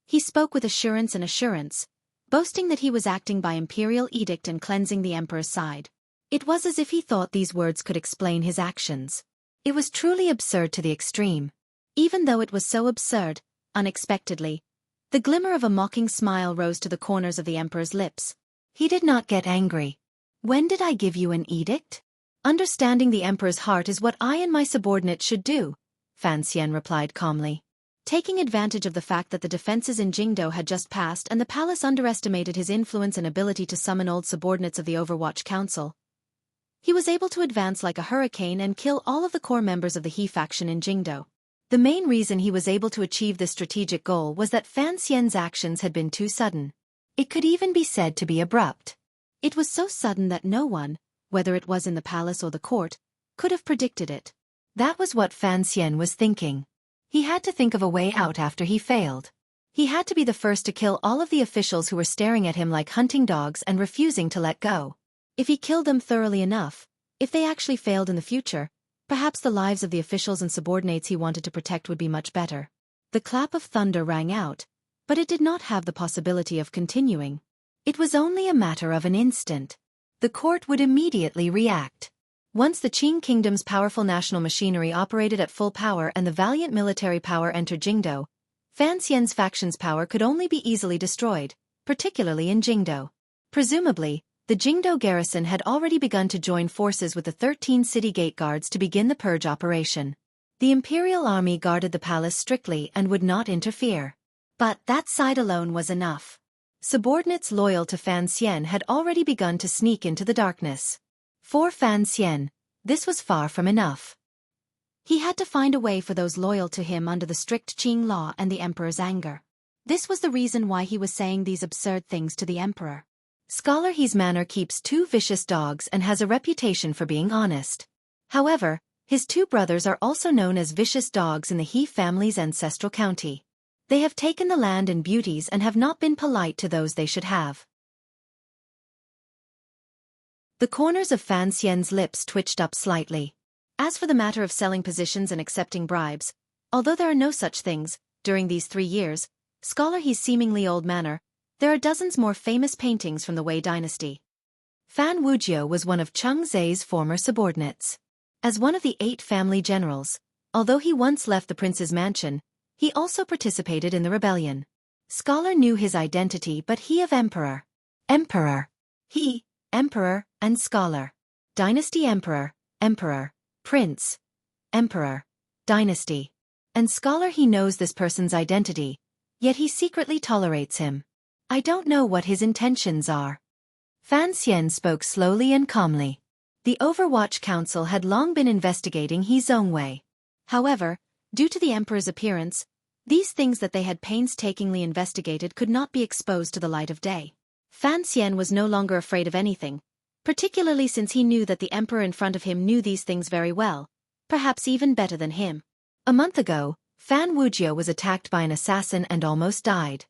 he spoke with assurance, boasting that he was acting by imperial edict and cleansing the emperor's side. It was as if he thought these words could explain his actions. It was truly absurd to the extreme. Even though it was so absurd, unexpectedly, the glimmer of a mocking smile rose to the corners of the emperor's lips. He did not get angry. When did I give you an edict? Understanding the emperor's heart is what I and my subordinates should do, Fan Xian replied calmly. Taking advantage of the fact that the defenses in Jingdo had just passed and the palace underestimated his influence and ability to summon old subordinates of the Overwatch Council, he was able to advance like a hurricane and kill all of the core members of the He faction in Jingdo. The main reason he was able to achieve this strategic goal was that Fan Xian's actions had been too sudden. It could even be said to be abrupt. It was so sudden that no one, whether it was in the palace or the court, could have predicted it. That was what Fan Xian was thinking. He had to think of a way out after he failed. He had to be the first to kill all of the officials who were staring at him like hunting dogs and refusing to let go. If he killed them thoroughly enough, if they actually failed in the future, perhaps the lives of the officials and subordinates he wanted to protect would be much better. The clap of thunder rang out, but it did not have the possibility of continuing. It was only a matter of an instant. The court would immediately react. Once the Qing kingdom's powerful national machinery operated at full power and the valiant military power entered Jingdo, Fan Xian's faction's power could only be easily destroyed, particularly in Jingdo. Presumably, the Jingdo garrison had already begun to join forces with the 13 city gate guards to begin the purge operation. The imperial army guarded the palace strictly and would not interfere. But that side alone was enough. Subordinates loyal to Fan Xian had already begun to sneak into the darkness. For Fan Xian, this was far from enough. He had to find a way for those loyal to him under the strict Qing law and the emperor's anger. This was the reason why he was saying these absurd things to the emperor. Scholar He's manor keeps 2 vicious dogs and has a reputation for being honest. However, his 2 brothers are also known as vicious dogs in the He family's ancestral county. They have taken the land and beauties and have not been polite to those they should have. The corners of Fan Xian's lips twitched up slightly. As for the matter of selling positions and accepting bribes, although there are no such things, during these 3 years, Scholar He's seemingly old manor, there are dozens more famous paintings from the Wei dynasty. Fan Wujiu was one of Cheng Zai's former subordinates. As one of the 8 family generals, although he once left the prince's mansion, he also participated in the rebellion. Scholar knew his identity but he of emperor. Emperor. He, emperor, and scholar. Dynasty emperor, emperor, prince, emperor, dynasty. And Scholar He knows this person's identity, yet he secretly tolerates him. I don't know what his intentions are. Fan Xian spoke slowly and calmly. The Overwatch Council had long been investigating He Zongwei. However, due to the emperor's appearance, these things that they had painstakingly investigated could not be exposed to the light of day. Fan Xian was no longer afraid of anything, particularly since he knew that the emperor in front of him knew these things very well, perhaps even better than him. A month ago, Fan Wujiu was attacked by an assassin and almost died.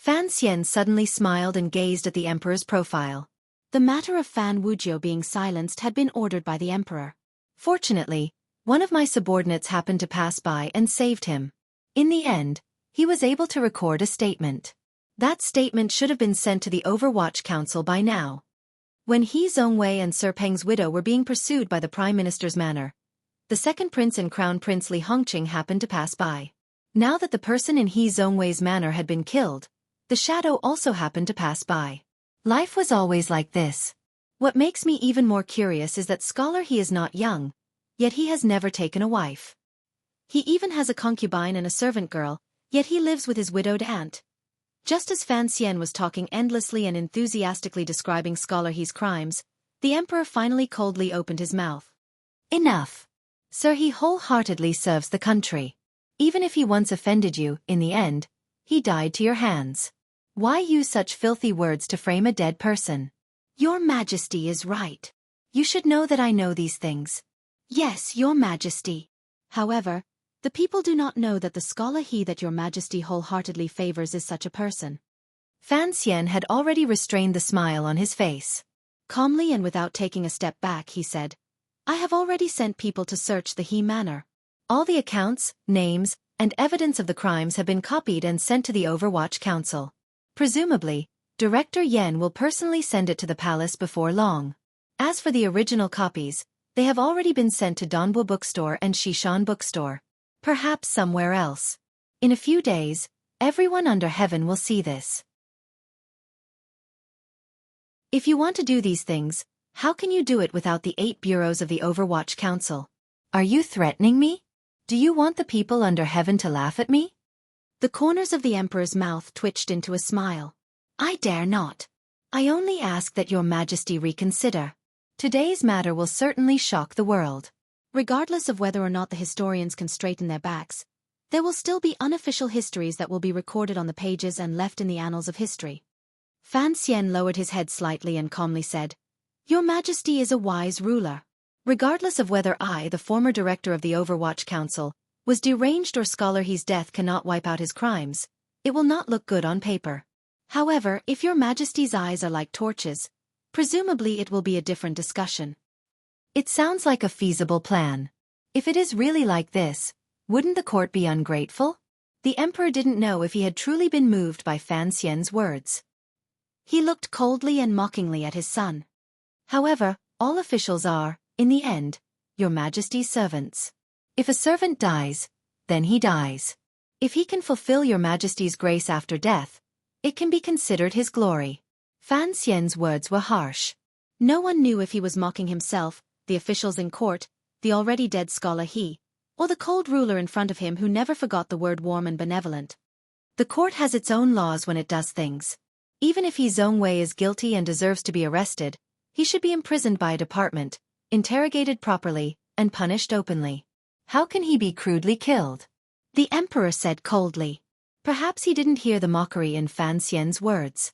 Fan Xian suddenly smiled and gazed at the emperor's profile. The matter of Fan Wujiu being silenced had been ordered by the emperor. Fortunately, one of my subordinates happened to pass by and saved him. In the end, he was able to record a statement. That statement should have been sent to the Overwatch Council by now. When He Zongwei and Sir Peng's widow were being pursued by the Prime Minister's manor, the second prince and crown prince Li Hongqing happened to pass by. Now that the person in He Zongwei's manor had been killed, the shadow also happened to pass by. Life was always like this. What makes me even more curious is that Scholar He is not young, yet he has never taken a wife. He even has a concubine and a servant girl, yet he lives with his widowed aunt. Just as Fan Xian was talking endlessly and enthusiastically describing Scholar He's crimes, the emperor finally coldly opened his mouth. Enough. Sir, he wholeheartedly serves the country. Even if he once offended you, in the end, he died to your hands. Why use such filthy words to frame a dead person? Your Majesty is right. You should know that I know these things. Yes, Your Majesty. However, the people do not know that the Scholar He that Your Majesty wholeheartedly favors is such a person. Fan Xian had already restrained the smile on his face. Calmly and without taking a step back, he said, I have already sent people to search the He Manor. All the accounts, names, and evidence of the crimes have been copied and sent to the Overwatch Council. Presumably, Director Yen will personally send it to the palace before long. As for the original copies, they have already been sent to Donbo Bookstore and Shishan Bookstore. Perhaps somewhere else. In a few days, everyone under heaven will see this. If you want to do these things, how can you do it without the 8 bureaus of the Overwatch Council? Are you threatening me? Do you want the people under heaven to laugh at me? The corners of the emperor's mouth twitched into a smile. I dare not. I only ask that Your Majesty reconsider. Today's matter will certainly shock the world. Regardless of whether or not the historians can straighten their backs, there will still be unofficial histories that will be recorded on the pages and left in the annals of history. Fan Xian lowered his head slightly and calmly said, Your Majesty is a wise ruler. Regardless of whether I, the former director of the Overwatch Council, was deranged or Scholar He's death cannot wipe out his crimes, it will not look good on paper. However, if Your Majesty's eyes are like torches, presumably it will be a different discussion. It sounds like a feasible plan. If it is really like this, wouldn't the court be ungrateful? The emperor didn't know if he had truly been moved by Fan Xian's words. He looked coldly and mockingly at his son. However, all officials are, in the end, Your Majesty's servants. If a servant dies, then he dies. If he can fulfill Your Majesty's grace after death, it can be considered his glory. Fan Xian's words were harsh. No one knew if he was mocking himself, the officials in court, the already dead Scholar He, or the cold ruler in front of him who never forgot the word warm and benevolent. The court has its own laws when it does things. Even if He Zongwei is guilty and deserves to be arrested, he should be imprisoned by a department, interrogated properly, and punished openly. How can he be crudely killed? The emperor said coldly. Perhaps he didn't hear the mockery in Fan Xian's words.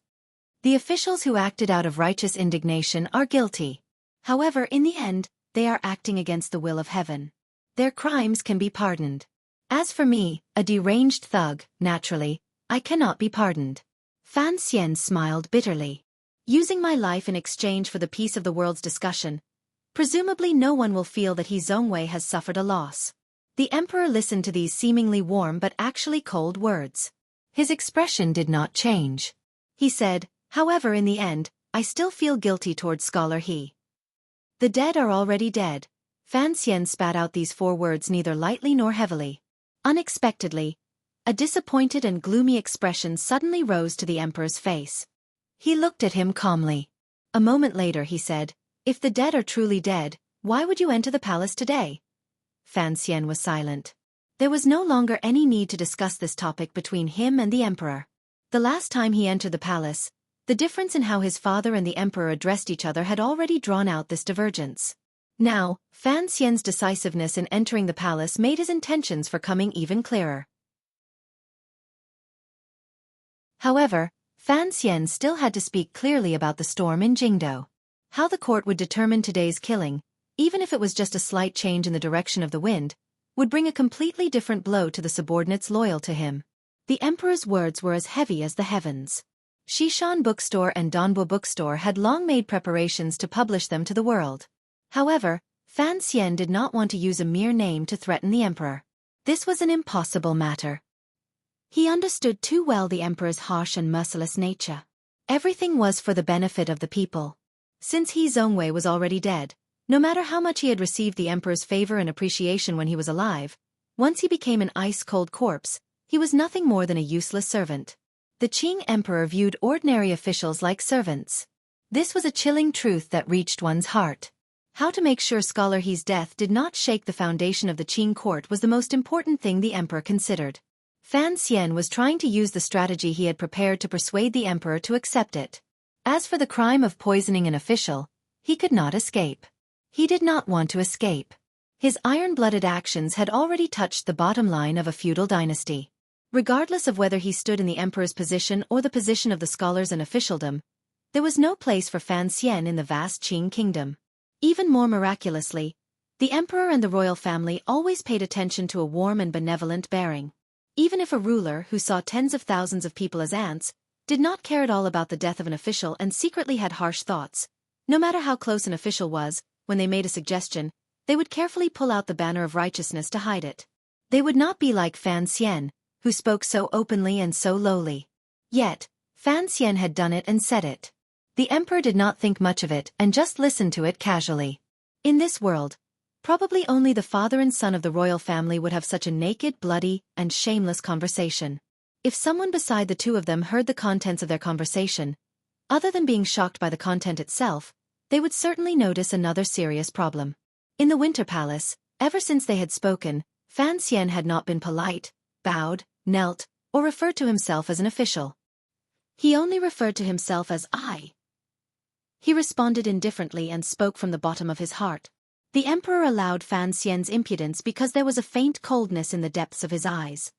The officials who acted out of righteous indignation are guilty. However, in the end, they are acting against the will of heaven. Their crimes can be pardoned. As for me, a deranged thug, naturally, I cannot be pardoned. Fan Xian smiled bitterly. Using my life in exchange for the peace of the world's discussion, presumably no one will feel that He Zongwei has suffered a loss. The emperor listened to these seemingly warm but actually cold words. His expression did not change. He said, however, in the end, I still feel guilty towards Scholar He. The dead are already dead. Fan Xian spat out these 4 words neither lightly nor heavily. Unexpectedly, a disappointed and gloomy expression suddenly rose to the emperor's face. He looked at him calmly. A moment later he said, If the dead are truly dead, why would you enter the palace today? Fan Xian was silent. There was no longer any need to discuss this topic between him and the emperor. The last time he entered the palace, the difference in how his father and the emperor addressed each other had already drawn out this divergence. Now, Fan Xian's decisiveness in entering the palace made his intentions for coming even clearer. However, Fan Xian still had to speak clearly about the storm in Jingdo. How the court would determine today's killing, even if it was just a slight change in the direction of the wind, would bring a completely different blow to the subordinates loyal to him. The emperor's words were as heavy as the heavens. Shishan Bookstore and Donbo Bookstore had long made preparations to publish them to the world. However, Fan Xian did not want to use a mere name to threaten the emperor. This was an impossible matter. He understood too well the emperor's harsh and merciless nature. Everything was for the benefit of the people. Since He Zongwei was already dead, No matter how much he had received the emperor's favor and appreciation when he was alive, once he became an ice-cold corpse, he was nothing more than a useless servant. The Qing emperor viewed ordinary officials like servants. This was a chilling truth that reached one's heart. How to make sure Scholar He's death did not shake the foundation of the Qing court was the most important thing the emperor considered. Fan Xian was trying to use the strategy he had prepared to persuade the emperor to accept it. As for the crime of poisoning an official, he could not escape. He did not want to escape. His iron-blooded actions had already touched the bottom line of a feudal dynasty. Regardless of whether he stood in the emperor's position or the position of the scholars and officialdom, there was no place for Fan Xian in the vast Qing kingdom. Even more miraculously, the emperor and the royal family always paid attention to a warm and benevolent bearing. Even if a ruler who saw tens of thousands of people as ants did not care at all about the death of an official and secretly had harsh thoughts, no matter how close an official was, when they made a suggestion, they would carefully pull out the banner of righteousness to hide it. They would not be like Fan Xian, who spoke so openly and so lowly. Yet, Fan Xian had done it and said it. The emperor did not think much of it and just listened to it casually. In this world, probably only the father and son of the royal family would have such a naked, bloody, and shameless conversation. If someone beside the two of them heard the contents of their conversation, other than being shocked by the content itself, they would certainly notice another serious problem. In the Winter Palace, ever since they had spoken, Fan Xian had not been polite, bowed, knelt, or referred to himself as an official. He only referred to himself as I. He responded indifferently and spoke from the bottom of his heart. The emperor allowed Fan Xian's impudence because there was a faint coldness in the depths of his eyes.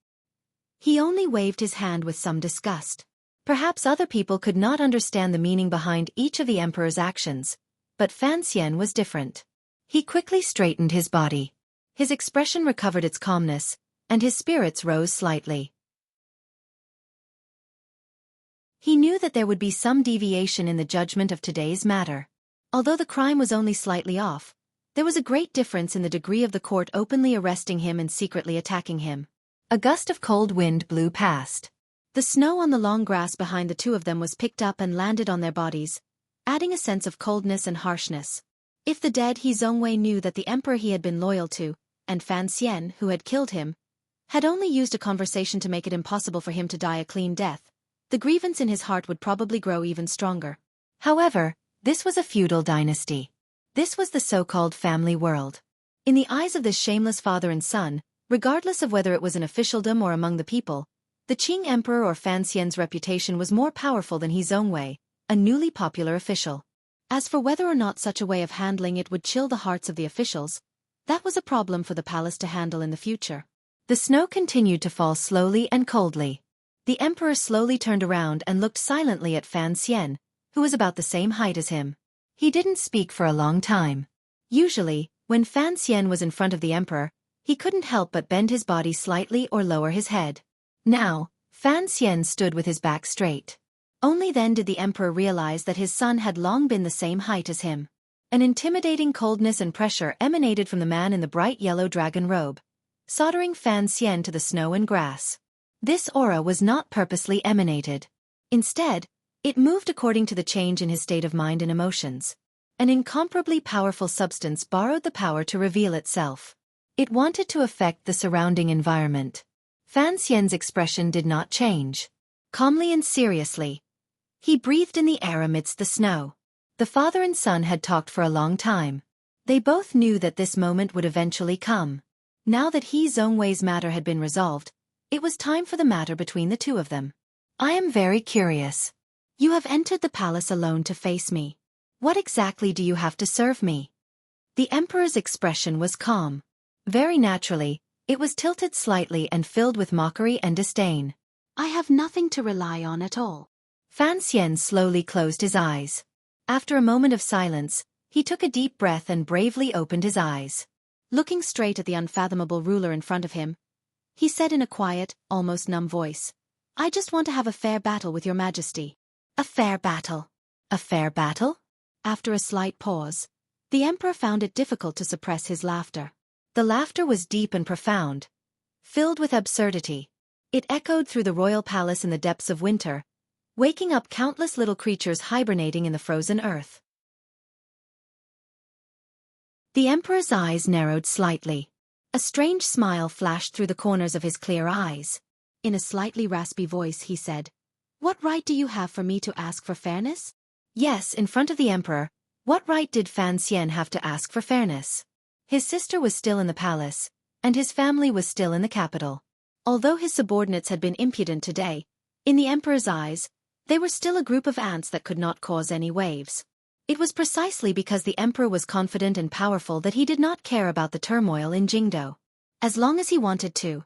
He only waved his hand with some disgust. Perhaps other people could not understand the meaning behind each of the emperor's actions, but Fan Xian was different. He quickly straightened his body. His expression recovered its calmness, and his spirits rose slightly. He knew that there would be some deviation in the judgment of today's matter. Although the crime was only slightly off, there was a great difference in the degree of the court openly arresting him and secretly attacking him. A gust of cold wind blew past. The snow on the long grass behind the two of them was picked up and landed on their bodies, adding a sense of coldness and harshness. If the dead He Zongwei knew that the emperor he had been loyal to, and Fan Xian, who had killed him, had only used a conversation to make it impossible for him to die a clean death, the grievance in his heart would probably grow even stronger. However, this was a feudal dynasty. This was the so-called family world. In the eyes of this shameless father and son, regardless of whether it was in officialdom or among the people, the Qing emperor or Fan Xian's reputation was more powerful than He Zongwei, a newly popular official. As for whether or not such a way of handling it would chill the hearts of the officials, that was a problem for the palace to handle in the future. The snow continued to fall slowly and coldly. The emperor slowly turned around and looked silently at Fan Xian, who was about the same height as him. He didn't speak for a long time. Usually, when Fan Xian was in front of the emperor, he couldn't help but bend his body slightly or lower his head. Now, Fan Xian stood with his back straight. Only then did the emperor realize that his son had long been the same height as him. An intimidating coldness and pressure emanated from the man in the bright yellow dragon robe, soldering Fan Xian to the snow and grass. This aura was not purposely emanated. Instead, it moved according to the change in his state of mind and emotions. An incomparably powerful substance borrowed the power to reveal itself. It wanted to affect the surrounding environment. Fan Xian's expression did not change. Calmly and seriously, he breathed in the air amidst the snow. The father and son had talked for a long time. They both knew that this moment would eventually come. Now that He Zongwei's matter had been resolved, it was time for the matter between the two of them. I am very curious. You have entered the palace alone to face me. What exactly do you have to serve me? The emperor's expression was calm. Very naturally, it was tilted slightly and filled with mockery and disdain. I have nothing to rely on at all. Fan Xian slowly closed his eyes. After a moment of silence, he took a deep breath and bravely opened his eyes. Looking straight at the unfathomable ruler in front of him, he said in a quiet, almost numb voice, I just want to have a fair battle with your majesty. A fair battle? A fair battle? After a slight pause, the emperor found it difficult to suppress his laughter. The laughter was deep and profound, filled with absurdity. It echoed through the royal palace in the depths of winter, waking up countless little creatures hibernating in the frozen earth. The emperor's eyes narrowed slightly. A strange smile flashed through the corners of his clear eyes. In a slightly raspy voice he said, "What right do you have for me to ask for fairness?" Yes, in front of the emperor, what right did Fan Xian have to ask for fairness? His sister was still in the palace, and his family was still in the capital. Although his subordinates had been impudent today, in the emperor's eyes, they were still a group of ants that could not cause any waves. It was precisely because the emperor was confident and powerful that he did not care about the turmoil in Jingdo. As long as he wanted to,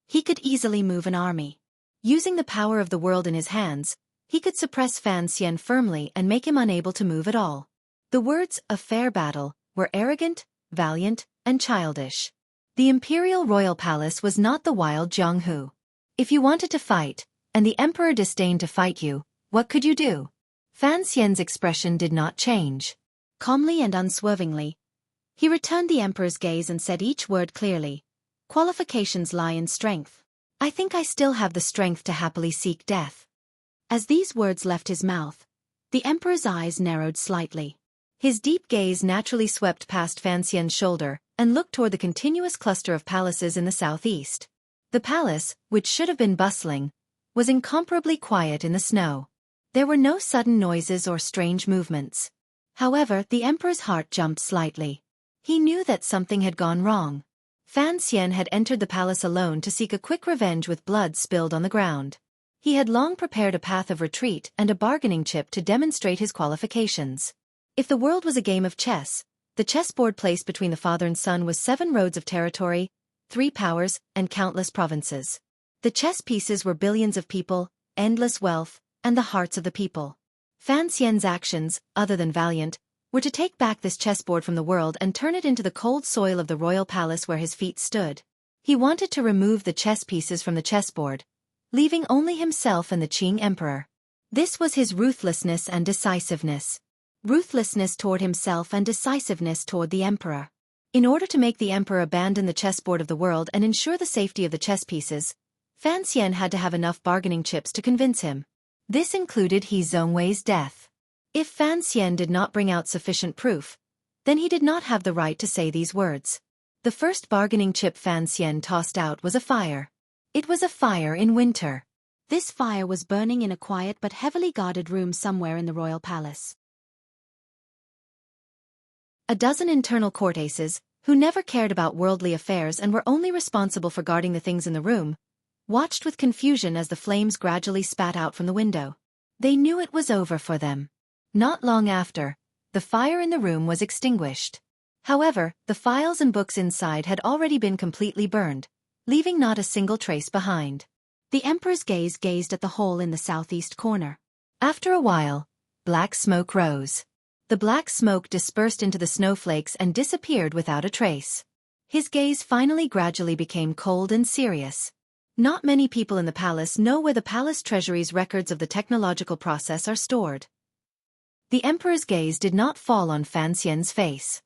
he could easily move an army. Using the power of the world in his hands, he could suppress Fan Xian firmly and make him unable to move at all. The words, "a fair battle," were arrogant, valiant, and childish. The imperial royal palace was not the wild Jianghu. If you wanted to fight, and the emperor disdained to fight you, what could you do? Fan Xian's expression did not change. Calmly and unswervingly, he returned the emperor's gaze and said each word clearly. "Qualifications lie in strength. I think I still have the strength to happily seek death." As these words left his mouth, the emperor's eyes narrowed slightly. His deep gaze naturally swept past Fan Xian's shoulder and looked toward the continuous cluster of palaces in the southeast. The palace, which should have been bustling, was incomparably quiet in the snow. There were no sudden noises or strange movements. However, the emperor's heart jumped slightly. He knew that something had gone wrong. Fan Xian had entered the palace alone to seek a quick revenge with blood spilled on the ground. He had long prepared a path of retreat and a bargaining chip to demonstrate his qualifications. If the world was a game of chess, the chessboard placed between the father and son was 7 roads of territory, 3 powers, and countless provinces. The chess pieces were billions of people, endless wealth, and the hearts of the people. Fan Xian's actions, other than valiant, were to take back this chessboard from the world and turn it into the cold soil of the royal palace where his feet stood. He wanted to remove the chess pieces from the chessboard, leaving only himself and the Qing emperor. This was his ruthlessness and decisiveness. Ruthlessness toward himself and decisiveness toward the emperor. In order to make the emperor abandon the chessboard of the world and ensure the safety of the chess pieces, Fan Xian had to have enough bargaining chips to convince him. This included He Zhongwei's death. If Fan Xian did not bring out sufficient proof, then he did not have the right to say these words. The first bargaining chip Fan Xian tossed out was a fire. It was a fire in winter. This fire was burning in a quiet but heavily guarded room somewhere in the royal palace. A dozen internal court aces, who never cared about worldly affairs and were only responsible for guarding the things in the room, watched with confusion as the flames gradually spat out from the window. They knew it was over for them. Not long after, the fire in the room was extinguished. However, the files and books inside had already been completely burned, leaving not a single trace behind. The emperor's gaze gazed at the hole in the southeast corner. After a while, black smoke rose. The black smoke dispersed into the snowflakes and disappeared without a trace. His gaze finally gradually became cold and serious. Not many people in the palace know where the palace treasury's records of the technological process are stored. The emperor's gaze did not fall on Fan Xian's face.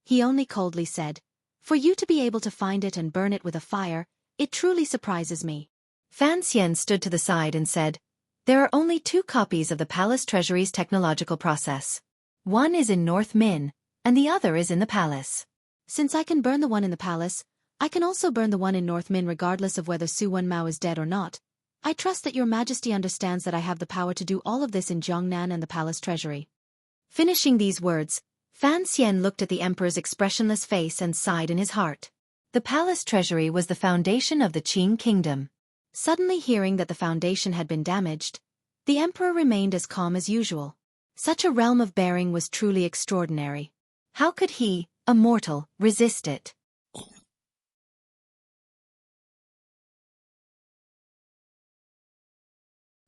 He only coldly said, "For you to be able to find it and burn it with a fire, it truly surprises me." Fan Xian stood to the side and said, "There are only 2 copies of the palace treasury's technological process. One is in North Min, and the other is in the palace. Since I can burn the one in the palace, I can also burn the one in North Min regardless of whether Su Wenmao is dead or not. I trust that your majesty understands that I have the power to do all of this in Jiangnan and the palace treasury." Finishing these words, Fan Xian looked at the emperor's expressionless face and sighed in his heart. The palace treasury was the foundation of the Qing kingdom. Suddenly hearing that the foundation had been damaged, the emperor remained as calm as usual. Such a realm of bearing was truly extraordinary. How could he, a mortal, resist it?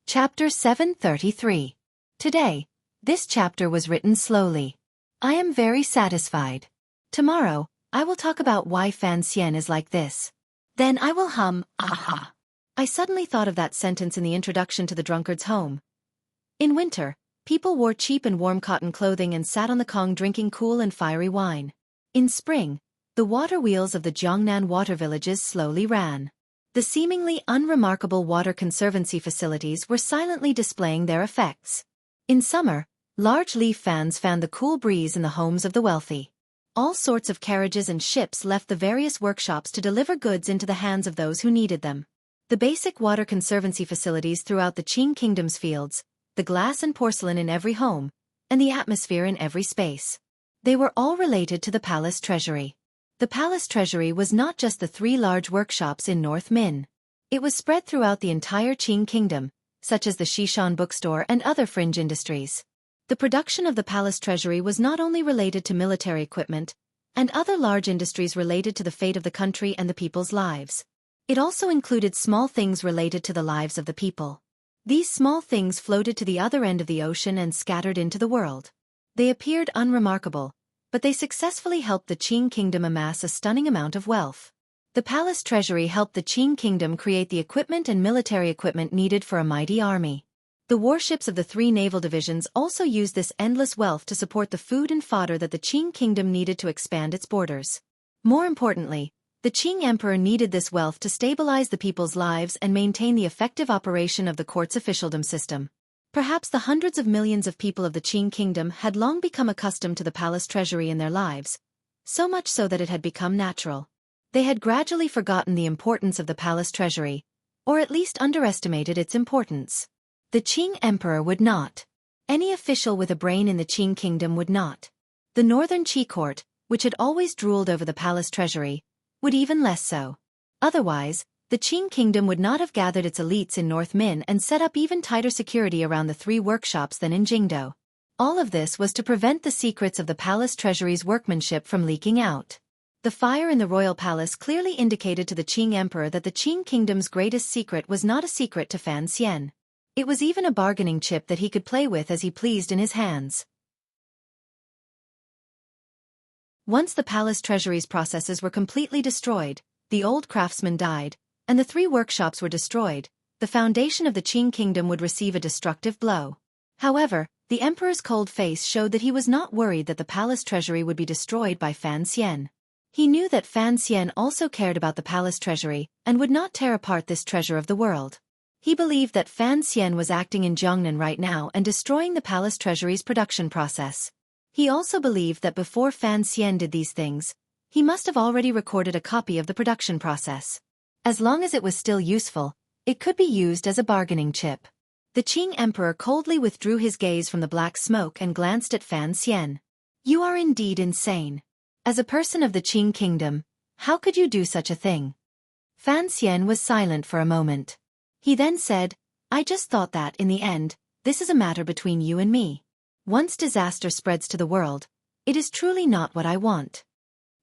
Chapter 733. Today, this chapter was written slowly. I am very satisfied. Tomorrow, I will talk about why Fan Xian is like this. Then I will hum, aha. I suddenly thought of that sentence in the introduction to The Drunkard's Home. In winter, people wore cheap and warm cotton clothing and sat on the Kong drinking cool and fiery wine. In spring, the water wheels of the Jiangnan water villages slowly ran. The seemingly unremarkable water conservancy facilities were silently displaying their effects. In summer, large leaf fans fanned the cool breeze in the homes of the wealthy. All sorts of carriages and ships left the various workshops to deliver goods into the hands of those who needed them. The basic water conservancy facilities throughout the Qing kingdom's fields, the glass and porcelain in every home, and the atmosphere in every space. They were all related to the palace treasury. The palace treasury was not just the 3 large workshops in North Min. It was spread throughout the entire Qing kingdom, such as the Xishan bookstore and other fringe industries. The production of the palace treasury was not only related to military equipment and other large industries related to the fate of the country and the people's lives. It also included small things related to the lives of the people. These small things floated to the other end of the ocean and scattered into the world. They appeared unremarkable, but they successfully helped the Qing kingdom amass a stunning amount of wealth. The palace treasury helped the Qing kingdom create the equipment and military equipment needed for a mighty army. The warships of the 3 naval divisions also used this endless wealth to support the food and fodder that the Qing kingdom needed to expand its borders. More importantly, the Qing emperor needed this wealth to stabilize the people's lives and maintain the effective operation of the court's officialdom system. Perhaps the hundreds of millions of people of the Qing kingdom had long become accustomed to the palace treasury in their lives, so much so that it had become natural. They had gradually forgotten the importance of the palace treasury, or at least underestimated its importance. The Qing emperor would not. Any official with a brain in the Qing kingdom would not. The northern Qi court, which had always drooled over the palace treasury, would even less so. Otherwise, the Qing kingdom would not have gathered its elites in North Min and set up even tighter security around the 3 workshops than in Jingdo. All of this was to prevent the secrets of the palace treasury's workmanship from leaking out. The fire in the royal palace clearly indicated to the Qing emperor that the Qing kingdom's greatest secret was not a secret to Fan Xian. It was even a bargaining chip that he could play with as he pleased in his hands. Once the palace treasury's processes were completely destroyed, the old craftsman died, and the 3 workshops were destroyed, the foundation of the Qing kingdom would receive a destructive blow. However, the emperor's cold face showed that he was not worried that the palace treasury would be destroyed by Fan Xian. He knew that Fan Xian also cared about the palace treasury and would not tear apart this treasure of the world. He believed that Fan Xian was acting in Jiangnan right now and destroying the palace treasury's production process. He also believed that before Fan Xian did these things, he must have already recorded a copy of the production process. As long as it was still useful, it could be used as a bargaining chip. The Qing emperor coldly withdrew his gaze from the black smoke and glanced at Fan Xian. "You are indeed insane. As a person of the Qing kingdom, how could you do such a thing?" Fan Xian was silent for a moment. He then said, "I just thought that, in the end, this is a matter between you and me. Once disaster spreads to the world, it is truly not what I want."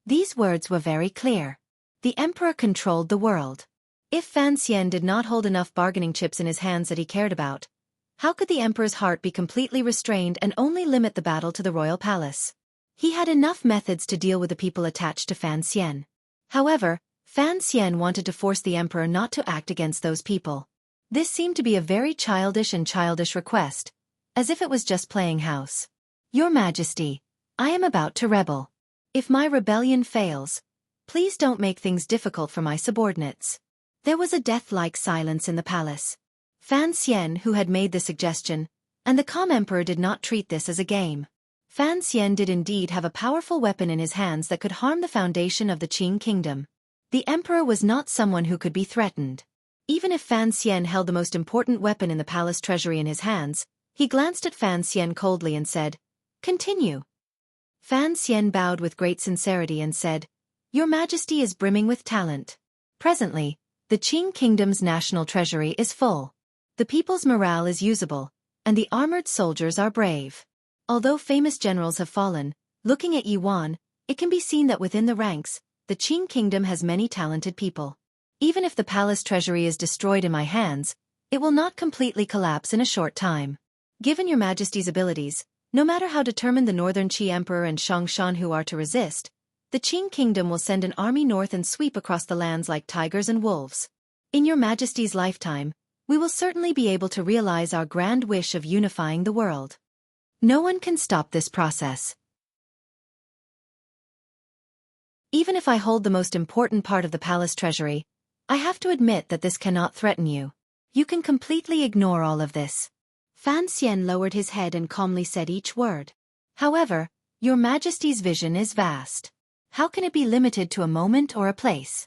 These words were very clear. The emperor controlled the world. If Fan Xian did not hold enough bargaining chips in his hands that he cared about, how could the emperor's heart be completely restrained and only limit the battle to the royal palace? He had enough methods to deal with the people attached to Fan Xian. However, Fan Xian wanted to force the emperor not to act against those people. This seemed to be a very childish request, as if it was just playing house. "Your Majesty, I am about to rebel. If my rebellion fails, please don't make things difficult for my subordinates." There was a death-like silence in the palace. Fan Xian, who had made the suggestion, and the calm emperor did not treat this as a game. Fan Xian did indeed have a powerful weapon in his hands that could harm the foundation of the Qing kingdom. The emperor was not someone who could be threatened. Even if Fan Xian held the most important weapon in the palace treasury in his hands, he glanced at Fan Xian coldly and said, "Continue." Fan Xian bowed with great sincerity and said, "Your Majesty is brimming with talent. Presently, the Qing kingdom's national treasury is full. The people's morale is usable, and the armored soldiers are brave. Although famous generals have fallen, looking at Yuan, it can be seen that within the ranks, the Qing kingdom has many talented people. Even if the palace treasury is destroyed in my hands, it will not completely collapse in a short time. Given your Majesty's abilities, no matter how determined the northern Qi emperor and Shongshan who are to resist, the Qing kingdom will send an army north and sweep across the lands like tigers and wolves. In your Majesty's lifetime, we will certainly be able to realize our grand wish of unifying the world. No one can stop this process. Even if I hold the most important part of the palace treasury, I have to admit that this cannot threaten you. You can completely ignore all of this." Fan Xian lowered his head and calmly said each word. However, Your Majesty's vision is vast. How can it be limited to a moment or a place?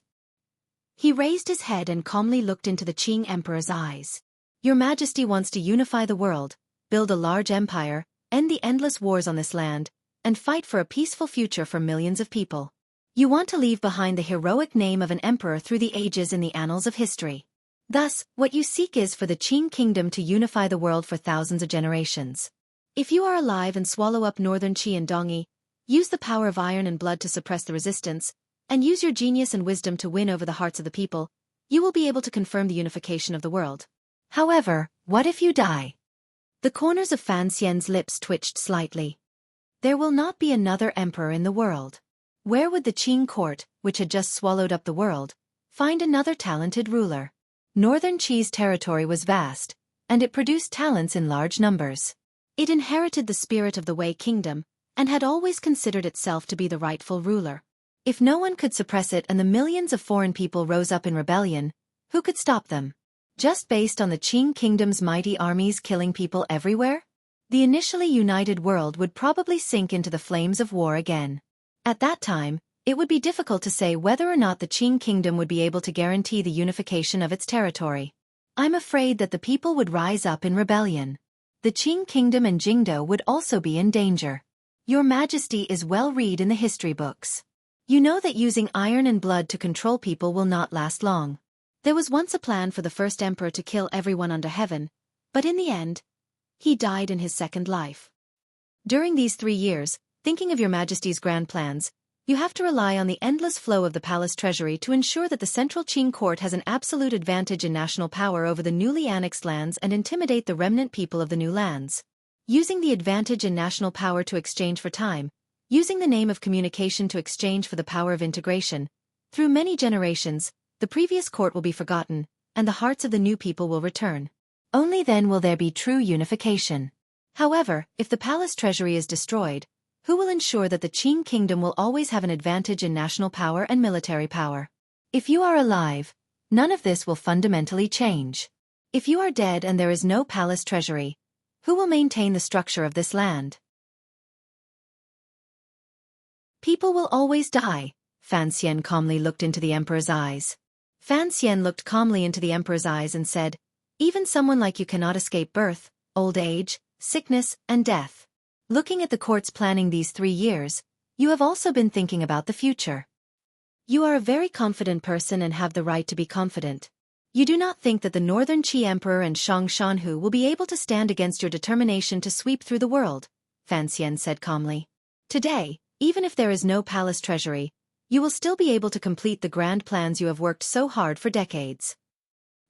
He raised his head and calmly looked into the Qing Emperor's eyes. Your Majesty wants to unify the world, build a large empire, end the endless wars on this land, and fight for a peaceful future for millions of people. You want to leave behind the heroic name of an emperor through the ages in the annals of history. Thus, what you seek is for the Qing kingdom to unify the world for thousands of generations. If you are alive and swallow up northern Qi and Dongyi, use the power of iron and blood to suppress the resistance, and use your genius and wisdom to win over the hearts of the people, you will be able to confirm the unification of the world. However, what if you die? The corners of Fan Xian's lips twitched slightly. There will not be another emperor in the world. Where would the Qing court, which had just swallowed up the world, find another talented ruler? Northern Qi's territory was vast, and it produced talents in large numbers. It inherited the spirit of the Wei kingdom, and had always considered itself to be the rightful ruler. If no one could suppress it and the millions of foreign people rose up in rebellion, who could stop them? Just based on the Qing kingdom's mighty armies killing people everywhere? The initially united world would probably sink into the flames of war again. At that time, it would be difficult to say whether or not the Qing kingdom would be able to guarantee the unification of its territory. I'm afraid that the people would rise up in rebellion. The Qing kingdom and Jingdo would also be in danger. Your Majesty is well read in the history books. You know that using iron and blood to control people will not last long. There was once a plan for the first emperor to kill everyone under heaven, but in the end, he died in his second life. During these 3 years, thinking of Your Majesty's grand plans, you have to rely on the endless flow of the palace treasury to ensure that the central Qing court has an absolute advantage in national power over the newly annexed lands and intimidate the remnant people of the new lands. Using the advantage in national power to exchange for time, using the name of communication to exchange for the power of integration, through many generations, the previous court will be forgotten, and the hearts of the new people will return. Only then will there be true unification. However, if the palace treasury is destroyed, who will ensure that the Qing kingdom will always have an advantage in national power and military power? If you are alive, none of this will fundamentally change. If you are dead and there is no palace treasury, who will maintain the structure of this land? People will always die. Fan Xian calmly looked into the emperor's eyes. Fan Xian looked calmly into the emperor's eyes and said, "Even someone like you cannot escape birth, old age, sickness, and death. Looking at the court's planning these 3 years, you have also been thinking about the future. You are a very confident person and have the right to be confident. You do not think that the Northern Qi Emperor and Shang Shanhu will be able to stand against your determination to sweep through the world," Fan Xian said calmly. "Today, even if there is no palace treasury, you will still be able to complete the grand plans you have worked so hard for decades.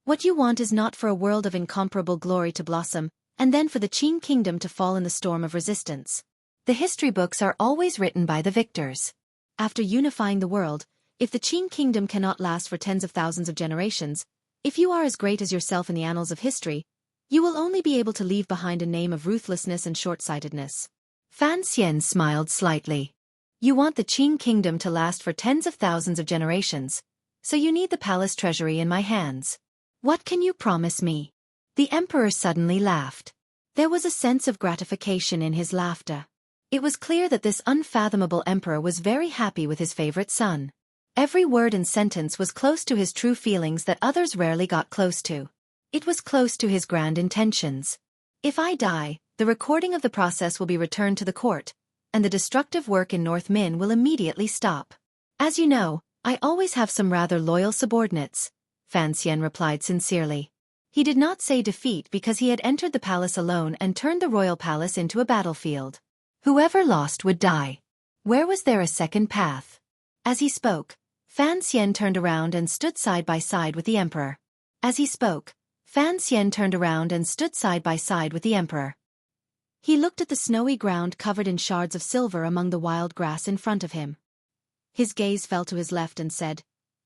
What you want is not for a world of incomparable glory to blossom, and then for the Qing kingdom to fall in the storm of resistance. The history books are always written by the victors. After unifying the world, if the Qing kingdom cannot last for tens of thousands of generations, if you are as great as yourself in the annals of history, you will only be able to leave behind a name of ruthlessness and short-sightedness." Fan Xian smiled slightly. "You want the Qing kingdom to last for tens of thousands of generations, so you need the palace treasury in my hands. What can you promise me?" The emperor suddenly laughed. There was a sense of gratification in his laughter. It was clear that this unfathomable emperor was very happy with his favorite son. Every word and sentence was close to his true feelings that others rarely got close to. It was close to his grand intentions. "If I die, the recording of the process will be returned to the court, and the destructive work in North Min will immediately stop. As you know, I always have some rather loyal subordinates," Fan Xian replied sincerely. He did not say defeat because he had entered the palace alone and turned the royal palace into a battlefield. Whoever lost would die. Where was there a second path? As he spoke, Fan Xian turned around and stood side by side with the emperor. As he spoke, Fan Xian turned around and stood side by side with the emperor. He looked at the snowy ground covered in shards of silver among the wild grass in front of him. His gaze fell to his left and said,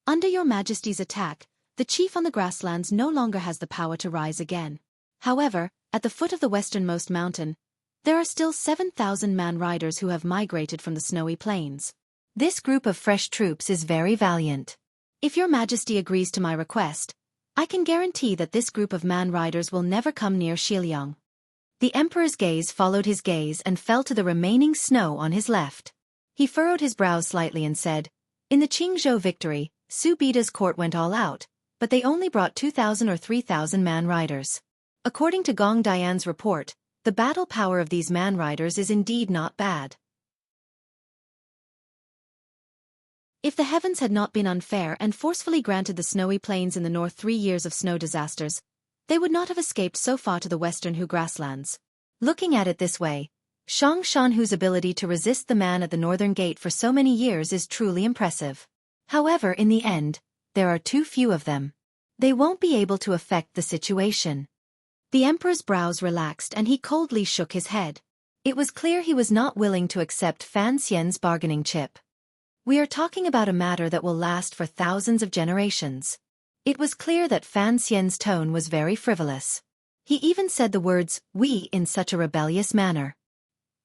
"Under Your Majesty's attack, the chief on the grasslands no longer has the power to rise again. However, at the foot of the westernmost mountain, there are still 7,000 man riders who have migrated from the snowy plains. This group of fresh troops is very valiant. If Your Majesty agrees to my request, I can guarantee that this group of man riders will never come near Shiliang." The emperor's gaze followed his gaze and fell to the remaining snow on his left. He furrowed his brows slightly and said, "In the Qingzhou victory, Su Bida's court went all out, but they only brought 2,000 or 3,000 man-riders. According to Gong Dian's report, the battle power of these man-riders is indeed not bad. If the heavens had not been unfair and forcefully granted the snowy plains in the north 3 years of snow disasters, they would not have escaped so far to the western Hu grasslands." Looking at it this way, Shang Shanhu's ability to resist the man at the northern gate for so many years is truly impressive. However, in the end, there are too few of them. They won't be able to affect the situation. The emperor's brows relaxed and he coldly shook his head. It was clear he was not willing to accept Fan Xian's bargaining chip. We are talking about a matter that will last for thousands of generations. It was clear that Fan Xian's tone was very frivolous. He even said the words, "we" in such a rebellious manner.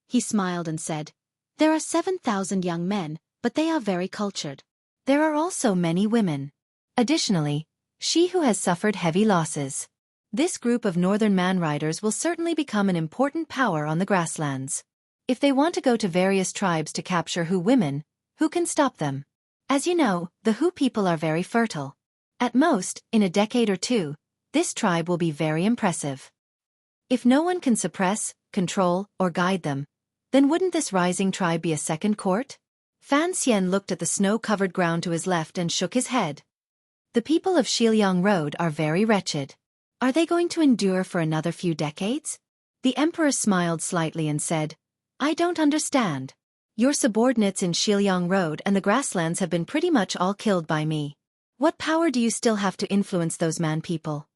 He smiled and said, "There are 7,000 young men, but they are very cultured. There are also many women. Additionally, she who has suffered heavy losses. This group of northern man-riders will certainly become an important power on the grasslands. If they want to go to various tribes to capture Hu women, who can stop them? As you know, the Hu people are very fertile. At most, in a decade or two, this tribe will be very impressive. If no one can suppress, control, or guide them, then wouldn't this rising tribe be a second court?" Fan Xian looked at the snow-covered ground to his left and shook his head. "The people of Xiliang Road are very wretched. Are they going to endure for another few decades?" The emperor smiled slightly and said, "I don't understand. Your subordinates in Xiliang Road and the grasslands have been pretty much all killed by me. What power do you still have to influence those man-people?"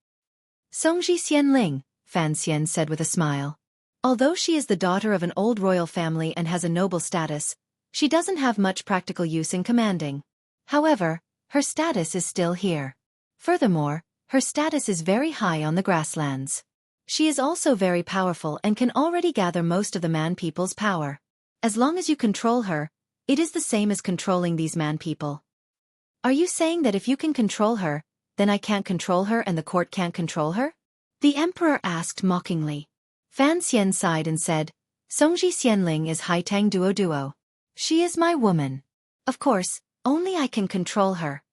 "Songji Xianling," Fan Xian said with a smile. "Although she is the daughter of an old royal family and has a noble status, she doesn't have much practical use in commanding. However, her status is still here. Furthermore, her status is very high on the grasslands. She is also very powerful and can already gather most of the man-people's power. As long as you control her, it is the same as controlling these man-people." "Are you saying that if you can control her, then I can't control her and the court can't control her?" the emperor asked mockingly. Fan Xian sighed and said, "Songji Xianling is Haitang Duo Duo. She is my woman. Of course, only I can control her."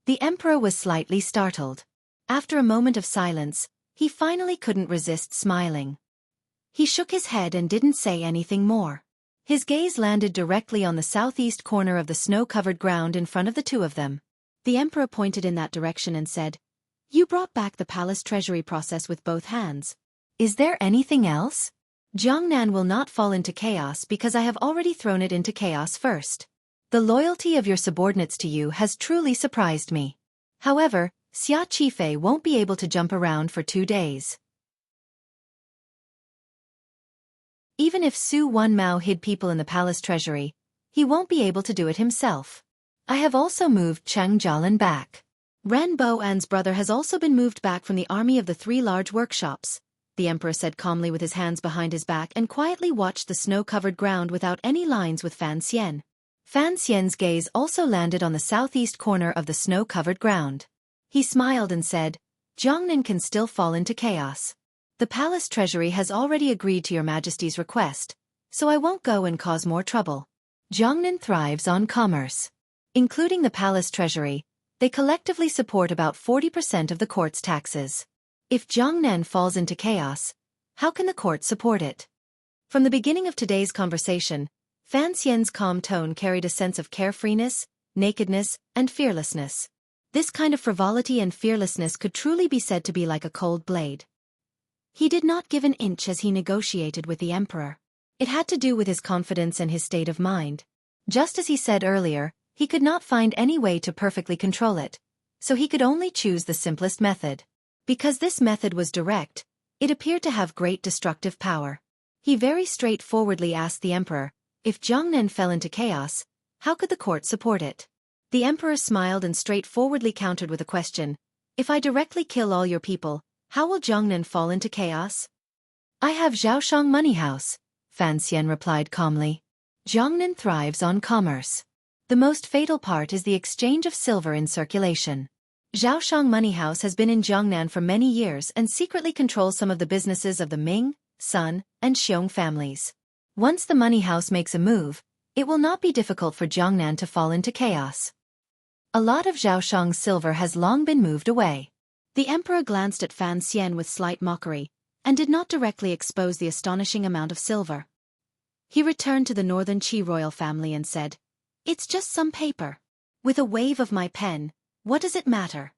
The emperor was slightly startled. After a moment of silence, he finally couldn't resist smiling. He shook his head and didn't say anything more. His gaze landed directly on the southeast corner of the snow-covered ground in front of the two of them. The emperor pointed in that direction and said, "You brought back the palace treasury process with both hands. Is there anything else? Jiangnan will not fall into chaos because I have already thrown it into chaos first. The loyalty of your subordinates to you has truly surprised me. However, Xia Qifei won't be able to jump around for 2 days. Even if Su Wanmao hid people in the palace treasury, he won't be able to do it himself. I have also moved Cheng Jialin back. Ren Boan's brother has also been moved back from the army of the 3 large workshops," the emperor said calmly with his hands behind his back and quietly watched the snow-covered ground without any lines with Fan Xian. Fan Xian's gaze also landed on the southeast corner of the snow-covered ground. He smiled and said, "Jiangnan can still fall into chaos. The palace treasury has already agreed to your majesty's request, so I won't go and cause more trouble. Jiangnan thrives on commerce. Including the palace treasury, they collectively support about 40% of the court's taxes. If Jiangnan falls into chaos, how can the court support it?" From the beginning of today's conversation, Fan Xian's calm tone carried a sense of carefreeness, nakedness, and fearlessness. This kind of frivolity and fearlessness could truly be said to be like a cold blade. He did not give an inch as he negotiated with the emperor. It had to do with his confidence and his state of mind. Just as he said earlier, he could not find any way to perfectly control it, so he could only choose the simplest method. Because this method was direct, it appeared to have great destructive power. He very straightforwardly asked the emperor, if Jiangnan fell into chaos, how could the court support it? The emperor smiled and straightforwardly countered with a question, "If I directly kill all your people, how will Jiangnan fall into chaos?" "I have Zhaoshang Money House," Fan Xian replied calmly. "Jiangnan thrives on commerce. The most fatal part is the exchange of silver in circulation. Zhaoshang Money House has been in Jiangnan for many years and secretly controls some of the businesses of the Ming, Sun, and Xiong families. Once the money house makes a move, it will not be difficult for Jiangnan to fall into chaos. A lot of Zhaoshang's silver has long been moved away. The emperor glanced at Fan Xian with slight mockery, and did not directly expose the astonishing amount of silver. He returned to the northern Qi royal family and said, "It's just some paper. With a wave of my pen, what does it matter?"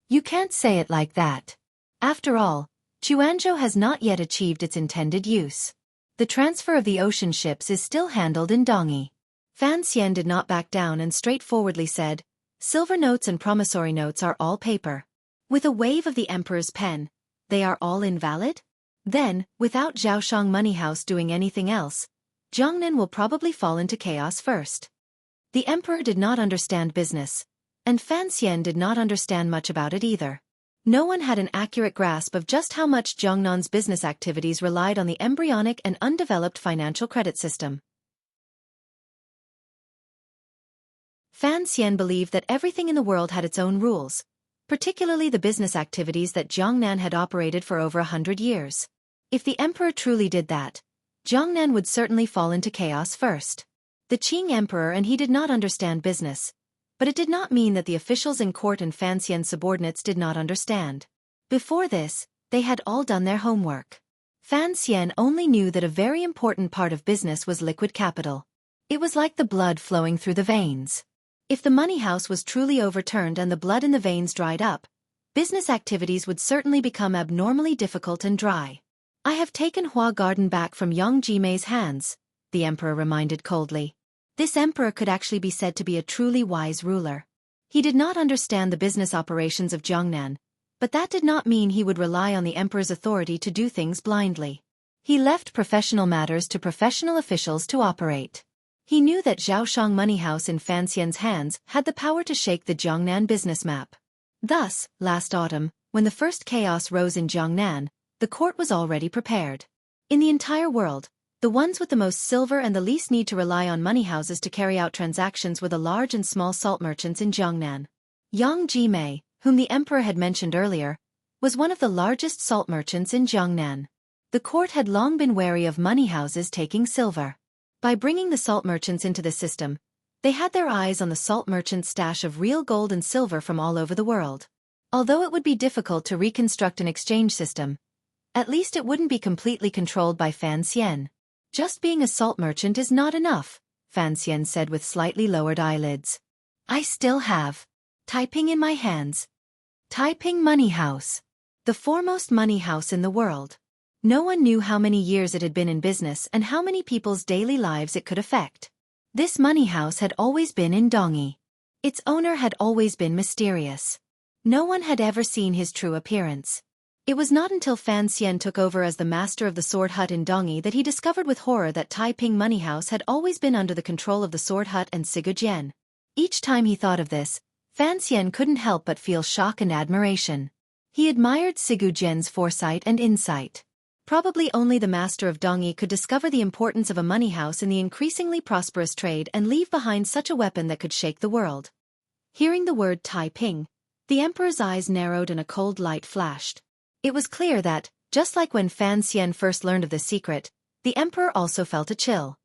"You can't say it like that. After all, Chuanzhou has not yet achieved its intended use. The transfer of the ocean ships is still handled in Dongyi." Fan Xian did not back down and straightforwardly said, "Silver notes and promissory notes are all paper. With a wave of the emperor's pen, they are all invalid? Then, without Zhaoshang Money House doing anything else, Jiangnan will probably fall into chaos first." The emperor did not understand business, and Fan Xian did not understand much about it either. No one had an accurate grasp of just how much Jiangnan's business activities relied on the embryonic and undeveloped financial credit system. Fan Xian believed that everything in the world had its own rules, particularly the business activities that Jiangnan had operated for over 100 years. If the emperor truly did that, Jiangnan would certainly fall into chaos first. The Qing emperor and he did not understand business, but it did not mean that the officials in court and Fan Xian's subordinates did not understand. Before this, they had all done their homework. Fan Xian only knew that a very important part of business was liquid capital. It was like the blood flowing through the veins. If the money house was truly overturned and the blood in the veins dried up, business activities would certainly become abnormally difficult and dry. "I have taken Hua Garden back from Yang Jimei's hands," the emperor reminded coldly. This emperor could actually be said to be a truly wise ruler. He did not understand the business operations of Jiangnan, but that did not mean he would rely on the emperor's authority to do things blindly. He left professional matters to professional officials to operate. He knew that Zhaoshang Money House in Fan Xian's hands had the power to shake the Jiangnan business map. Thus, last autumn, when the first chaos rose in Jiangnan, the court was already prepared. In the entire world, the ones with the most silver and the least need to rely on money houses to carry out transactions were the large and small salt merchants in Jiangnan. Yang Jimei, whom the emperor had mentioned earlier, was one of the largest salt merchants in Jiangnan. The court had long been wary of money houses taking silver. By bringing the salt merchants into the system, they had their eyes on the salt merchants' stash of real gold and silver from all over the world. Although it would be difficult to reconstruct an exchange system, at least it wouldn't be completely controlled by Fan Xian. "Just being a salt merchant is not enough," Fan Xian said with slightly lowered eyelids. "I still have Taiping in my hands. Taiping Money House. The foremost money house in the world. No one knew how many years it had been in business and how many people's daily lives it could affect. This money house had always been in Dongyi. Its owner had always been mysterious. No one had ever seen his true appearance. It was not until Fan Xian took over as the master of the sword hut in Dongyi that he discovered with horror that Taiping Money House had always been under the control of the sword hut and Sigu Jian. Each time he thought of this, Fan Xian couldn't help but feel shock and admiration. He admired Sigu Jian's foresight and insight. Probably only the master of Dongyi could discover the importance of a money house in the increasingly prosperous trade and leave behind such a weapon that could shake the world. Hearing the word Taiping, the emperor's eyes narrowed and a cold light flashed. It was clear that, just like when Fan Xian first learned of the secret, the emperor also felt a chill.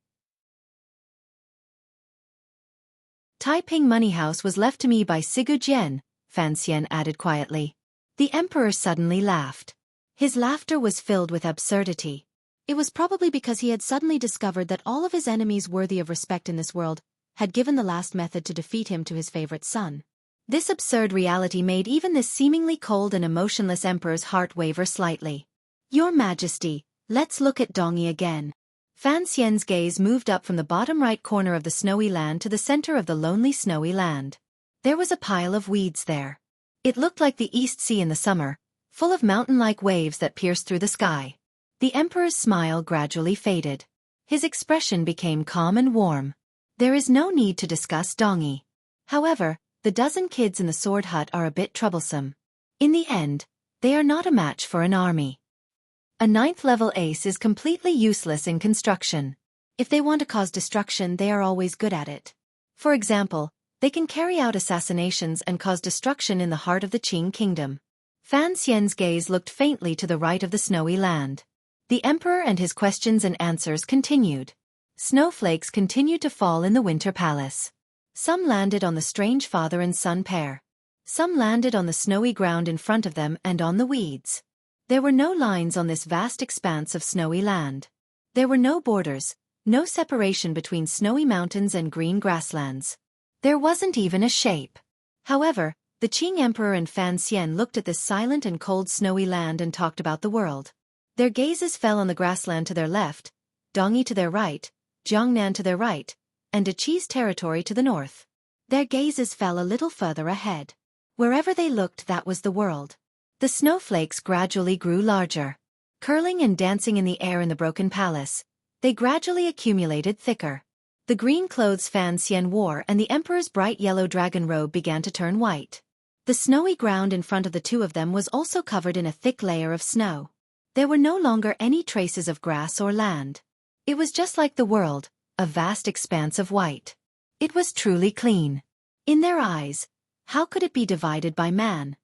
"Taiping Money House was left to me by Sigu Jian," Fan Xian added quietly. The emperor suddenly laughed. His laughter was filled with absurdity. It was probably because he had suddenly discovered that all of his enemies worthy of respect in this world had given the last method to defeat him to his favorite son. This absurd reality made even this seemingly cold and emotionless emperor's heart waver slightly. "Your Majesty, let's look at Dongyi again." Fan Xian's gaze moved up from the bottom right corner of the snowy land to the center of the lonely snowy land. There was a pile of weeds there. It looked like the East Sea in the summer, full of mountain-like waves that pierced through the sky. The emperor's smile gradually faded. His expression became calm and warm. "There is no need to discuss Dongyi. However, the dozen kids in the sword hut are a bit troublesome. In the end, they are not a match for an army. A 9th-level ace is completely useless in construction. If they want to cause destruction, they are always good at it. For example, they can carry out assassinations and cause destruction in the heart of the Qing kingdom." Fan Xian's gaze looked faintly to the right of the snowy land. The emperor and his questions and answers continued. Snowflakes continued to fall in the winter palace. Some landed on the strange father and son pair. Some landed on the snowy ground in front of them and on the weeds. There were no lines on this vast expanse of snowy land. There were no borders, no separation between snowy mountains and green grasslands. There wasn't even a shape. However, the Qing emperor and Fan Xian looked at this silent and cold snowy land and talked about the world. Their gazes fell on the grassland to their left, Dongyi to their right, Jiangnan to their right, and Deqi's territory to the north. Their gazes fell a little further ahead. Wherever they looked, that was the world. The snowflakes gradually grew larger. Curling and dancing in the air in the broken palace, they gradually accumulated thicker. The green clothes Fan Xian wore and the emperor's bright yellow dragon robe began to turn white. The snowy ground in front of the two of them was also covered in a thick layer of snow. There were no longer any traces of grass or land. It was just like the world, a vast expanse of white. It was truly clean. In their eyes, how could it be divided by man?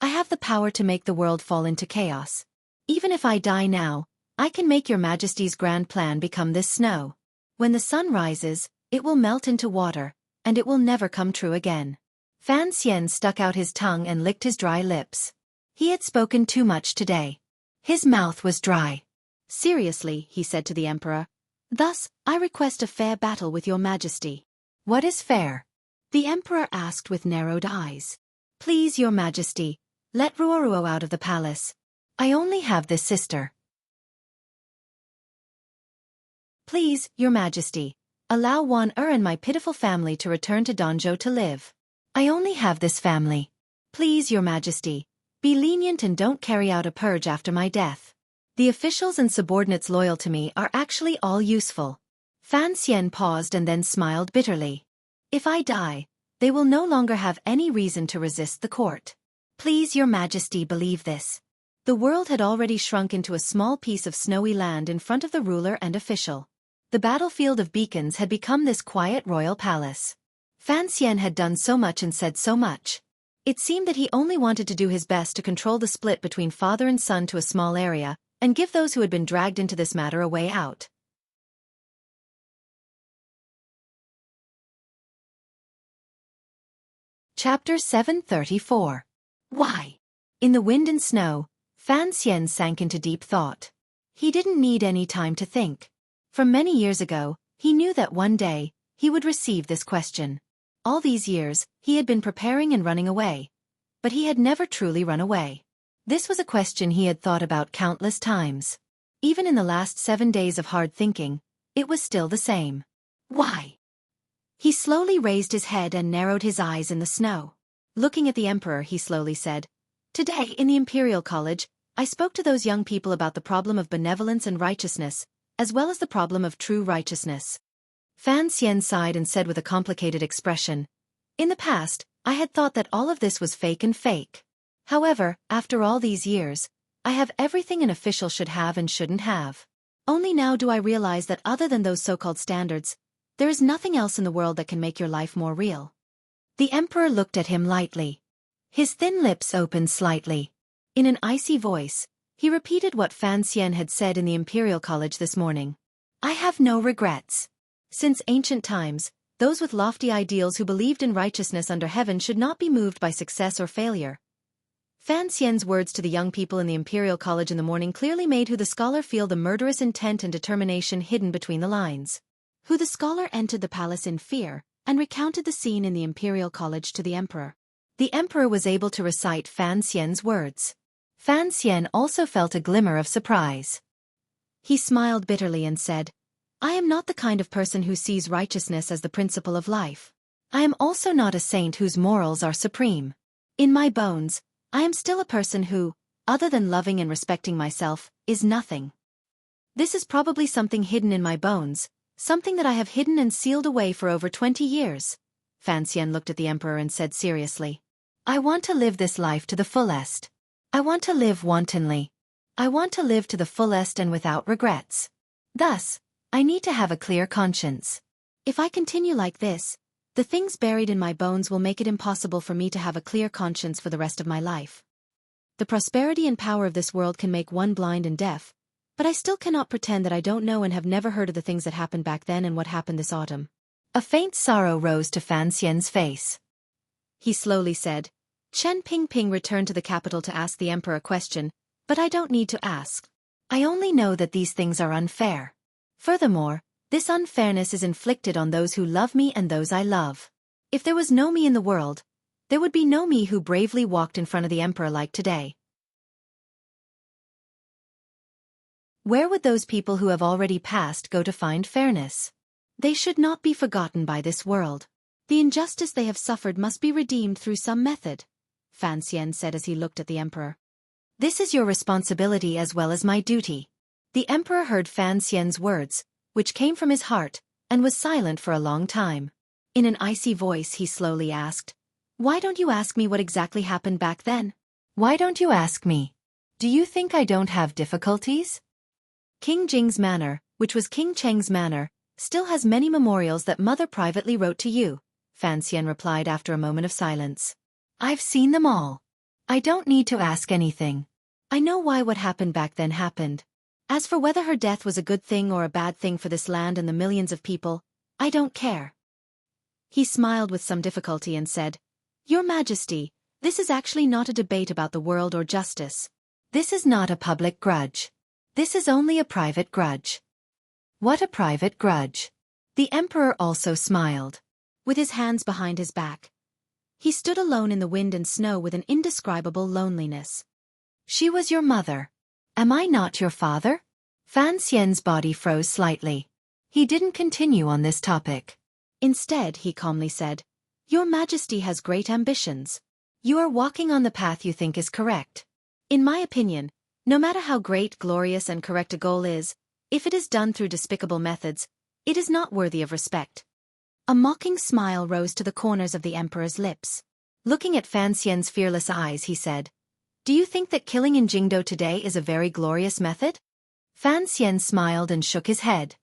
I have the power to make the world fall into chaos. Even if I die now, I can make your majesty's grand plan become this snow. When the sun rises, it will melt into water, and it will never come true again. Fan Xian stuck out his tongue and licked his dry lips. He had spoken too much today. His mouth was dry. Seriously, he said to the emperor. Thus, I request a fair battle with your majesty. What is fair? The emperor asked with narrowed eyes. Please, your majesty, let Ruoruo out of the palace. I only have this sister. Please, your majesty, allow Wan and my pitiful family to return to Danzhou to live. I only have this family. Please, your majesty, be lenient and don't carry out a purge after my death. The officials and subordinates loyal to me are actually all useful. Fan Xian paused and then smiled bitterly. If I die, they will no longer have any reason to resist the court. Please, your majesty, believe this. The world had already shrunk into a small piece of snowy land in front of the ruler and official. The battlefield of beacons had become this quiet royal palace. Fan Xian had done so much and said so much. It seemed that he only wanted to do his best to control the split between father and son to a small area, and give those who had been dragged into this matter a way out. Chapter 734. Why? In the wind and snow, Fan Xian sank into deep thought. He didn't need any time to think. From many years ago, he knew that one day, he would receive this question. All these years, he had been preparing and running away. But he had never truly run away. This was a question he had thought about countless times. Even in the last 7 days of hard thinking, it was still the same. Why? He slowly raised his head and narrowed his eyes in the snow. Looking at the emperor, he slowly said, Today, in the Imperial College, I spoke to those young people about the problem of benevolence and righteousness, as well as the problem of true righteousness. Fan Xian sighed and said with a complicated expression, In the past, I had thought that all of this was fake and fake. However, after all these years, I have everything an official should have and shouldn't have. Only now do I realize that other than those so-called standards, there is nothing else in the world that can make your life more real. The emperor looked at him lightly. His thin lips opened slightly. In an icy voice, he repeated what Fan Xian had said in the Imperial College this morning. I have no regrets. Since ancient times, those with lofty ideals who believed in righteousness under heaven should not be moved by success or failure. Fan Xian's words to the young people in the Imperial College in the morning clearly made who the scholar feel the murderous intent and determination hidden between the lines. Who the scholar entered the palace in fear, and recounted the scene in the Imperial College to the emperor. The emperor was able to recite Fan Xian's words. Fan Xian also felt a glimmer of surprise. He smiled bitterly and said, I am not the kind of person who sees righteousness as the principle of life. I am also not a saint whose morals are supreme. In my bones, I am still a person who, other than loving and respecting myself, is nothing. This is probably something hidden in my bones, something that I have hidden and sealed away for over 20 years. Fan Xian looked at the emperor and said seriously, I want to live this life to the fullest. I want to live wantonly. I want to live to the fullest and without regrets. Thus, I need to have a clear conscience. If I continue like this, the things buried in my bones will make it impossible for me to have a clear conscience for the rest of my life. The prosperity and power of this world can make one blind and deaf, But I still cannot pretend that I don't know and have never heard of the things that happened back then and what happened this autumn. A faint sorrow rose to Fan Xian's face. He slowly said, Chen Pingping returned to the capital to ask the emperor a question, but I don't need to ask. I only know that these things are unfair. Furthermore, this unfairness is inflicted on those who love me and those I love. If there was no me in the world, there would be no me who bravely walked in front of the emperor like today. Where would those people who have already passed go to find fairness? They should not be forgotten by this world. The injustice they have suffered must be redeemed through some method, Fan Xian said as he looked at the emperor. This is your responsibility as well as my duty. The emperor heard Fan Xian's words, which came from his heart, and was silent for a long time. In an icy voice he slowly asked, Why don't you ask me what exactly happened back then? Why don't you ask me? Do you think I don't have difficulties? King Jing's manor, which was King Cheng's manor, still has many memorials that mother privately wrote to you, Fan Xian replied after a moment of silence. I've seen them all. I don't need to ask anything. I know why what happened back then happened. As for whether her death was a good thing or a bad thing for this land and the millions of people, I don't care. He smiled with some difficulty and said, Your Majesty, this is actually not a debate about the world or justice. This is not a public grudge. This is only a private grudge. What a private grudge. The emperor also smiled. With his hands behind his back, he stood alone in the wind and snow with an indescribable loneliness. She was your mother. Am I not your father? Fan Xian's body froze slightly. He didn't continue on this topic. Instead, he calmly said, Your Majesty has great ambitions. You are walking on the path you think is correct. In my opinion, no matter how great, glorious, and correct a goal is, if it is done through despicable methods, it is not worthy of respect. A mocking smile rose to the corners of the emperor's lips. Looking at Fan Xian's fearless eyes, he said, Do you think that killing in Jingdo today is a very glorious method? Fan Xian smiled and shook his head.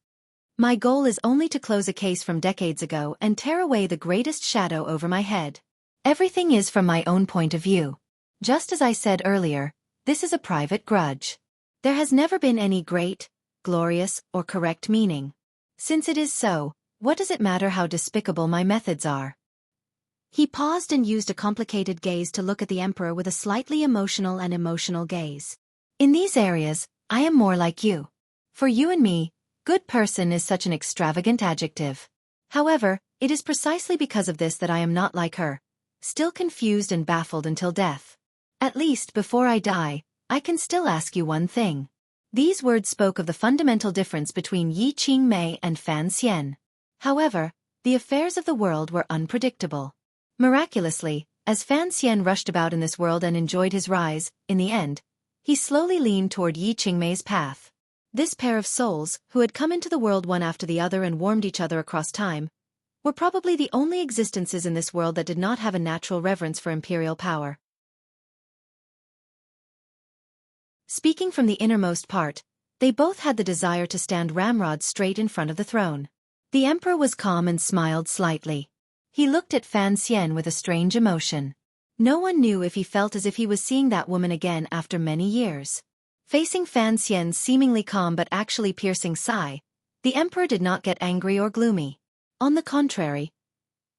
My goal is only to close a case from decades ago and tear away the greatest shadow over my head. Everything is from my own point of view. Just as I said earlier, this is a private grudge. There has never been any great, glorious, or correct meaning. Since it is so, what does it matter how despicable my methods are? He paused and used a complicated gaze to look at the emperor with a slightly emotional gaze. In these areas, I am more like you. For you and me, good person is such an extravagant adjective. However, it is precisely because of this that I am not like her, still confused and baffled until death. At least before I die, I can still ask you one thing. These words spoke of the fundamental difference between Yi Qingmei and Fan Xian. However, the affairs of the world were unpredictable. Miraculously, as Fan Xian rushed about in this world and enjoyed his rise, in the end, he slowly leaned toward Yi Qingmei's path. This pair of souls, who had come into the world one after the other and warmed each other across time, were probably the only existences in this world that did not have a natural reverence for imperial power. Speaking from the innermost part, they both had the desire to stand ramrod straight in front of the throne. The emperor was calm and smiled slightly. He looked at Fan Xian with a strange emotion. No one knew if he felt as if he was seeing that woman again after many years. Facing Fan Xian's seemingly calm but actually piercing sigh, the emperor did not get angry or gloomy. On the contrary,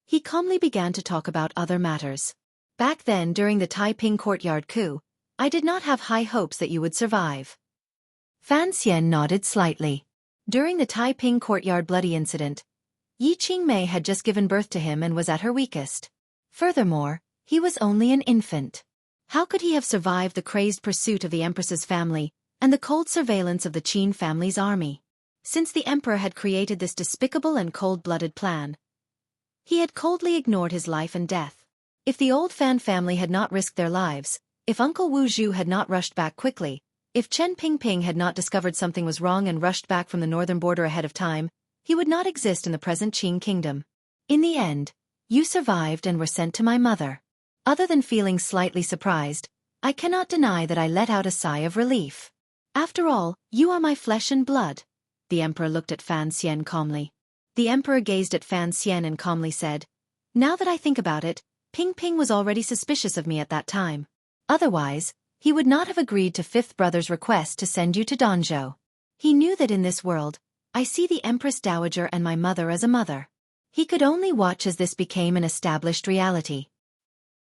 he calmly began to talk about other matters. Back then, during the Taiping courtyard coup, I did not have high hopes that you would survive. Fan Xian nodded slightly. During the Taiping courtyard bloody incident, Yi Qingmei had just given birth to him and was at her weakest. Furthermore, he was only an infant. How could he have survived the crazed pursuit of the empress's family and the cold surveillance of the Qin family's army? Since the emperor had created this despicable and cold-blooded plan, he had coldly ignored his life and death. If the old Fan family had not risked their lives, if Uncle Wu Zhu had not rushed back quickly, if Chen Pingping had not discovered something was wrong and rushed back from the northern border ahead of time, he would not exist in the present Qin kingdom. In the end, you survived and were sent to my mother. Other than feeling slightly surprised, I cannot deny that I let out a sigh of relief. After all, you are my flesh and blood. The emperor looked at Fan Xian calmly. The emperor gazed at Fan Xian and calmly said, Now that I think about it, Ping was already suspicious of me at that time. Otherwise, he would not have agreed to Fifth Brother's request to send you to Danzhou. He knew that in this world, I see the Empress Dowager and my mother as a mother. He could only watch as this became an established reality.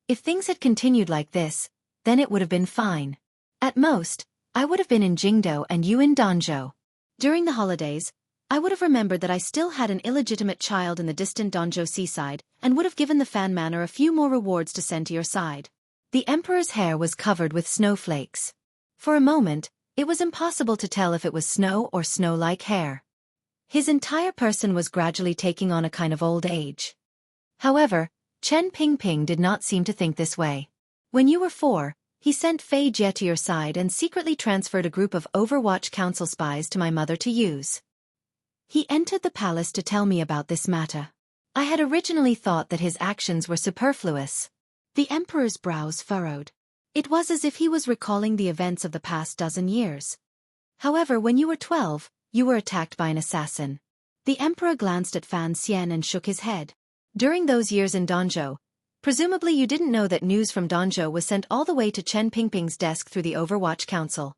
If things had continued like this, then it would have been fine. At most, I would have been in Jingdo and you in Danzhou. During the holidays, I would have remembered that I still had an illegitimate child in the distant Danzhou seaside, and would have given the Fan Manor a few more rewards to send to your side. The emperor's hair was covered with snowflakes. For a moment, it was impossible to tell if it was snow or snow-like hair. His entire person was gradually taking on a kind of old age. However, Chen Pingping did not seem to think this way. When you were 4, he sent Fei Jie to your side and secretly transferred a group of Overwatch Council spies to my mother to use. He entered the palace to tell me about this matter. I had originally thought that his actions were superfluous. The emperor's brows furrowed. It was as if he was recalling the events of the past dozen years. However, when you were 12, you were attacked by an assassin. The emperor glanced at Fan Xian and shook his head. During those years in Danzhou, presumably you didn't know that news from Danzhou was sent all the way to Chen Pingping's desk through the Overwatch Council.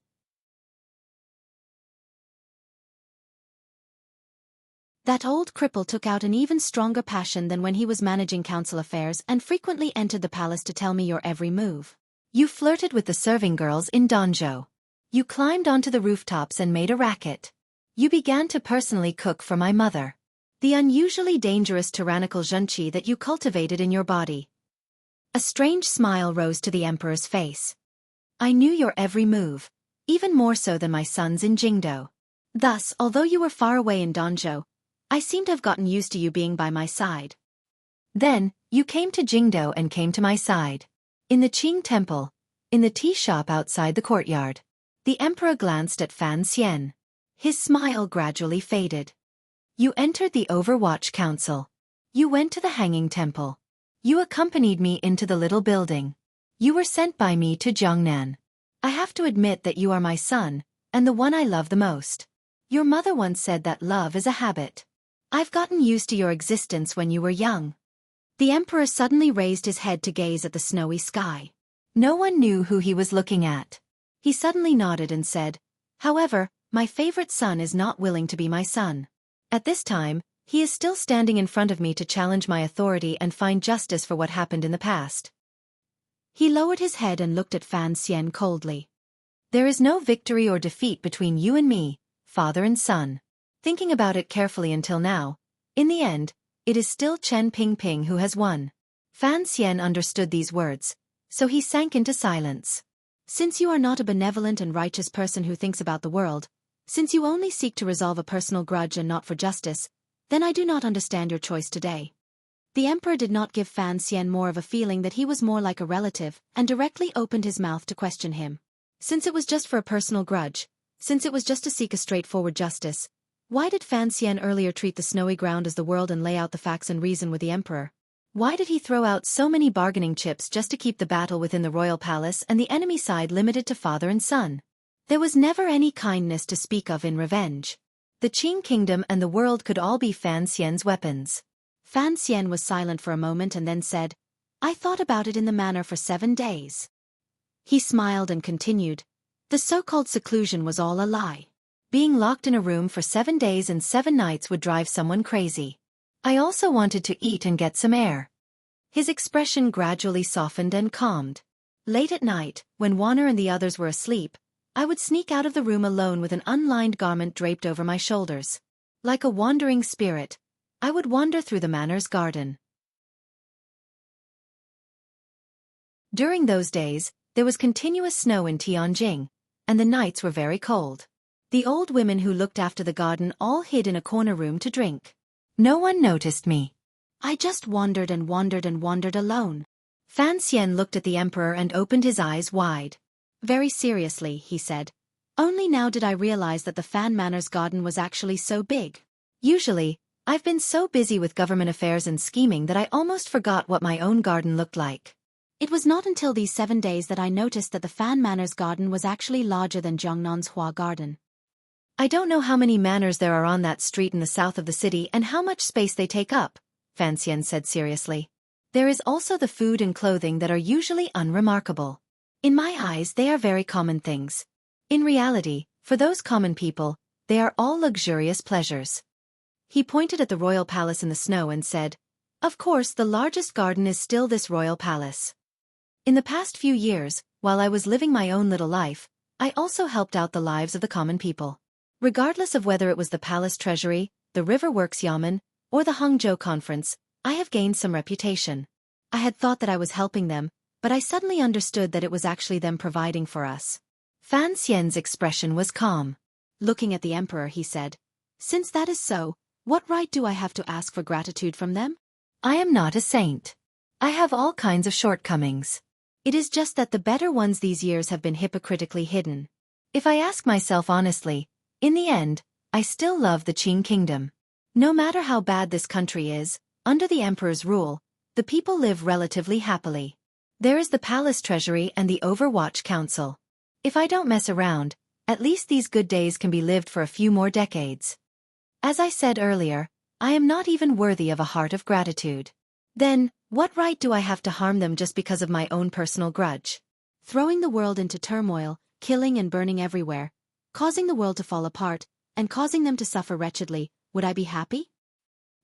That old cripple took out an even stronger passion than when he was managing council affairs and frequently entered the palace to tell me your every move. You flirted with the serving girls in Danzhou. You climbed onto the rooftops and made a racket. You began to personally cook for my mother. The unusually dangerous tyrannical Xueqi that you cultivated in your body. A strange smile rose to the emperor's face. I knew your every move, even more so than my sons in Jingdo. Thus, although you were far away in Danzhou, I seem to have gotten used to you being by my side. Then, you came to Jingdo and came to my side. In the Qing temple, in the tea shop outside the courtyard. The emperor glanced at Fan Xian. His smile gradually faded. You entered the Overwatch Council. You went to the Hanging Temple. You accompanied me into the little building. You were sent by me to Jiangnan. I have to admit that you are my son, and the one I love the most. Your mother once said that love is a habit. I've gotten used to your existence when you were young. The emperor suddenly raised his head to gaze at the snowy sky. No one knew who he was looking at. He suddenly nodded and said, however, my favorite son is not willing to be my son. At this time, he is still standing in front of me to challenge my authority and find justice for what happened in the past. He lowered his head and looked at Fan Xian coldly. There is no victory or defeat between you and me, father and son. Thinking about it carefully until now, in the end, it is still Chen Pingping who has won. Fan Xian understood these words, so he sank into silence. Since you are not a benevolent and righteous person who thinks about the world, since you only seek to resolve a personal grudge and not for justice, then I do not understand your choice today. The emperor did not give Fan Xian more of a feeling that he was more like a relative, and directly opened his mouth to question him. Since it was just for a personal grudge, since it was just to seek a straightforward justice, why did Fan Xian earlier treat the snowy ground as the world and lay out the facts and reason with the emperor? Why did he throw out so many bargaining chips just to keep the battle within the royal palace and the enemy side limited to father and son? There was never any kindness to speak of in revenge. The Qing kingdom and the world could all be Fan Xian's weapons. Fan Xian was silent for a moment and then said, I thought about it in the manner for 7 days. He smiled and continued, the so-called seclusion was all a lie. Being locked in a room for 7 days and 7 nights would drive someone crazy. I also wanted to eat and get some air. His expression gradually softened and calmed. Late at night, when Warner and the others were asleep, I would sneak out of the room alone with an unlined garment draped over my shoulders. Like a wandering spirit, I would wander through the manor's garden. During those days, there was continuous snow in Tianjing, and the nights were very cold. The old women who looked after the garden all hid in a corner room to drink. No one noticed me. I just wandered and wandered and wandered alone. Fan Xian looked at the emperor and opened his eyes wide. Very seriously, he said. Only now did I realize that the Fan Manor's garden was actually so big. Usually, I've been so busy with government affairs and scheming that I almost forgot what my own garden looked like. It was not until these 7 days that I noticed that the Fan Manor's garden was actually larger than Jiangnan's Hua garden. I don't know how many manors there are on that street in the south of the city and how much space they take up, Fan Xian said seriously. There is also the food and clothing that are usually unremarkable. In my eyes they are very common things. In reality, for those common people, they They are all luxurious pleasures. He pointed at the royal palace in the snow and said, "Of course, the largest garden is still this royal palace." In the past few years, while I was living my own little life, I also helped out the lives of the common people. Regardless of whether it was the palace treasury, the river works yamen, or the Hangzhou conference, I have gained some reputation. I had thought that I was helping them, but I suddenly understood that it was actually them providing for us. Fan Xian's expression was calm. Looking at the emperor, he said, "Since that is so, what right do I have to ask for gratitude from them? I am not a saint. I have all kinds of shortcomings. It is just that the better ones these years have been hypocritically hidden. If I ask myself honestly, in the end, I still love the Qing kingdom. No matter how bad this country is, under the emperor's rule, the people live relatively happily. There is the palace treasury and the Overwatch Council. If I don't mess around, at least these good days can be lived for a few more decades. As I said earlier, I am not even worthy of a heart of gratitude. Then, what right do I have to harm them just because of my own personal grudge? Throwing the world into turmoil, killing and burning everywhere, causing the world to fall apart, and causing them to suffer wretchedly, would I be happy?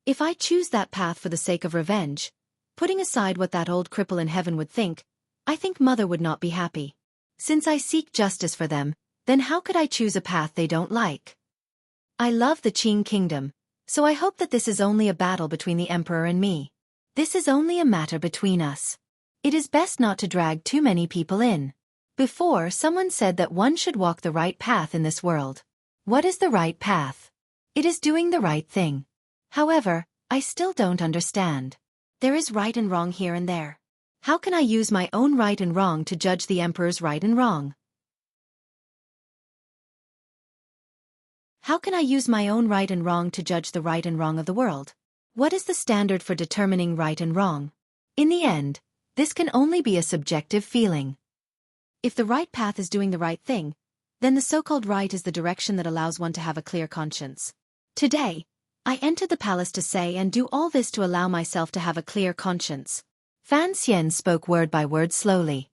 If I choose that path for the sake of revenge, putting aside what that old cripple in heaven would think, I think Mother would not be happy. Since I seek justice for them, then how could I choose a path they don't like? I love the Qing kingdom, so I hope that this is only a battle between the emperor and me. This is only a matter between us. It is best not to drag too many people in. Before, someone said that one should walk the right path in this world. What is the right path? It is doing the right thing. However, I still don't understand. There is right and wrong here and there. How can I use my own right and wrong to judge the emperor's right and wrong? How can I use my own right and wrong to judge the right and wrong of the world? What is the standard for determining right and wrong? In the end, this can only be a subjective feeling. If the right path is doing the right thing, then the so-called right is the direction that allows one to have a clear conscience. Today, I entered the palace to say and do all this to allow myself to have a clear conscience. Fan Xian spoke word by word slowly.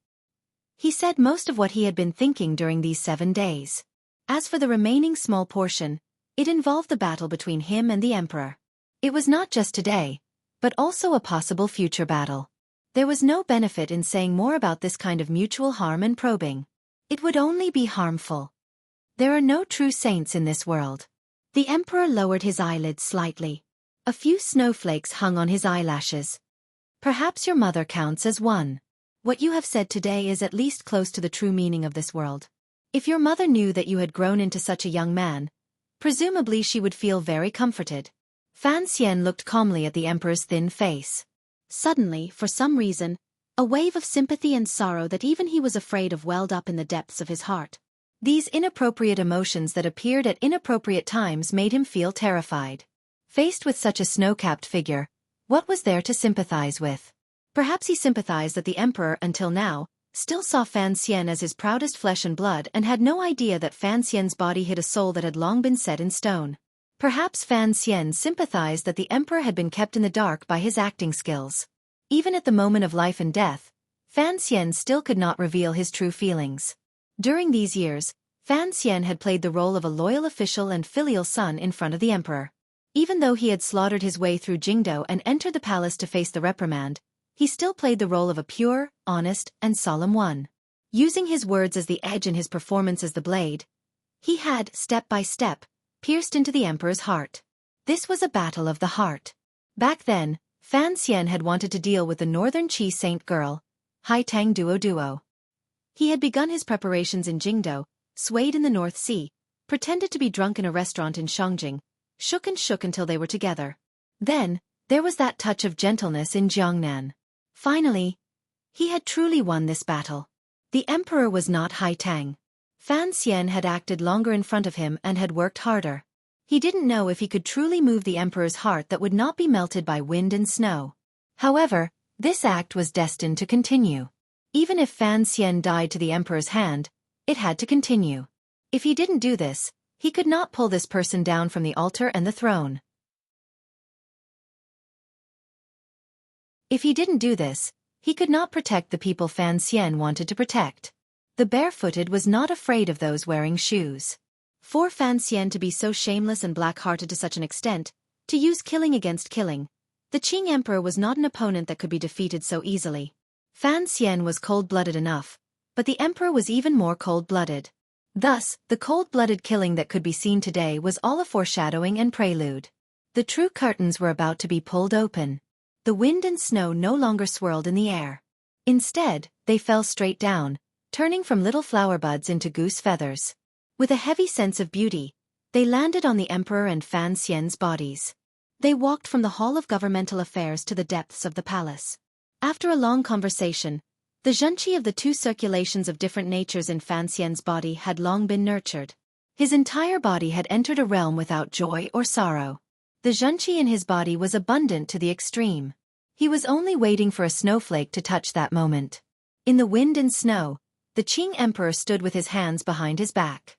He said most of what he had been thinking during these 7 days. As for the remaining small portion, it involved the battle between him and the emperor. It was not just today, but also a possible future battle. There was no benefit in saying more about this kind of mutual harm and probing. It would only be harmful. There are no true saints in this world. The emperor lowered his eyelids slightly. A few snowflakes hung on his eyelashes. Perhaps your mother counts as one. What you have said today is at least close to the true meaning of this world. If your mother knew that you had grown into such a young man, presumably she would feel very comforted. Fan Xian looked calmly at the emperor's thin face. Suddenly, for some reason, a wave of sympathy and sorrow that even he was afraid of welled up in the depths of his heart. These inappropriate emotions that appeared at inappropriate times made him feel terrified. Faced with such a snow-capped figure, what was there to sympathize with? Perhaps he sympathized that the emperor, until now, still saw Fan Xian as his proudest flesh and blood and had no idea that Fan Xian's body hid a soul that had long been set in stone. Perhaps Fan Xian sympathized that the emperor had been kept in the dark by his acting skills. Even at the moment of life and death, Fan Xian still could not reveal his true feelings. During these years, Fan Xian had played the role of a loyal official and filial son in front of the emperor. Even though he had slaughtered his way through Jingdo and entered the palace to face the reprimand, he still played the role of a pure, honest, and solemn one. Using his words as the edge and his performance as the blade, he had, step by step, pierced into the emperor's heart. This was a battle of the heart. Back then, Fan Xian had wanted to deal with the northern Qi saint girl, Hai Tang Duo. He had begun his preparations in Jingdo, swayed in the North Sea, pretended to be drunk in a restaurant in Shangjing, shook and shook until they were together. Then, there was that touch of gentleness in Jiangnan. Finally, he had truly won this battle. The emperor was not Hai Tang. Fan Xian had acted longer in front of him and had worked harder. He didn't know if he could truly move the emperor's heart that would not be melted by wind and snow. However, this act was destined to continue. Even if Fan Xian died to the emperor's hand, it had to continue. If he didn't do this, he could not pull this person down from the altar and the throne. If he didn't do this, he could not protect the people Fan Xian wanted to protect. The barefooted was not afraid of those wearing shoes. For Fan Xian to be so shameless and black-hearted to such an extent, to use killing against killing, the Qing Emperor was not an opponent that could be defeated so easily. Fan Xian was cold-blooded enough, but the Emperor was even more cold-blooded. Thus, the cold-blooded killing that could be seen today was all a foreshadowing and prelude. The true curtains were about to be pulled open. The wind and snow no longer swirled in the air. Instead, they fell straight down, turning from little flower buds into goose feathers. With a heavy sense of beauty, they landed on the Emperor and Fan Xian's bodies. They walked from the Hall of Governmental Affairs to the depths of the palace. After a long conversation, the Xueqi of the two circulations of different natures in Fan Xian's body had long been nurtured. His entire body had entered a realm without joy or sorrow. The Xueqi in his body was abundant to the extreme. He was only waiting for a snowflake to touch that moment. In the wind and snow, the Qing Emperor stood with his hands behind his back.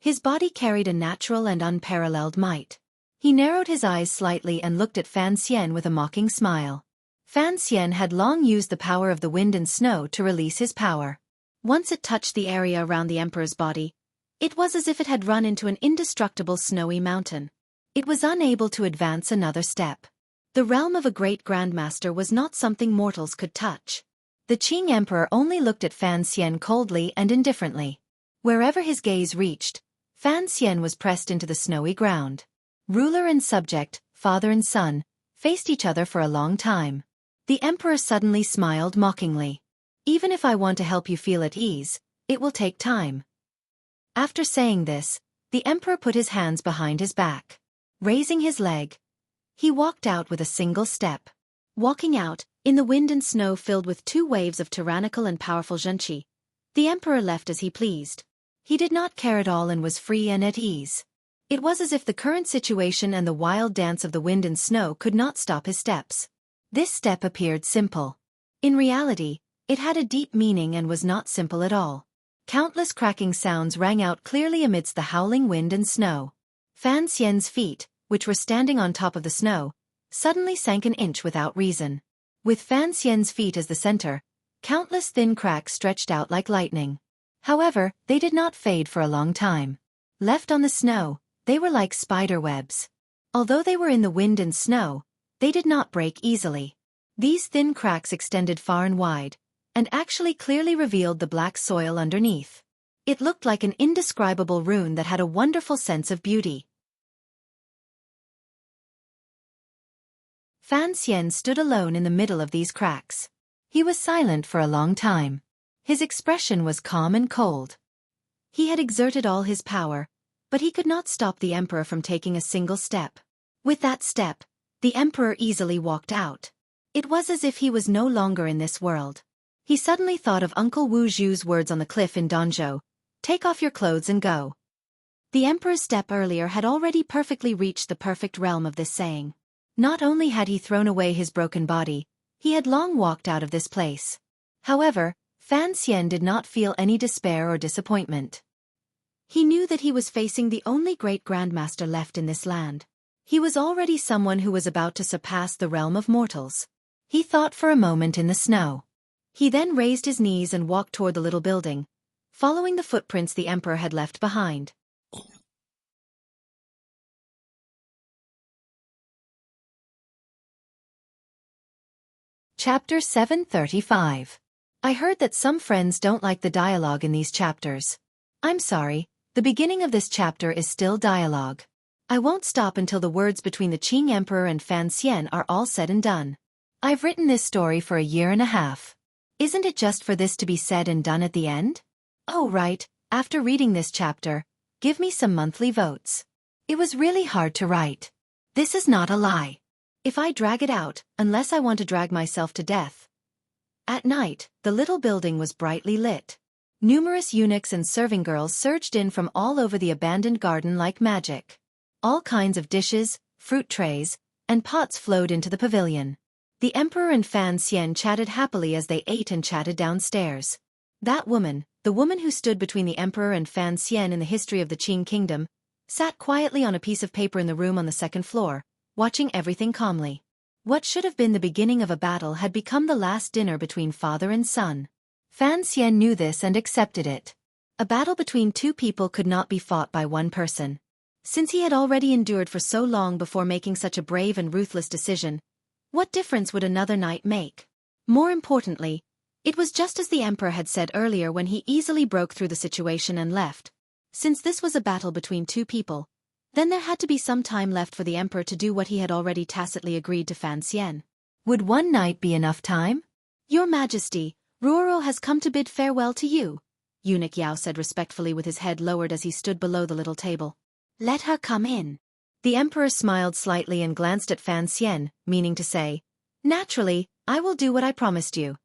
His body carried a natural and unparalleled might. He narrowed his eyes slightly and looked at Fan Xian with a mocking smile. Fan Xian had long used the power of the wind and snow to release his power. Once it touched the area around the Emperor's body, it was as if it had run into an indestructible snowy mountain. It was unable to advance another step. The realm of a great grandmaster was not something mortals could touch. The Qing Emperor only looked at Fan Xian coldly and indifferently. Wherever his gaze reached, Fan Xian was pressed into the snowy ground. Ruler and subject, father and son, faced each other for a long time. The Emperor suddenly smiled mockingly. Even if I want to help you feel at ease, it will take time. After saying this, the Emperor put his hands behind his back. Raising his leg, he walked out with a single step. Walking out, in the wind and snow filled with two waves of tyrannical and powerful Xueqi, the Emperor left as he pleased. He did not care at all and was free and at ease. It was as if the current situation and the wild dance of the wind and snow could not stop his steps. This step appeared simple. In reality, it had a deep meaning and was not simple at all. Countless cracking sounds rang out clearly amidst the howling wind and snow. Fan Xian's feet, which were standing on top of the snow, suddenly sank an inch without reason. With Fan Xian's feet as the center, countless thin cracks stretched out like lightning. However, they did not fade for a long time. Left on the snow, they were like spider webs. Although they were in the wind and snow, they did not break easily. These thin cracks extended far and wide, and actually clearly revealed the black soil underneath. It looked like an indescribable rune that had a wonderful sense of beauty. Fan Xian stood alone in the middle of these cracks. He was silent for a long time. His expression was calm and cold. He had exerted all his power, but he could not stop the Emperor from taking a single step. With that step, the Emperor easily walked out. It was as if he was no longer in this world. He suddenly thought of Uncle Wu Zhu's words on the cliff in Danzhou, "Take off your clothes and go." The Emperor's step earlier had already perfectly reached the perfect realm of this saying. Not only had he thrown away his broken body, he had long walked out of this place. However, Fan Xian did not feel any despair or disappointment. He knew that he was facing the only great grandmaster left in this land. He was already someone who was about to surpass the realm of mortals. He thought for a moment in the snow. He then raised his knees and walked toward the little building, following the footprints the Emperor had left behind. Chapter 735. I heard that some friends don't like the dialogue in these chapters. I'm sorry, the beginning of this chapter is still dialogue. I won't stop until the words between the Qing Emperor and Fan Xian are all said and done. I've written this story for a year and a half. Isn't it just for this to be said and done at the end? Oh right, after reading this chapter, give me some monthly votes. It was really hard to write. This is not a lie. If I drag it out, unless I want to drag myself to death. At night, the little building was brightly lit. Numerous eunuchs and serving girls surged in from all over the abandoned garden like magic. All kinds of dishes, fruit trays, and pots flowed into the pavilion. The Emperor and Fan Xian chatted happily as they ate and chatted downstairs. That woman, the woman who stood between the Emperor and Fan Xian in the history of the Qing kingdom, sat quietly on a piece of paper in the room on the second floor, watching everything calmly. What should have been the beginning of a battle had become the last dinner between father and son. Fan Xian knew this and accepted it. A battle between two people could not be fought by one person. Since he had already endured for so long before making such a brave and ruthless decision, what difference would another night make? More importantly, it was just as the Emperor had said earlier when he easily broke through the situation and left. Since this was a battle between two people, then there had to be some time left for the Emperor to do what he had already tacitly agreed to Fan Xian. Would one night be enough time? Your Majesty, Ruoro has come to bid farewell to you, Eunuch Yao said respectfully with his head lowered as he stood below the little table. Let her come in. The Emperor smiled slightly and glanced at Fan Xian, meaning to say, naturally, I will do what I promised you.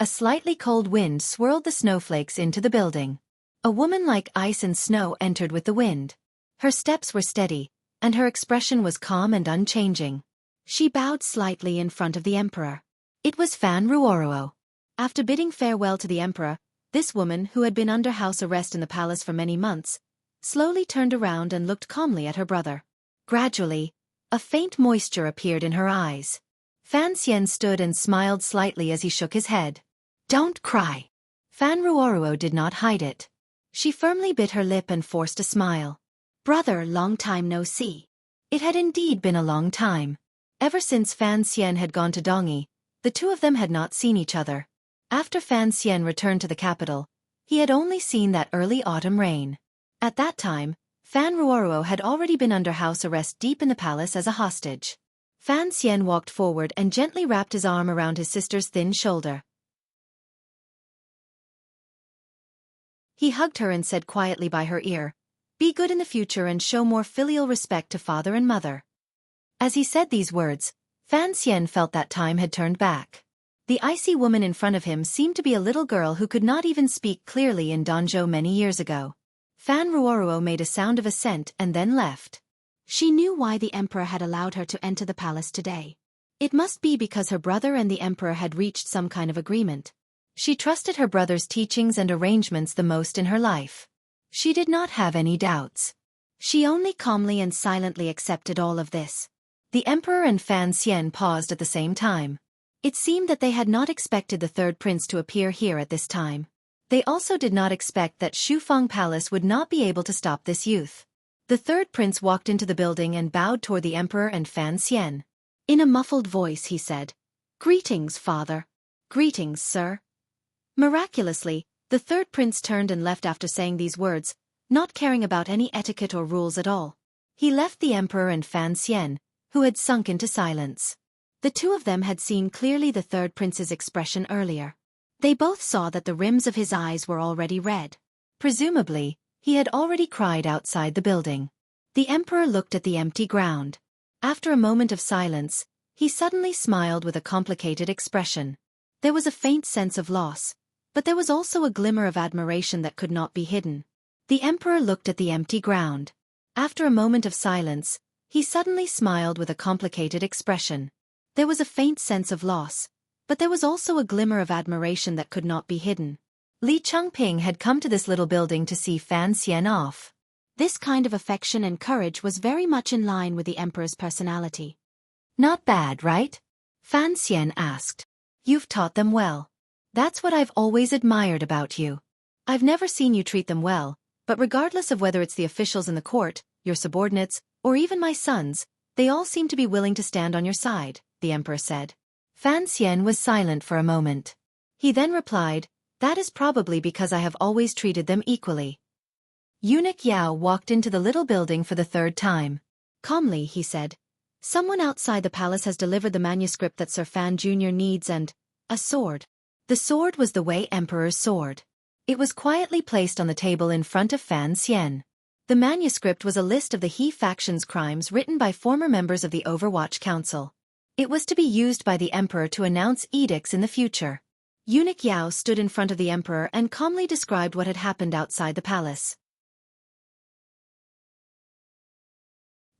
A slightly cold wind swirled the snowflakes into the building. A woman like ice and snow entered with the wind. Her steps were steady, and her expression was calm and unchanging. She bowed slightly in front of the Emperor. It was Fan Ruoro. After bidding farewell to the Emperor, this woman, who had been under house arrest in the palace for many months, slowly turned around and looked calmly at her brother. Gradually, a faint moisture appeared in her eyes. Fan Xian stood and smiled slightly as he shook his head. Don't cry. Fan Ruoro did not hide it. She firmly bit her lip and forced a smile. Brother, long time no see. It had indeed been a long time. Ever since Fan Xian had gone to Dongyi, the two of them had not seen each other. After Fan Xian returned to the capital, he had only seen that early autumn rain. At that time, Fan Ruoro had already been under house arrest deep in the palace as a hostage. Fan Xian walked forward and gently wrapped his arm around his sister's thin shoulder. He hugged her and said quietly by her ear, "Be good in the future and show more filial respect to father and mother." As he said these words, Fan Xian felt that time had turned back. The icy woman in front of him seemed to be a little girl who could not even speak clearly in Danzhou many years ago. Fan Ruoro made a sound of assent and then left. She knew why the Emperor had allowed her to enter the palace today. It must be because her brother and the Emperor had reached some kind of agreement. She trusted her brother's teachings and arrangements the most in her life. She did not have any doubts. She only calmly and silently accepted all of this. The Emperor and Fan Xian paused at the same time. It seemed that they had not expected the third prince to appear here at this time. They also did not expect that Shufang Palace would not be able to stop this youth. The third prince walked into the building and bowed toward the Emperor and Fan Xian. In a muffled voice he said, "Greetings, father." "Greetings, sir." Miraculously, the third prince turned and left after saying these words, not caring about any etiquette or rules at all. He left the Emperor and Fan Xian, who had sunk into silence. The two of them had seen clearly the third prince's expression earlier. They both saw that the rims of his eyes were already red. Presumably, he had already cried outside the building. The Emperor looked at the empty ground. After a moment of silence, he suddenly smiled with a complicated expression. There was a faint sense of loss, but there was also a glimmer of admiration that could not be hidden. The Emperor looked at the empty ground. After a moment of silence, he suddenly smiled with a complicated expression. There was a faint sense of loss, but there was also a glimmer of admiration that could not be hidden. Li Chengping had come to this little building to see Fan Xian off. This kind of affection and courage was very much in line with the Emperor's personality. "Not bad, right?" Fan Xian asked. "You've taught them well. That's what I've always admired about you. I've never seen you treat them well, but regardless of whether it's the officials in the court, your subordinates, or even my sons, they all seem to be willing to stand on your side," the Emperor said. Fan Xian was silent for a moment. He then replied, "That is probably because I have always treated them equally." Eunuch Yao walked into the little building for the third time. Calmly, he said, "Someone outside the palace has delivered the manuscript that Sir Fan Jr. needs and a sword." The sword was the Wei Emperor's sword. It was quietly placed on the table in front of Fan Xian. The manuscript was a list of the He faction's crimes written by former members of the Overwatch Council. It was to be used by the Emperor to announce edicts in the future. Eunuch Yao stood in front of the Emperor and calmly described what had happened outside the palace.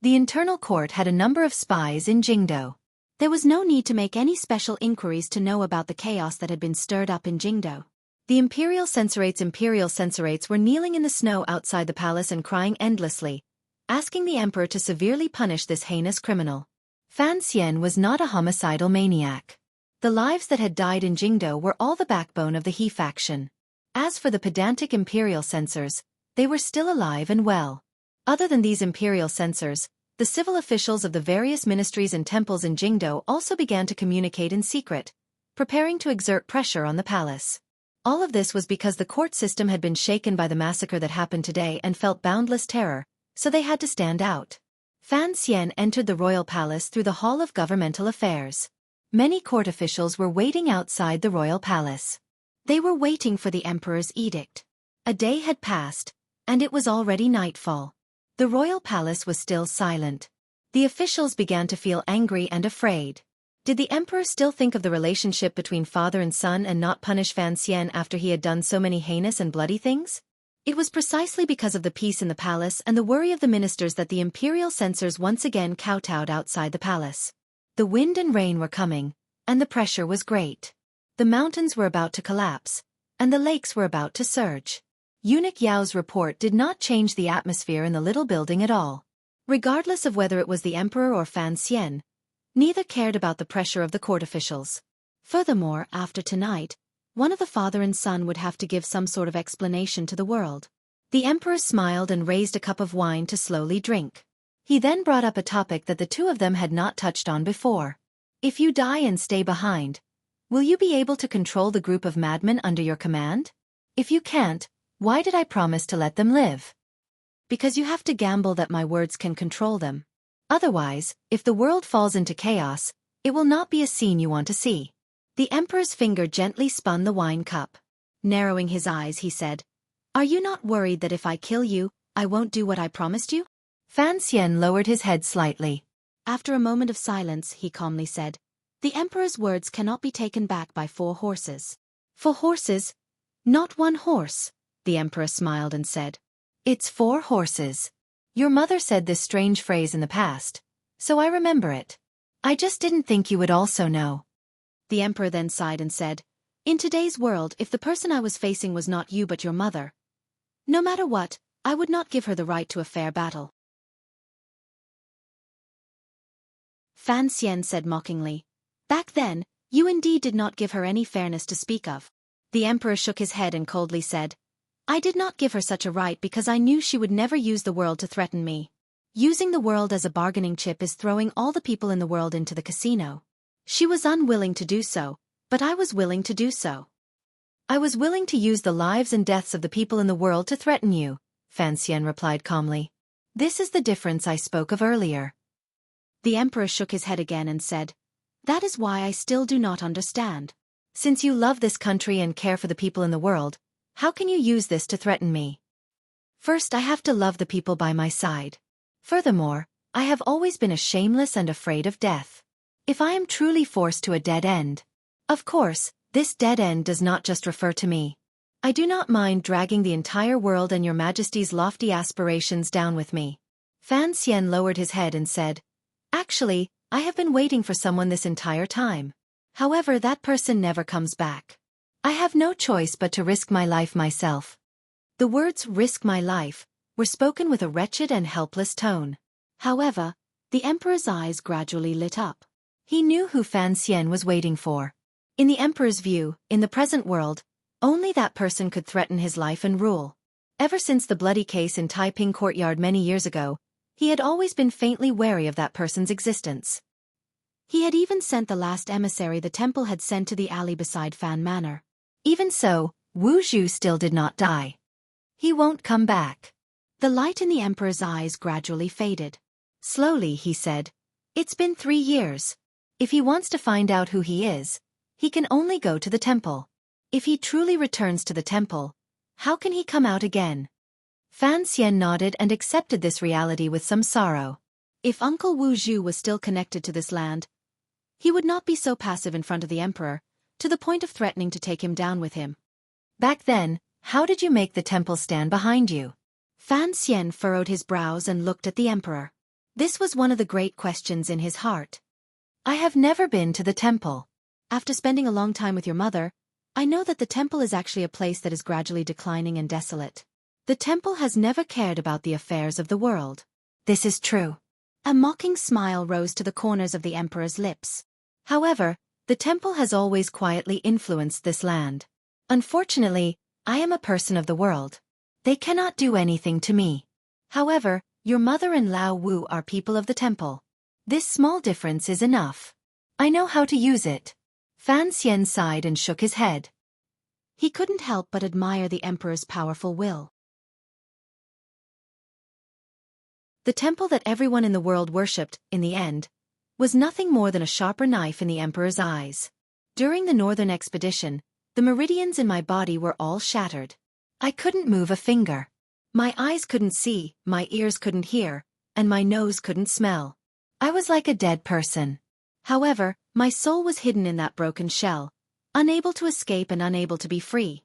The internal court had a number of spies in Jingdo. There was no need to make any special inquiries to know about the chaos that had been stirred up in Jingdo. The imperial censorites were kneeling in the snow outside the palace and crying endlessly, asking the Emperor to severely punish this heinous criminal. Fan Xian was not a homicidal maniac. The lives that had died in Jingdo were all the backbone of the He faction. As for the pedantic imperial censors, they were still alive and well. Other than these imperial censors, the civil officials of the various ministries and temples in Jingdo also began to communicate in secret, preparing to exert pressure on the palace. All of this was because the court system had been shaken by the massacre that happened today and felt boundless terror, so they had to stand out. Fan Xian entered the royal palace through the Hall of Governmental Affairs. Many court officials were waiting outside the royal palace. They were waiting for the emperor's edict. A day had passed, and it was already nightfall. The royal palace was still silent. The officials began to feel angry and afraid. Did the emperor still think of the relationship between father and son and not punish Fan Xian after he had done so many heinous and bloody things? It was precisely because of the peace in the palace and the worry of the ministers that the imperial censors once again kowtowed outside the palace. The wind and rain were coming, and the pressure was great. The mountains were about to collapse, and the lakes were about to surge. Eunuch Yao's report did not change the atmosphere in the little building at all. Regardless of whether it was the emperor or Fan Xian, neither cared about the pressure of the court officials. Furthermore, after tonight, one of the father and son would have to give some sort of explanation to the world. The emperor smiled and raised a cup of wine to slowly drink. He then brought up a topic that the two of them had not touched on before. If you die and stay behind, will you be able to control the group of madmen under your command? If you can't, why did I promise to let them live? Because you have to gamble that my words can control them. Otherwise, if the world falls into chaos, it will not be a scene you want to see. The emperor's finger gently spun the wine cup. Narrowing his eyes, he said, "Are you not worried that if I kill you, I won't do what I promised you?" Fan Xian lowered his head slightly. After a moment of silence, he calmly said, "The emperor's words cannot be taken back by 4 horses. 4 horses? Not 1 horse." The emperor smiled and said, "It's 4 horses. Your mother said this strange phrase in the past, so I remember it. I just didn't think you would also know." The emperor then sighed and said, "In today's world, if the person I was facing was not you but your mother, no matter what, I would not give her the right to a fair battle." Fan Xian said mockingly, "Back then, you indeed did not give her any fairness to speak of." The emperor shook his head and coldly said, "I did not give her such a right because I knew she would never use the world to threaten me. Using the world as a bargaining chip is throwing all the people in the world into the casino. She was unwilling to do so, but I was willing to do so. I was willing to use the lives and deaths of the people in the world to threaten you," Fan Xian replied calmly. "This is the difference I spoke of earlier." The emperor shook his head again and said, "That is why I still do not understand. Since you love this country and care for the people in the world, how can you use this to threaten me? First, I have to love the people by my side. Furthermore, I have always been a shameless and afraid of death. If I am truly forced to a dead end, of course, this dead end does not just refer to me. I do not mind dragging the entire world and your majesty's lofty aspirations down with me." Fan Xian lowered his head and said, "Actually, I have been waiting for someone this entire time. However, that person never comes back. I have no choice but to risk my life myself." The words "risk my life" were spoken with a wretched and helpless tone. However, the emperor's eyes gradually lit up. He knew who Fan Xian was waiting for. In the emperor's view, in the present world, only that person could threaten his life and rule. Ever since the bloody case in Taiping Courtyard many years ago, he had always been faintly wary of that person's existence. He had even sent the last emissary the temple had sent to the alley beside Fan Manor. Even so, Wu Zhu still did not die. He won't come back. The light in the emperor's eyes gradually faded. Slowly, he said, "It's been 3 years. If he wants to find out who he is, he can only go to the temple. If he truly returns to the temple, how can he come out again?" Fan Xian nodded and accepted this reality with some sorrow. If Uncle Wu Zhu was still connected to this land, he would not be so passive in front of the emperor, to the point of threatening to take him down with him. "Back then, how did you make the temple stand behind you?" Fan Xian furrowed his brows and looked at the emperor. This was one of the great questions in his heart. "I have never been to the temple. After spending a long time with your mother, I know that the temple is actually a place that is gradually declining and desolate. The temple has never cared about the affairs of the world." "This is true." A mocking smile rose to the corners of the emperor's lips. "However, the temple has always quietly influenced this land. Unfortunately, I am a person of the world. They cannot do anything to me. However, your mother and Lao Wu are people of the temple. This small difference is enough. I know how to use it. Fan Xian sighed and shook his head. He couldn't help but admire the emperor's powerful will. The temple that everyone in the world worshipped, in the end, was nothing more than a sharper knife in the emperor's eyes. During the northern expedition, the meridians in my body were all shattered. I couldn't move a finger. My eyes couldn't see, my ears couldn't hear, and my nose couldn't smell. I was like a dead person. However, my soul was hidden in that broken shell, unable to escape and unable to be free.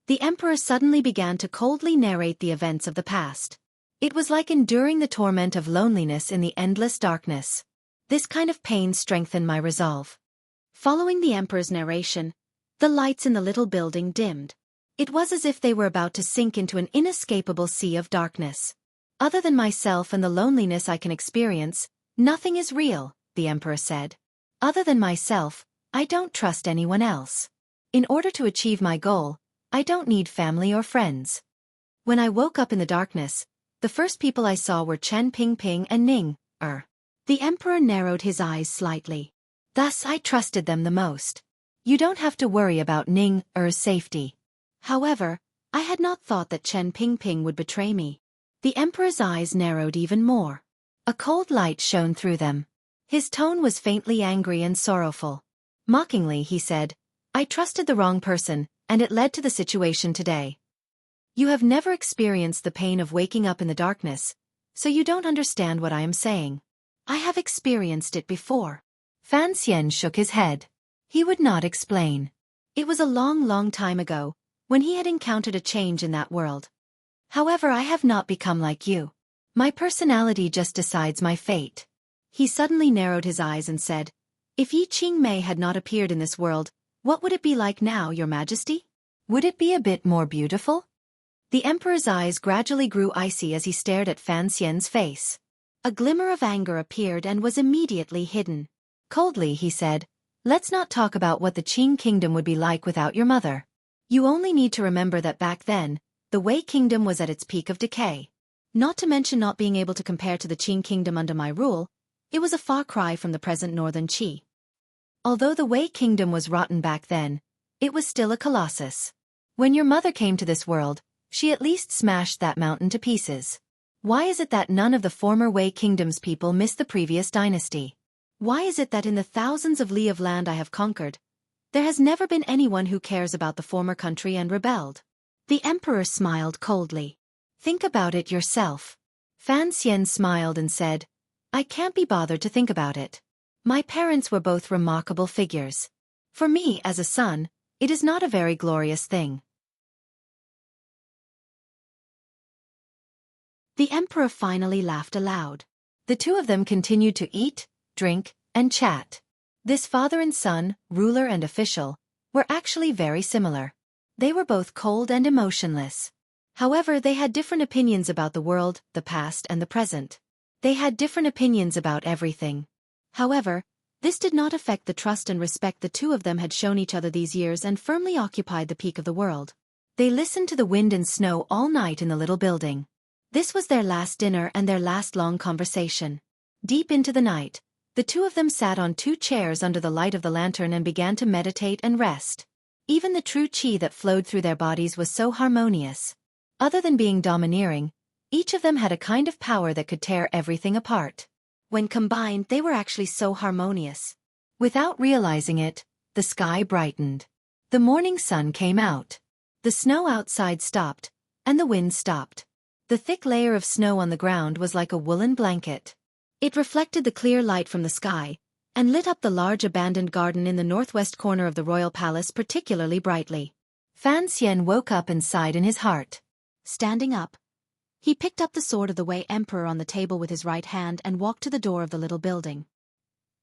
The emperor suddenly began to coldly narrate the events of the past. It was like enduring the torment of loneliness in the endless darkness. This kind of pain strengthened my resolve. Following the emperor's narration, the lights in the little building dimmed. It was as if they were about to sink into an inescapable sea of darkness. Other than myself and the loneliness I can experience, nothing is real, the emperor said. Other than myself, I don't trust anyone else. In order to achieve my goal, I don't need family or friends. When I woke up in the darkness, the first people I saw were Chen Pingping and Ning Er. The emperor narrowed his eyes slightly. Thus I trusted them the most. You don't have to worry about Ning Er's safety. However, I had not thought that Chen Pingping would betray me. The emperor's eyes narrowed even more. A cold light shone through them. His tone was faintly angry and sorrowful. Mockingly he said, I trusted the wrong person, and it led to the situation today. You have never experienced the pain of waking up in the darkness, so you don't understand what I am saying. I have experienced it before. Fan Xian shook his head. He would not explain. It was a long time ago, when he had encountered a change in that world. However, I have not become like you. My personality just decides my fate. He suddenly narrowed his eyes and said, If Yi Qingmei had not appeared in this world, what would it be like now, Your Majesty? Would it be a bit more beautiful? The emperor's eyes gradually grew icy as he stared at Fan Xian's face. A glimmer of anger appeared and was immediately hidden. Coldly he said, Let's not talk about what the Qing kingdom would be like without your mother. You only need to remember that back then, the Wei kingdom was at its peak of decay. Not to mention not being able to compare to the Qing kingdom under my rule, it was a far cry from the present northern Qi. Although the Wei kingdom was rotten back then, it was still a colossus. When your mother came to this world, she at least smashed that mountain to pieces. Why is it that none of the former Wei kingdom's people miss the previous dynasty? Why is it that in the thousands of li of land I have conquered, there has never been anyone who cares about the former country and rebelled? The emperor smiled coldly. Think about it yourself. Fan Xian smiled and said, I can't be bothered to think about it. My parents were both remarkable figures. For me as a son, it is not a very glorious thing. The emperor finally laughed aloud. The two of them continued to eat, drink, and chat. This father and son, ruler and official, were actually very similar. They were both cold and emotionless. However, they had different opinions about the world, the past and the present. They had different opinions about everything. However, this did not affect the trust and respect the two of them had shown each other these years and firmly occupied the peak of the world. They listened to the wind and snow all night in the little building. This was their last dinner and their last long conversation. Deep into the night, the two of them sat on two chairs under the light of the lantern and began to meditate and rest. Even the true qi that flowed through their bodies was so harmonious. Other than being domineering, each of them had a kind of power that could tear everything apart. When combined, they were actually so harmonious. Without realizing it, the sky brightened. The morning sun came out. The snow outside stopped, and the wind stopped. The thick layer of snow on the ground was like a woolen blanket. It reflected the clear light from the sky, and lit up the large abandoned garden in the northwest corner of the royal palace particularly brightly. Fan Xian woke up and sighed in his heart. Standing up, he picked up the sword of the Wei Emperor on the table with his right hand and walked to the door of the little building.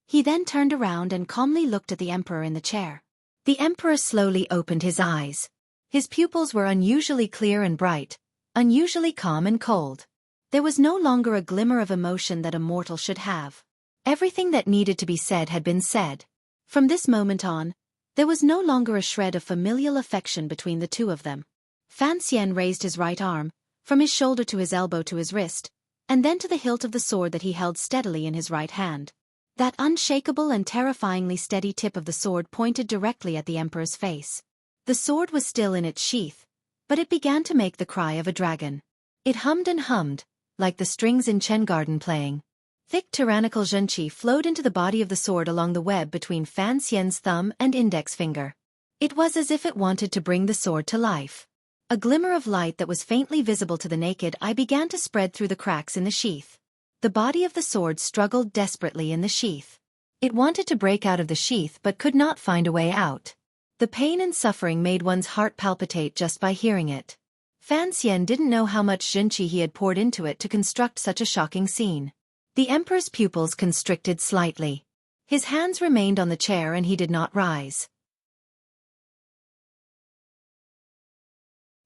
He then turned around and calmly looked at the Emperor in the chair. The Emperor slowly opened his eyes. His pupils were unusually clear and bright, unusually calm and cold. There was no longer a glimmer of emotion that a mortal should have. Everything that needed to be said had been said. From this moment on, there was no longer a shred of familial affection between the two of them. Fan Xian raised his right arm, from his shoulder to his elbow to his wrist, and then to the hilt of the sword that he held steadily in his right hand. That unshakable and terrifyingly steady tip of the sword pointed directly at the emperor's face. The sword was still in its sheath, but it began to make the cry of a dragon. It hummed and hummed, like the strings in Chen Garden playing. Thick tyrannical Xueqi flowed into the body of the sword along the web between Fan Xian's thumb and index finger. It was as if it wanted to bring the sword to life. A glimmer of light that was faintly visible to the naked eye began to spread through the cracks in the sheath. The body of the sword struggled desperately in the sheath. It wanted to break out of the sheath but could not find a way out. The pain and suffering made one's heart palpitate just by hearing it. Fan Xian didn't know how much Xueqi he had poured into it to construct such a shocking scene. The emperor's pupils constricted slightly. His hands remained on the chair and he did not rise.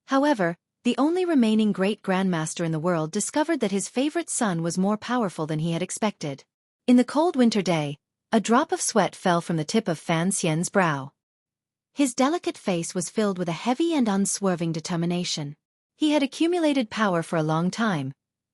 However, the only remaining great grandmaster in the world discovered that his favorite son was more powerful than he had expected. In the cold winter day, a drop of sweat fell from the tip of Fan Xian's brow. His delicate face was filled with a heavy and unswerving determination. He had accumulated power for a long time,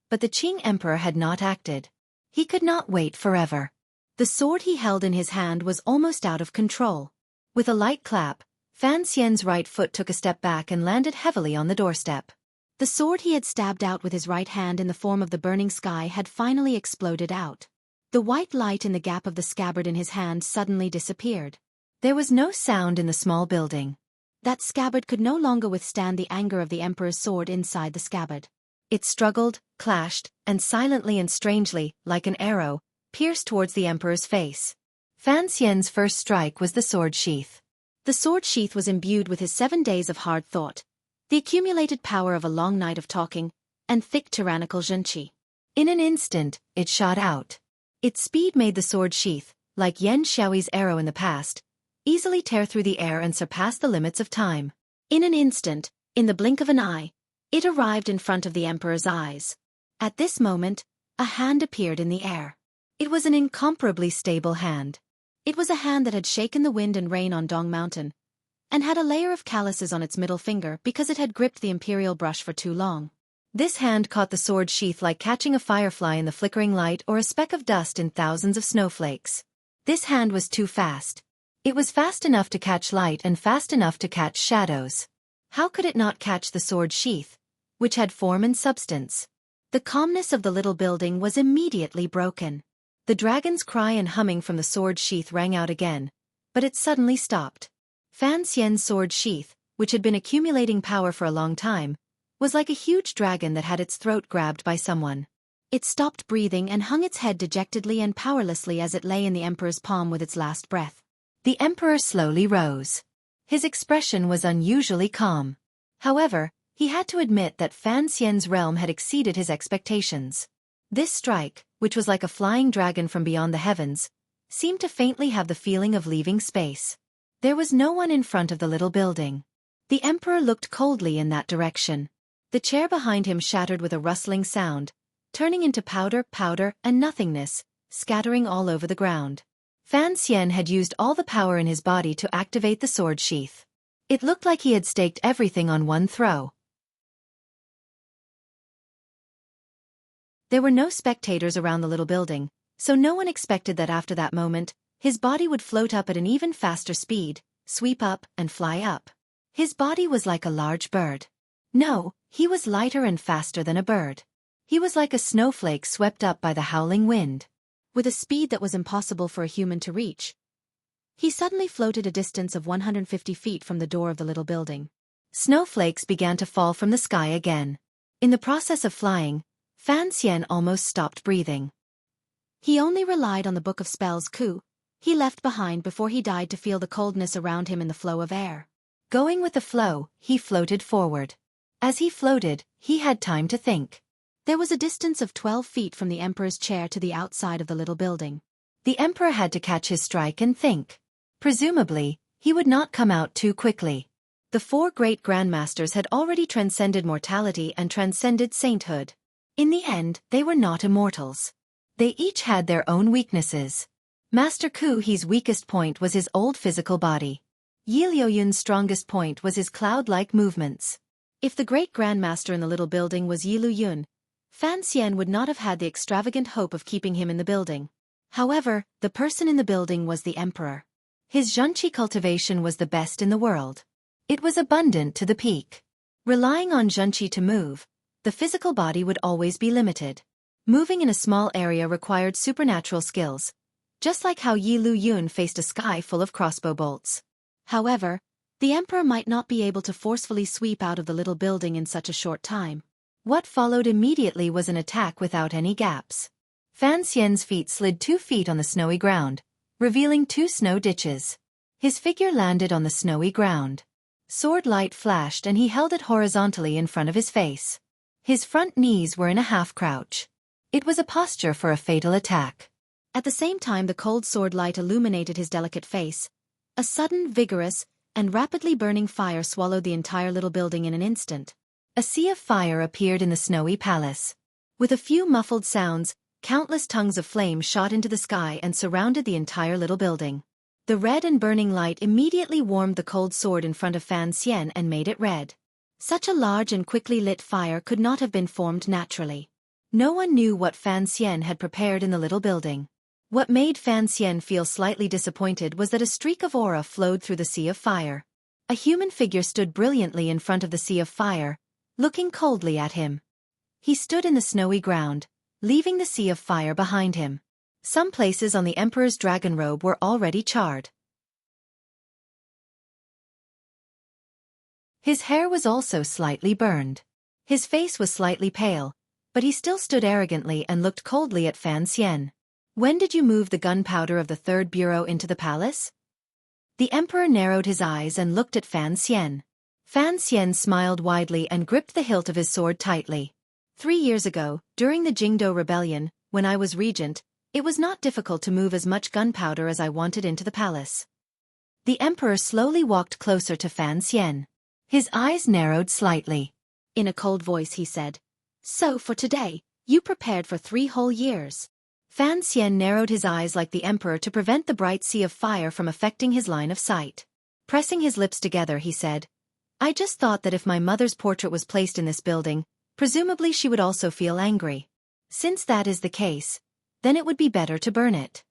but the Qing emperor had not acted. He could not wait forever. The sword he held in his hand was almost out of control. With a light clap, Fan Xian's right foot took a step back and landed heavily on the doorstep. The sword he had stabbed out with his right hand in the form of the burning sky had finally exploded out. The white light in the gap of the scabbard in his hand suddenly disappeared. There was no sound in the small building. That scabbard could no longer withstand the anger of the emperor's sword inside the scabbard. It struggled, clashed, and silently and strangely, like an arrow, pierced towards the emperor's face. Fan Xian's first strike was the sword sheath. The sword sheath was imbued with his 7 days of hard thought, the accumulated power of a long night of talking, and thick tyrannical Xueqi. In an instant, it shot out. Its speed made the sword sheath, like Yan Xiaoyi's arrow in the past, easily tear through the air and surpass the limits of time. In an instant, in the blink of an eye, it arrived in front of the emperor's eyes. At this moment, a hand appeared in the air. It was an incomparably stable hand. It was a hand that had shaken the wind and rain on Dong Mountain, and had a layer of calluses on its middle finger because it had gripped the imperial brush for too long. This hand caught the sword sheath like catching a firefly in the flickering light or a speck of dust in thousands of snowflakes. This hand was too fast. It was fast enough to catch light and fast enough to catch shadows. How could it not catch the sword sheath, which had form and substance? The calmness of the little building was immediately broken. The dragon's cry and humming from the sword sheath rang out again, but it suddenly stopped. Fan Xian's sword sheath, which had been accumulating power for a long time, was like a huge dragon that had its throat grabbed by someone. It stopped breathing and hung its head dejectedly and powerlessly as it lay in the emperor's palm with its last breath. The emperor slowly rose. His expression was unusually calm. However, he had to admit that Fan Xian's realm had exceeded his expectations. This strike, which was like a flying dragon from beyond the heavens, seemed to faintly have the feeling of leaving space. There was no one in front of the little building. The emperor looked coldly in that direction. The chair behind him shattered with a rustling sound, turning into powder, and nothingness, scattering all over the ground. Fan Xian had used all the power in his body to activate the sword sheath. It looked like he had staked everything on one throw. There were no spectators around the little building, so no one expected that after that moment, his body would float up at an even faster speed, sweep up and fly up. His body was like a large bird. No, he was lighter and faster than a bird. He was like a snowflake swept up by the howling wind. With a speed that was impossible for a human to reach, he suddenly floated a distance of 150 feet from the door of the little building. Snowflakes began to fall from the sky again. In the process of flying, Fan Xian almost stopped breathing. He only relied on the book of spells Ku he left behind before he died to feel the coldness around him in the flow of air. Going with the flow, he floated forward. As he floated, he had time to think. There was a distance of 12 feet from the emperor's chair to the outside of the little building. The emperor had to catch his strike and think. Presumably, he would not come out too quickly. The 4 great grandmasters had already transcended mortality and transcended sainthood. In the end, they were not immortals. They each had their own weaknesses. Master Ku He's weakest point was his old physical body. Yi Liuyun's strongest point was his cloud-like movements. If the great grandmaster in the little building was Yi Luyun, Fan Xian would not have had the extravagant hope of keeping him in the building. However, the person in the building was the emperor. His Xueqi cultivation was the best in the world. It was abundant to the peak. Relying on Xueqi to move, the physical body would always be limited. Moving in a small area required supernatural skills, just like how Yi Luyun faced a sky full of crossbow bolts. However, the emperor might not be able to forcefully sweep out of the little building in such a short time. What followed immediately was an attack without any gaps. Fan Xian's feet slid 2 feet on the snowy ground, revealing 2 snow ditches. His figure landed on the snowy ground. Sword light flashed and he held it horizontally in front of his face. His front knees were in a half-crouch. It was a posture for a fatal attack. At the same time the cold sword light illuminated his delicate face. A sudden, vigorous, and rapidly burning fire swallowed the entire little building in an instant. A sea of fire appeared in the snowy palace. With a few muffled sounds, countless tongues of flame shot into the sky and surrounded the entire little building. The red and burning light immediately warmed the cold sword in front of Fan Xian and made it red. Such a large and quickly lit fire could not have been formed naturally. No one knew what Fan Xian had prepared in the little building. What made Fan Xian feel slightly disappointed was that a streak of aura flowed through the sea of fire. A human figure stood brilliantly in front of the sea of fire, looking coldly at him. He stood in the snowy ground, leaving the sea of fire behind him. Some places on the emperor's dragon robe were already charred. His hair was also slightly burned. His face was slightly pale, but he still stood arrogantly and looked coldly at Fan Xian. When did you move the gunpowder of the third bureau into the palace? The emperor narrowed his eyes and looked at Fan Xian. Fan Xian smiled widely and gripped the hilt of his sword tightly. 3 years ago, during the Jingdo rebellion, when I was regent, it was not difficult to move as much gunpowder as I wanted into the palace. The emperor slowly walked closer to Fan Xian. His eyes narrowed slightly. In a cold voice he said, "So for today, you prepared for 3 whole years." Fan Xian narrowed his eyes like the emperor to prevent the bright sea of fire from affecting his line of sight. Pressing his lips together he said, "I just thought that if my mother's portrait was placed in this building, presumably she would also feel angry. Since that is the case, then it would be better to burn it."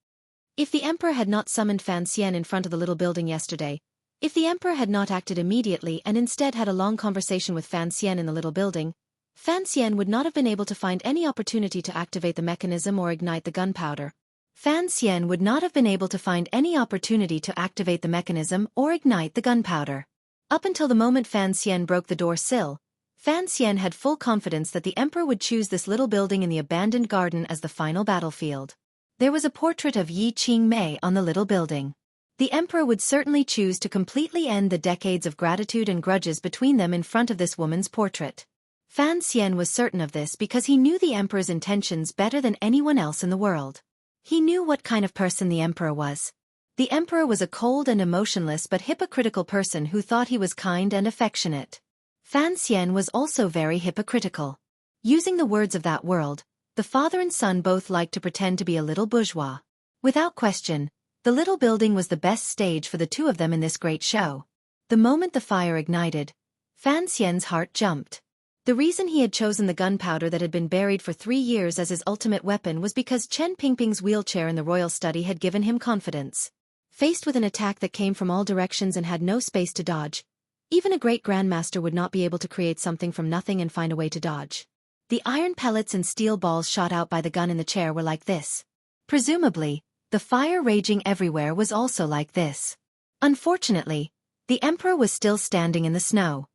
If the emperor had not summoned Fan Xian in front of the little building yesterday, if the emperor had not acted immediately and instead had a long conversation with Fan Xian in the little building, Fan Xian would not have been able to find any opportunity to activate the mechanism or ignite the gunpowder. Fan Xian would not have been able to find any opportunity to activate the mechanism or ignite the gunpowder. Up until the moment Fan Xian broke the door sill, Fan Xian had full confidence that the emperor would choose this little building in the abandoned garden as the final battlefield. There was a portrait of Yi Qingmei on the little building. The emperor would certainly choose to completely end the decades of gratitude and grudges between them in front of this woman's portrait. Fan Xian was certain of this because he knew the emperor's intentions better than anyone else in the world. He knew what kind of person the emperor was. The emperor was a cold and emotionless but hypocritical person who thought he was kind and affectionate. Fan Xian was also very hypocritical. Using the words of that world, the father and son both liked to pretend to be a little bourgeois. Without question, the little building was the best stage for the two of them in this great show. The moment the fire ignited, Fan Xian's heart jumped. The reason he had chosen the gunpowder that had been buried for 3 years as his ultimate weapon was because Chen Pingping's wheelchair in the royal study had given him confidence. Faced with an attack that came from all directions and had no space to dodge, even a great grandmaster would not be able to create something from nothing and find a way to dodge. The iron pellets and steel balls shot out by the gun in the chair were like this. Presumably, the fire raging everywhere was also like this. Unfortunately, the emperor was still standing in the snow.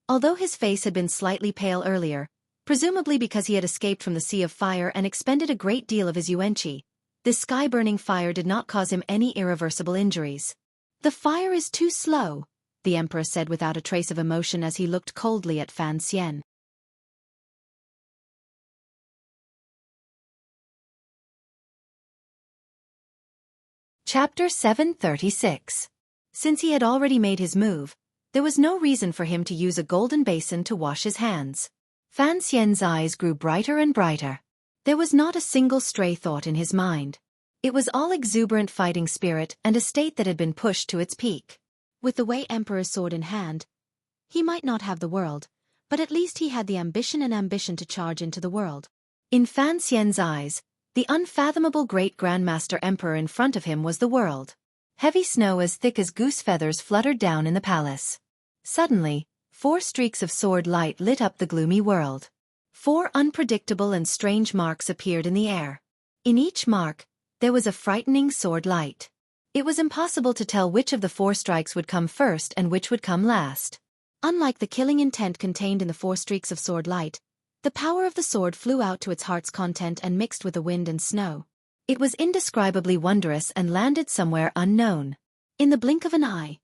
Although his face had been slightly pale earlier, presumably because he had escaped from the sea of fire and expended a great deal of his yuanqi, this sky-burning fire did not cause him any irreversible injuries. "The fire is too slow," the emperor said without a trace of emotion as he looked coldly at Fan Xian. Chapter 736. Since he had already made his move, there was no reason for him to use a golden basin to wash his hands. Fan Xian's eyes grew brighter and brighter. There was not a single stray thought in his mind. It was all exuberant fighting spirit and a state that had been pushed to its peak. With the Wei Emperor's sword in hand, he might not have the world, but at least he had the ambition to charge into the world. In Fan Xian's eyes, the unfathomable great Grandmaster Emperor in front of him was the world. Heavy snow as thick as goose feathers fluttered down in the palace. Suddenly, 4 streaks of sword light lit up the gloomy world. 4 unpredictable and strange marks appeared in the air. In each mark, there was a frightening sword light. It was impossible to tell which of the 4 strikes would come first and which would come last. Unlike the killing intent contained in the 4 streaks of sword light, the power of the sword flew out to its heart's content and mixed with the wind and snow. It was indescribably wondrous and landed somewhere unknown. In the blink of an eye,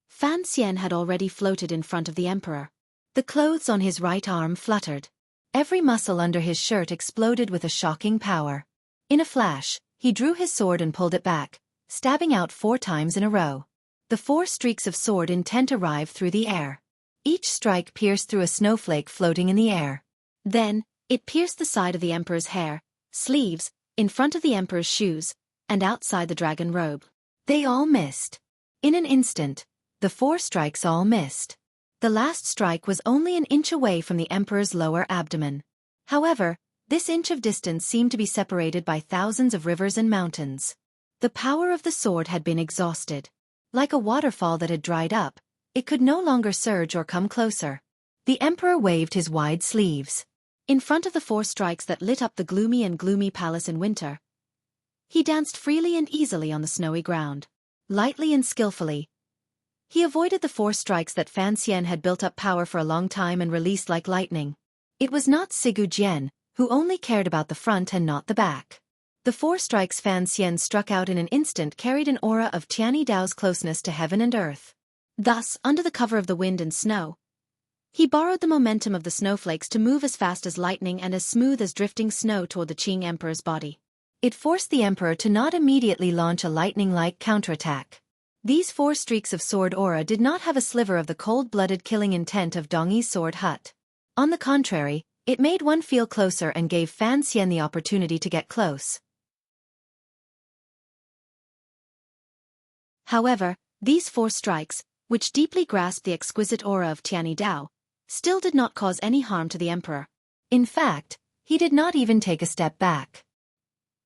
Fan Xian had already floated in front of the emperor. The clothes on his right arm fluttered. Every muscle under his shirt exploded with a shocking power. In a flash, he drew his sword and pulled it back, stabbing out 4 times in a row. The 4 streaks of sword intent arrived through the air. Each strike pierced through a snowflake floating in the air. Then, it pierced the side of the emperor's hair, sleeves, in front of the emperor's shoes, and outside the dragon robe. They all missed. In an instant, the 4 strikes all missed. The last strike was only an inch away from the emperor's lower abdomen. However, this inch of distance seemed to be separated by thousands of rivers and mountains. The power of the sword had been exhausted. Like a waterfall that had dried up, it could no longer surge or come closer. The emperor waved his wide sleeves. In front of the 4 strikes that lit up the gloomy palace in winter, he danced freely and easily on the snowy ground. Lightly and skillfully, he avoided the 4 strikes that Fan Xian had built up power for a long time and released like lightning. It was not Sigu Jian, who only cared about the front and not the back. The 4 strikes Fan Xian struck out in an instant carried an aura of Tianyi Dao's closeness to heaven and earth. Thus, under the cover of the wind and snow, he borrowed the momentum of the snowflakes to move as fast as lightning and as smooth as drifting snow toward the Qing Emperor's body. It forced the emperor to not immediately launch a lightning-like counterattack. These 4 streaks of sword aura did not have a sliver of the cold-blooded killing intent of Dongyi's sword hut. On the contrary, it made one feel closer and gave Fan Xian the opportunity to get close. However, these 4 strikes, which deeply grasped the exquisite aura of Tianyi Dao, still did not cause any harm to the emperor. In fact, he did not even take a step back.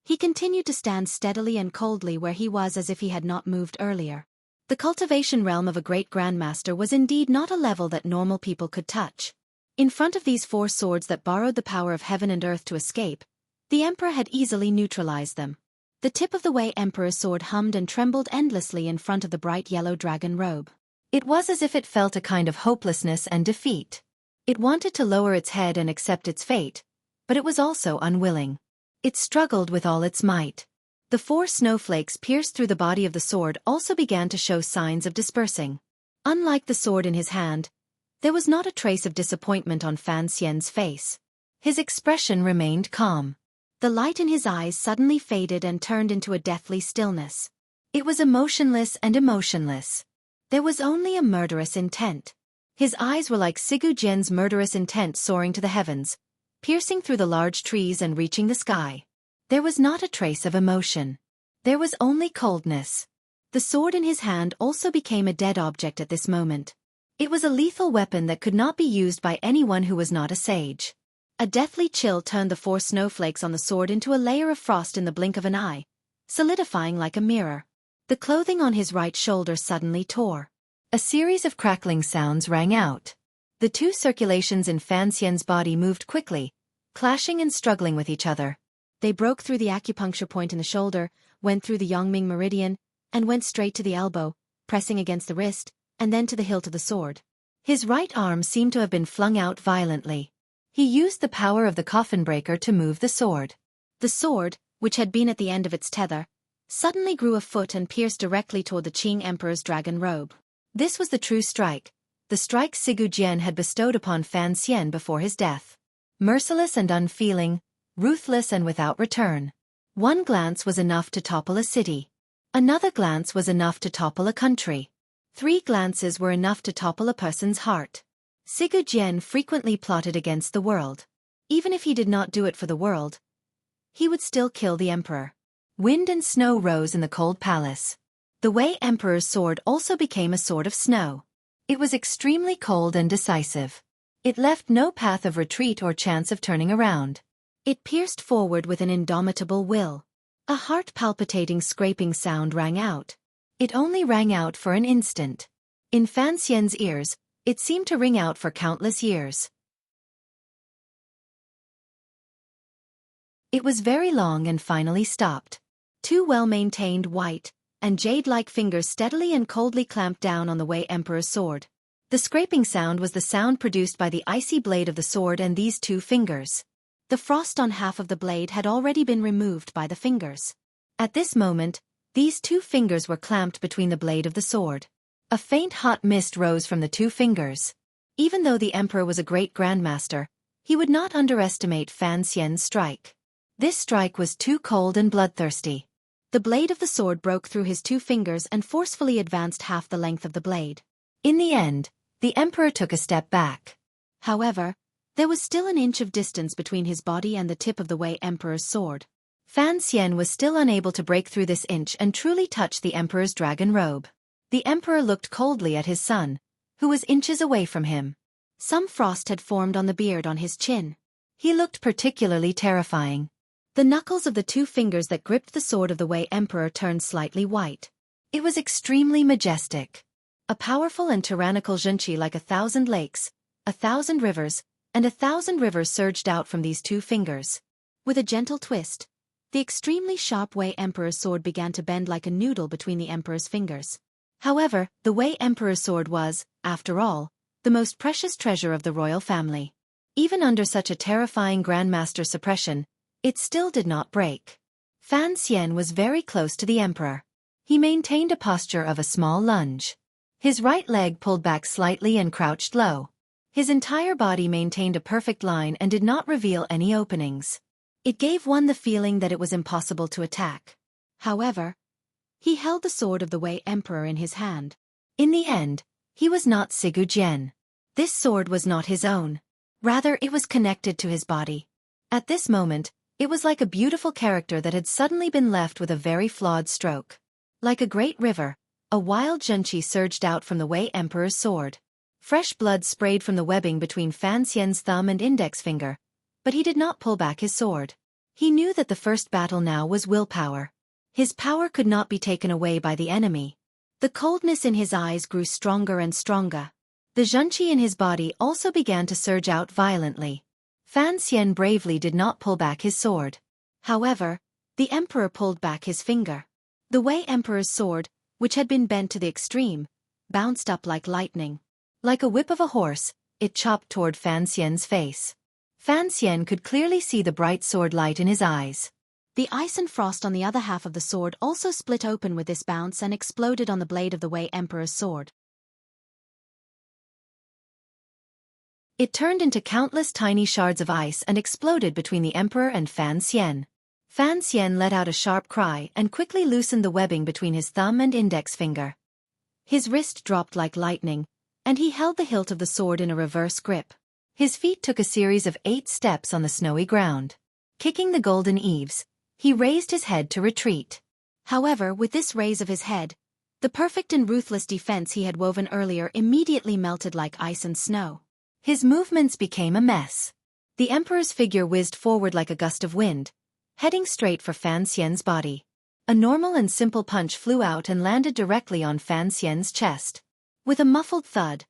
He continued to stand steadily and coldly where he was as if he had not moved earlier. The cultivation realm of a great grandmaster was indeed not a level that normal people could touch. In front of these 4 swords that borrowed the power of heaven and earth to escape, the emperor had easily neutralized them. The tip of the Wei Emperor's sword hummed and trembled endlessly in front of the bright yellow dragon robe. It was as if it felt a kind of hopelessness and defeat. It wanted to lower its head and accept its fate, but it was also unwilling. It struggled with all its might. The 4 snowflakes pierced through the body of the sword also began to show signs of dispersing. Unlike the sword in his hand, there was not a trace of disappointment on Fan Xian's face. His expression remained calm. The light in his eyes suddenly faded and turned into a deathly stillness. It was emotionless and emotionless. There was only a murderous intent. His eyes were like Sigu Jian's murderous intent soaring to the heavens, piercing through the large trees and reaching the sky. There was not a trace of emotion. There was only coldness. The sword in his hand also became a dead object at this moment. It was a lethal weapon that could not be used by anyone who was not a sage. A deathly chill turned the 4 snowflakes on the sword into a layer of frost in the blink of an eye, solidifying like a mirror. The clothing on his right shoulder suddenly tore. A series of crackling sounds rang out. The 2 circulations in Fan Xian's body moved quickly, clashing and struggling with each other. They broke through the acupuncture point in the shoulder, went through the Yongming meridian, and went straight to the elbow, pressing against the wrist, and then to the hilt of the sword. His right arm seemed to have been flung out violently. He used the power of the coffin breaker to move the sword. The sword, which had been at the end of its tether, suddenly grew a foot and pierced directly toward the Qing Emperor's dragon robe. This was the true strike, the strike Sigu Jian had bestowed upon Fan Xian before his death. Merciless and unfeeling, ruthless and without return. One glance was enough to topple a city. Another glance was enough to topple a country. 3 glances were enough to topple a person's heart. Sigu Jian frequently plotted against the world. Even if he did not do it for the world, he would still kill the emperor. Wind and snow rose in the cold palace. The Wei Emperor's sword also became a sword of snow. It was extremely cold and decisive. It left no path of retreat or chance of turning around. It pierced forward with an indomitable will. A heart-palpitating scraping sound rang out. It only rang out for an instant. In Fan Xian's ears, it seemed to ring out for countless years. It was very long and finally stopped. Two well-maintained white and jade-like fingers steadily and coldly clamped down on the Wei Emperor's sword. The scraping sound was the sound produced by the icy blade of the sword and these two fingers. The frost on half of the blade had already been removed by the fingers. At this moment, these two fingers were clamped between the blade of the sword. A faint hot mist rose from the two fingers. Even though the emperor was a great grandmaster, he would not underestimate Fan Xian's strike. This strike was too cold and bloodthirsty. The blade of the sword broke through his two fingers and forcefully advanced half the length of the blade. In the end, the emperor took a step back. However, there was still an inch of distance between his body and the tip of the Wei Emperor's sword. Fan Xian was still unable to break through this inch and truly touch the emperor's dragon robe. The emperor looked coldly at his son, who was inches away from him. Some frost had formed on the beard on his chin. He looked particularly terrifying. The knuckles of the two fingers that gripped the sword of the Wei Emperor turned slightly white. It was extremely majestic. A powerful and tyrannical Xueqi like 1,000 lakes, 1,000 rivers, and 1,000 rivers surged out from these two fingers. With a gentle twist, the extremely sharp Wei Emperor's sword began to bend like a noodle between the emperor's fingers. However, the Wei Emperor's sword was, after all, the most precious treasure of the royal family. Even under such a terrifying grandmaster suppression, it still did not break. Fan Xian was very close to the emperor. He maintained a posture of a small lunge. His right leg pulled back slightly and crouched low. His entire body maintained a perfect line and did not reveal any openings. It gave one the feeling that it was impossible to attack. However, he held the sword of the Wei Emperor in his hand. In the end, he was not Sigu Jian. This sword was not his own. Rather, it was connected to his body. At this moment, it was like a beautiful character that had suddenly been left with a very flawed stroke. Like a great river, a wild Xueqi surged out from the Wei Emperor's sword. Fresh blood sprayed from the webbing between Fan Xian's thumb and index finger, but he did not pull back his sword. He knew that the first battle now was willpower. His power could not be taken away by the enemy. The coldness in his eyes grew stronger and stronger. The Xueqi in his body also began to surge out violently. Fan Xian bravely did not pull back his sword. However, the emperor pulled back his finger. The Wei Emperor's sword, which had been bent to the extreme, bounced up like lightning. Like a whip of a horse, it chopped toward Fan Xian's face. Fan Xian could clearly see the bright sword light in his eyes. The ice and frost on the other half of the sword also split open with this bounce and exploded on the blade of the Wei Emperor's sword. It turned into countless tiny shards of ice and exploded between the emperor and Fan Xian. Fan Xian let out a sharp cry and quickly loosened the webbing between his thumb and index finger. His wrist dropped like lightning, and he held the hilt of the sword in a reverse grip. His feet took a series of 8 steps on the snowy ground. Kicking the golden eaves, he raised his head to retreat. However, with this raise of his head, the perfect and ruthless defense he had woven earlier immediately melted like ice and snow. His movements became a mess. The emperor's figure whizzed forward like a gust of wind, heading straight for Fan Xian's body. A normal and simple punch flew out and landed directly on Fan Xian's chest. With a muffled thud,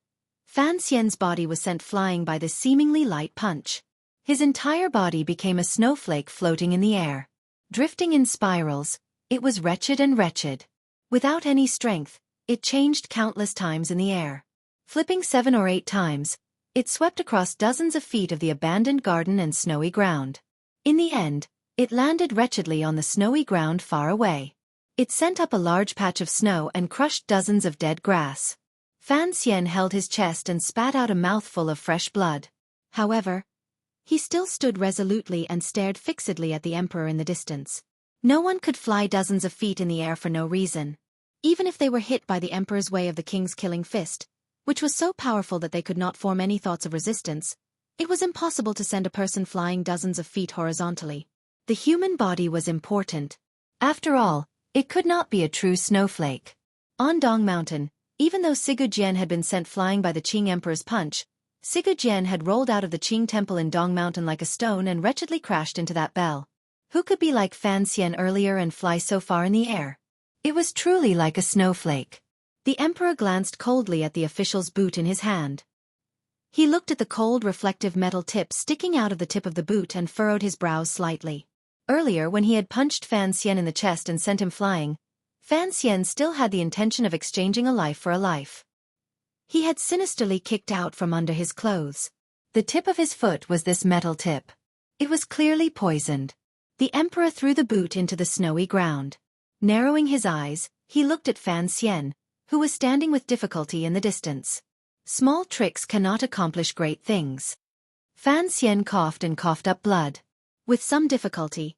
Fan Xian's body was sent flying by this seemingly light punch. His entire body became a snowflake floating in the air. Drifting in spirals, it was wretched and wretched. Without any strength, it changed countless times in the air. Flipping 7 or 8 times, it swept across dozens of feet of the abandoned garden and snowy ground. In the end, it landed wretchedly on the snowy ground far away. It sent up a large patch of snow and crushed dozens of dead grass. Fan Xian held his chest and spat out a mouthful of fresh blood. However, he still stood resolutely and stared fixedly at the emperor in the distance. No one could fly dozens of feet in the air for no reason. Even if they were hit by the emperor's way of the king's killing fist, which was so powerful that they could not form any thoughts of resistance, it was impossible to send a person flying dozens of feet horizontally. The human body was important. After all, it could not be a true snowflake. On Dong Mountain, even though Sigurd had been sent flying by the Qing Emperor's punch, Sigurd had rolled out of the Qing temple in Dong Mountain like a stone and wretchedly crashed into that bell. Who could be like Fan Xian earlier and fly so far in the air? It was truly like a snowflake. The emperor glanced coldly at the official's boot in his hand. He looked at the cold reflective metal tip sticking out of the tip of the boot and furrowed his brows slightly. Earlier when he had punched Fan Xian in the chest and sent him flying, Fan Xian still had the intention of exchanging a life for a life. He had sinisterly kicked out from under his clothes. The tip of his foot was this metal tip. It was clearly poisoned. The emperor threw the boot into the snowy ground. Narrowing his eyes, he looked at Fan Xian, who was standing with difficulty in the distance. Small tricks cannot accomplish great things. Fan Xian coughed and coughed up blood. With some difficulty,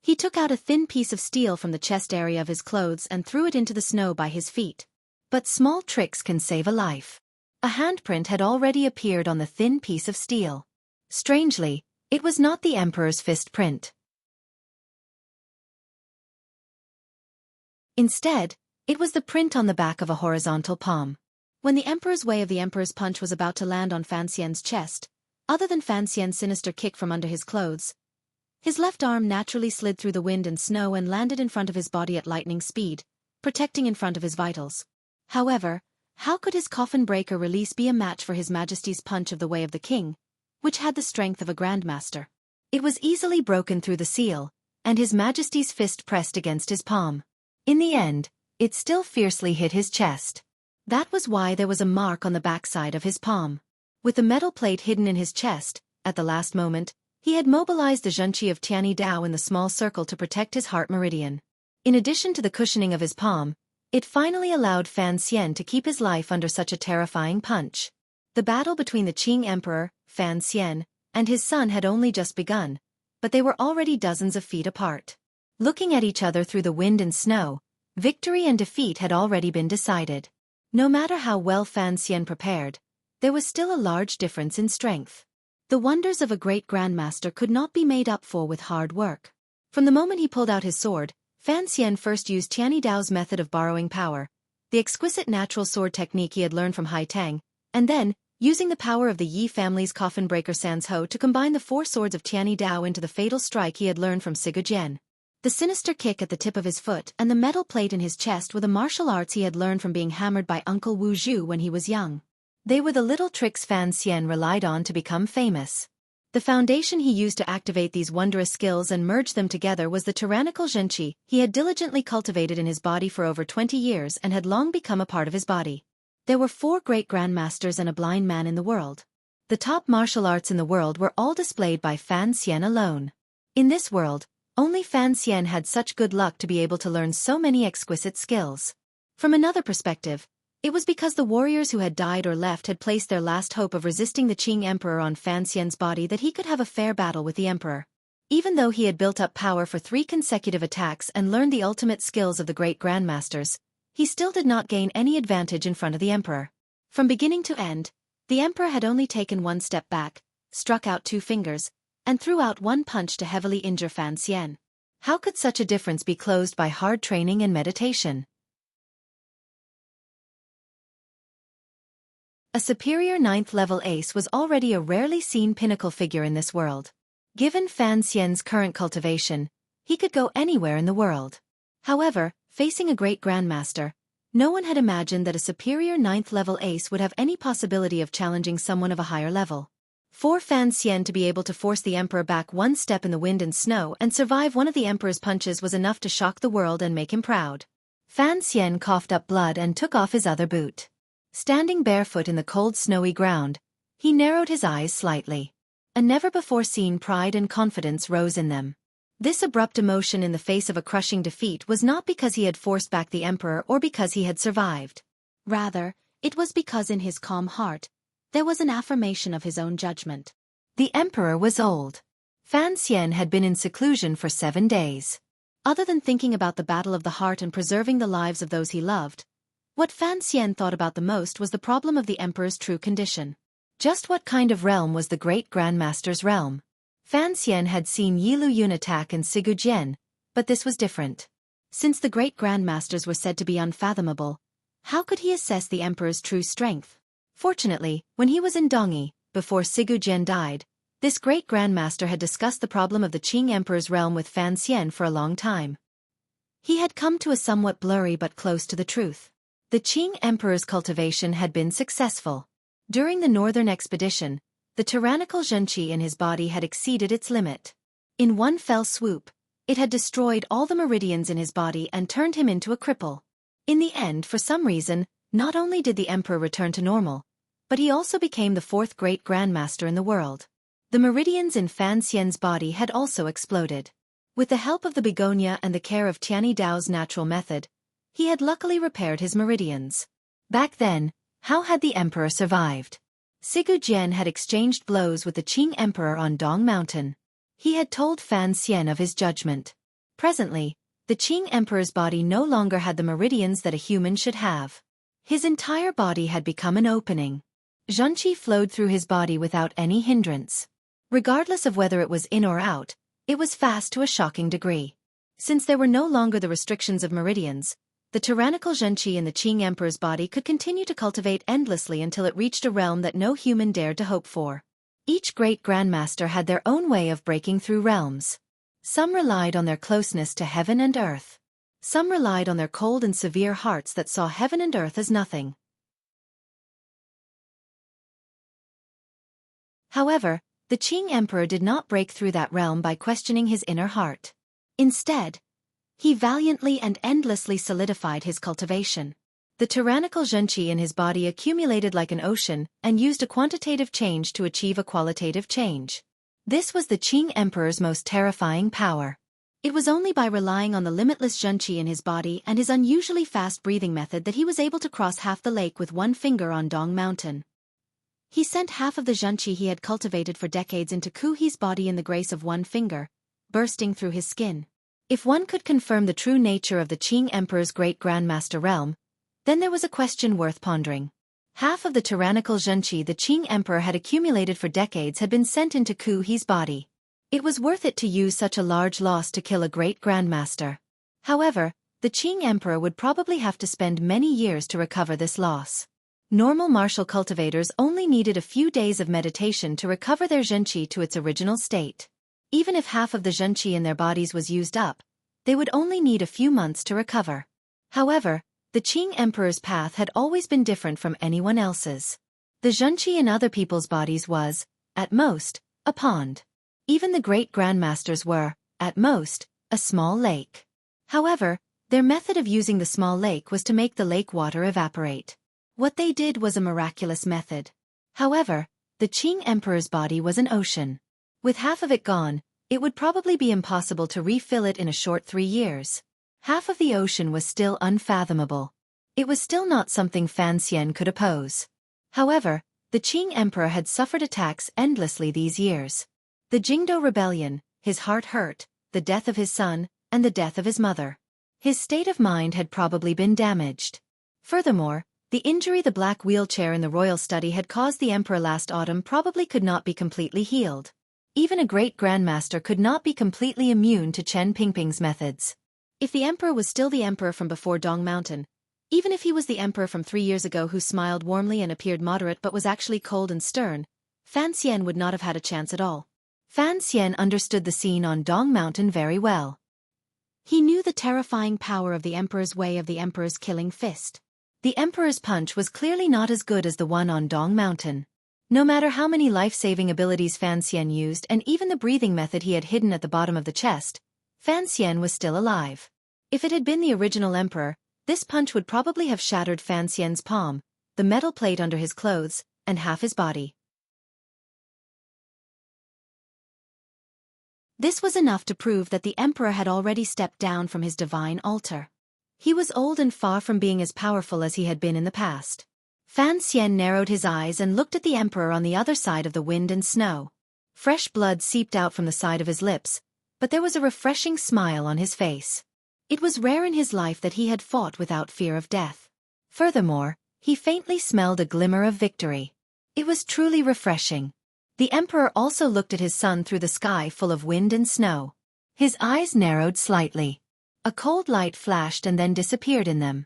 he took out a thin piece of steel from the chest area of his clothes and threw it into the snow by his feet. But small tricks can save a life. A handprint had already appeared on the thin piece of steel. Strangely, it was not the emperor's fist print. Instead, it was the print on the back of a horizontal palm. When the emperor's way of the emperor's punch was about to land on Fan Xian's chest, other than Fan Xian's sinister kick from under his clothes, his left arm naturally slid through the wind and snow and landed in front of his body at lightning speed, protecting in front of his vitals. However, how could his coffin-breaker release be a match for His Majesty's punch of the Way of the King, which had the strength of a grandmaster? It was easily broken through the seal, and His Majesty's fist pressed against his palm. In the end, it still fiercely hit his chest. That was why there was a mark on the backside of his palm. With the metal plate hidden in his chest, at the last moment, he had mobilized the Xueqi of Tianyi Dao in the small circle to protect his heart meridian. In addition to the cushioning of his palm, it finally allowed Fan Xian to keep his life under such a terrifying punch. The battle between the Qing Emperor, Fan Xian, and his son had only just begun, but they were already dozens of feet apart. Looking at each other through the wind and snow, victory and defeat had already been decided. No matter how well Fan Xian prepared, there was still a large difference in strength. The wonders of a great grandmaster could not be made up for with hard work. From the moment he pulled out his sword, Fan Xian first used Tianyi Dao's method of borrowing power, the exquisite natural sword technique he had learned from Hai Tang, and then, using the power of the Yi family's coffin breaker Sans Ho to combine the four swords of Tianyi Dao into the fatal strike he had learned from Sigurd. The sinister kick at the tip of his foot and the metal plate in his chest were the martial arts he had learned from being hammered by Uncle Wu Zhu when he was young. They were the little tricks Fan Xian relied on to become famous. The foundation he used to activate these wondrous skills and merge them together was the tyrannical Xueqi he had diligently cultivated in his body for over 20 years and had long become a part of his body. There were 4 great grandmasters and a blind man in the world. The top martial arts in the world were all displayed by Fan Xian alone. In this world, only Fan Xian had such good luck to be able to learn so many exquisite skills. From another perspective, it was because the warriors who had died or left had placed their last hope of resisting the Qing Emperor on Fan Xian's body that he could have a fair battle with the Emperor. Even though he had built up power for 3 consecutive attacks and learned the ultimate skills of the great grandmasters, he still did not gain any advantage in front of the Emperor. From beginning to end, the Emperor had only taken 1 step back, struck out 2 fingers, and threw out 1 punch to heavily injure Fan Xian. How could such a difference be closed by hard training and meditation? A superior 9th-level ace was already a rarely seen pinnacle figure in this world. Given Fan Xian's current cultivation, he could go anywhere in the world. However, facing a great grandmaster, no one had imagined that a superior 9th-level ace would have any possibility of challenging someone of a higher level. For Fan Xian to be able to force the Emperor back 1 step in the wind and snow and survive one of the Emperor's punches was enough to shock the world and make him proud. Fan Xian coughed up blood and took off his other boot. Standing barefoot in the cold snowy ground, he narrowed his eyes slightly. A never-before-seen pride and confidence rose in them. This abrupt emotion in the face of a crushing defeat was not because he had forced back the Emperor or because he had survived. Rather, it was because in his calm heart, there was an affirmation of his own judgment. The Emperor was old. Fan Xian had been in seclusion for 7 days. Other than thinking about the battle of the heart and preserving the lives of those he loved, what Fan Xian thought about the most was the problem of the Emperor's true condition. Just what kind of realm was the great grandmaster's realm? Fan Xian had seen Yi Luyun attack and Sigurd, but this was different. Since the great grandmasters were said to be unfathomable, How could he assess the emperor's true strength? Fortunately, when he was in Dongyi, before Sigujin died, this great grandmaster had discussed the problem of the Qing emperor's realm with Fan Xian for a long time. He had come to a somewhat blurry but close to the truth. The Qing emperor's cultivation had been successful. During the northern expedition, the tyrannical Xueqi in his body had exceeded its limit. In one fell swoop, it had destroyed all the meridians in his body and turned him into a cripple. In the end, for some reason, not only did the emperor return to normal, but he also became the fourth great grandmaster in the world. The meridians in Fan Xian's body had also exploded. With the help of the begonia and the care of Tianyi Dao's natural method, he had luckily repaired his meridians. Back then, how had the emperor survived? Sigujin had exchanged blows with the Qing emperor on Dong Mountain. He had told Fan Xian of his judgment. Presently, the Qing emperor's body no longer had the meridians that a human should have. His entire body had become an opening. Xueqi flowed through his body without any hindrance. Regardless of whether it was in or out, it was fast to a shocking degree. Since there were no longer the restrictions of meridians, the tyrannical Xueqi in the Qing emperor's body could continue to cultivate endlessly until it reached a realm that no human dared to hope for. Each great grandmaster had their own way of breaking through realms. Some relied on their closeness to heaven and earth. Some relied on their cold and severe hearts that saw heaven and earth as nothing. However, the Qing emperor did not break through that realm by questioning his inner heart. Instead, he valiantly and endlessly solidified his cultivation. The tyrannical Xueqi in his body accumulated like an ocean and used a quantitative change to achieve a qualitative change. This was the Qing emperor's most terrifying power. It was only by relying on the limitless Xueqi in his body and his unusually fast breathing method that he was able to cross half the lake with one finger on Dong Mountain. He sent half of the Xueqi he had cultivated for decades into Xueqi's body in the grace of one finger, bursting through his skin. If one could confirm the true nature of the Qing emperor's great grandmaster realm, then there was a question worth pondering. Half of the tyrannical Xueqi the Qing emperor had accumulated for decades had been sent into Xueqi's body. It was worth it to use such a large loss to kill a great grandmaster. However, the Qing emperor would probably have to spend many years to recover this loss. Normal martial cultivators only needed a few days of meditation to recover their Xueqi to its original state. Even if half of the Xueqi in their bodies was used up, they would only need a few months to recover. However, the Qing emperor's path had always been different from anyone else's. The Xueqi in other people's bodies was, at most, a pond. Even the great grandmasters were, at most, a small lake. However, their method of using the small lake was to make the lake water evaporate. What they did was a miraculous method. However, the Qing emperor's body was an ocean. With half of it gone, it would probably be impossible to refill it in a short 3 years. Half of the ocean was still unfathomable. It was still not something Fan Xian could oppose. However, the Qing emperor had suffered attacks endlessly these years. The Jingdo rebellion, his heart hurt, the death of his son, and the death of his mother. His state of mind had probably been damaged. Furthermore, the injury the black wheelchair in the royal study had caused the emperor last autumn probably could not be completely healed. Even a great grandmaster could not be completely immune to Chen Pingping's methods. If the emperor was still the emperor from before Dong Mountain, even if he was the emperor from 3 years ago who smiled warmly and appeared moderate but was actually cold and stern, Fan Xian would not have had a chance at all. Fan Xian understood the scene on Dong Mountain very well. He knew the terrifying power of the emperor's way of the emperor's killing fist. The emperor's punch was clearly not as good as the one on Dong Mountain. No matter how many life-saving abilities Fan Xian used and even the breathing method he had hidden at the bottom of the chest, Fan Xian was still alive. If it had been the original emperor, this punch would probably have shattered Fan Xian's palm, the metal plate under his clothes, and half his body. This was enough to prove that the emperor had already stepped down from his divine altar. He was old and far from being as powerful as he had been in the past. Fan Xian narrowed his eyes and looked at the emperor on the other side of the wind and snow. Fresh blood seeped out from the side of his lips, but there was a refreshing smile on his face. It was rare in his life that he had fought without fear of death. Furthermore, he faintly smelled a glimmer of victory. It was truly refreshing. The emperor also looked at his son through the sky full of wind and snow. His eyes narrowed slightly. A cold light flashed and then disappeared in them.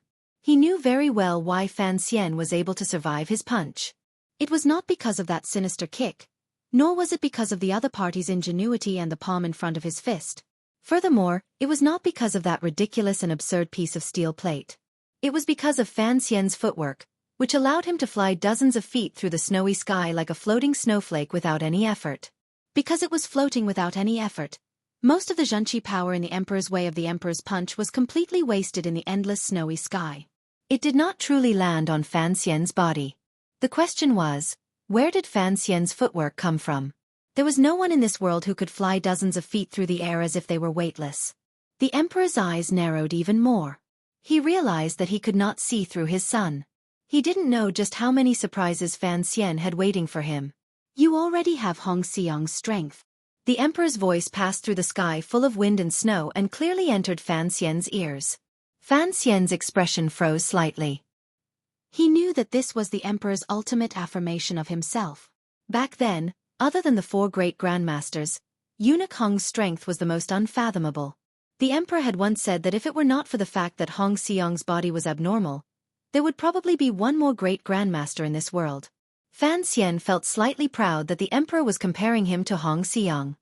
He knew very well why Fan Xian was able to survive his punch. It was not because of that sinister kick, nor was it because of the other party's ingenuity and the palm in front of his fist. Furthermore, it was not because of that ridiculous and absurd piece of steel plate. It was because of Fan Xian's footwork, which allowed him to fly dozens of feet through the snowy sky like a floating snowflake without any effort. Because it was floating without any effort, most of the Xueqi power in the Emperor's way of the Emperor's punch was completely wasted in the endless snowy sky. It did not truly land on Fan Xian's body. The question was, where did Fan Xian's footwork come from? There was no one in this world who could fly dozens of feet through the air as if they were weightless. The Emperor's eyes narrowed even more. He realized that he could not see through his son. He didn't know just how many surprises Fan Xian had waiting for him. You already have Hong Xiong's strength. The Emperor's voice passed through the sky full of wind and snow and clearly entered Fan Xian's ears. Fan Xian's expression froze slightly. He knew that this was the Emperor's ultimate affirmation of himself. Back then, other than the 4 great grandmasters, eunuch Hong's strength was the most unfathomable. The Emperor had once said that if it were not for the fact that Hong Xiong's body was abnormal, there would probably be one more great grandmaster in this world. Fan Xian felt slightly proud that the Emperor was comparing him to Hong Xiong.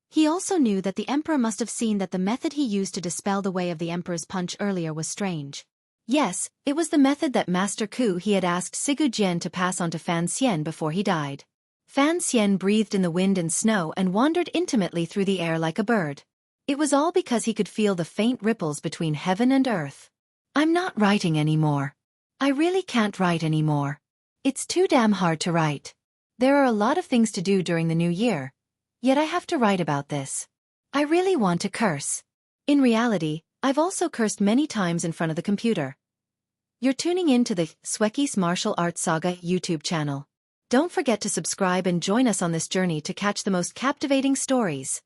He also knew that the Emperor must have seen that the method he used to dispel the way of the Emperor's punch earlier was strange. Yes, it was the method that Master Ku he had asked Sigu Jian to pass on to Fan Xian before he died. Fan Xian breathed in the wind and snow and wandered intimately through the air like a bird. It was all because he could feel the faint ripples between heaven and earth. I'm not writing anymore. I really can't write anymore. It's too damn hard to write. There are a lot of things to do during the new year, yet I have to write about this. I really want to curse. In reality, I've also cursed many times in front of the computer. You're tuning in to the Xueqi's Martial Arts Saga YouTube channel. Don't forget to subscribe and join us on this journey to catch the most captivating stories.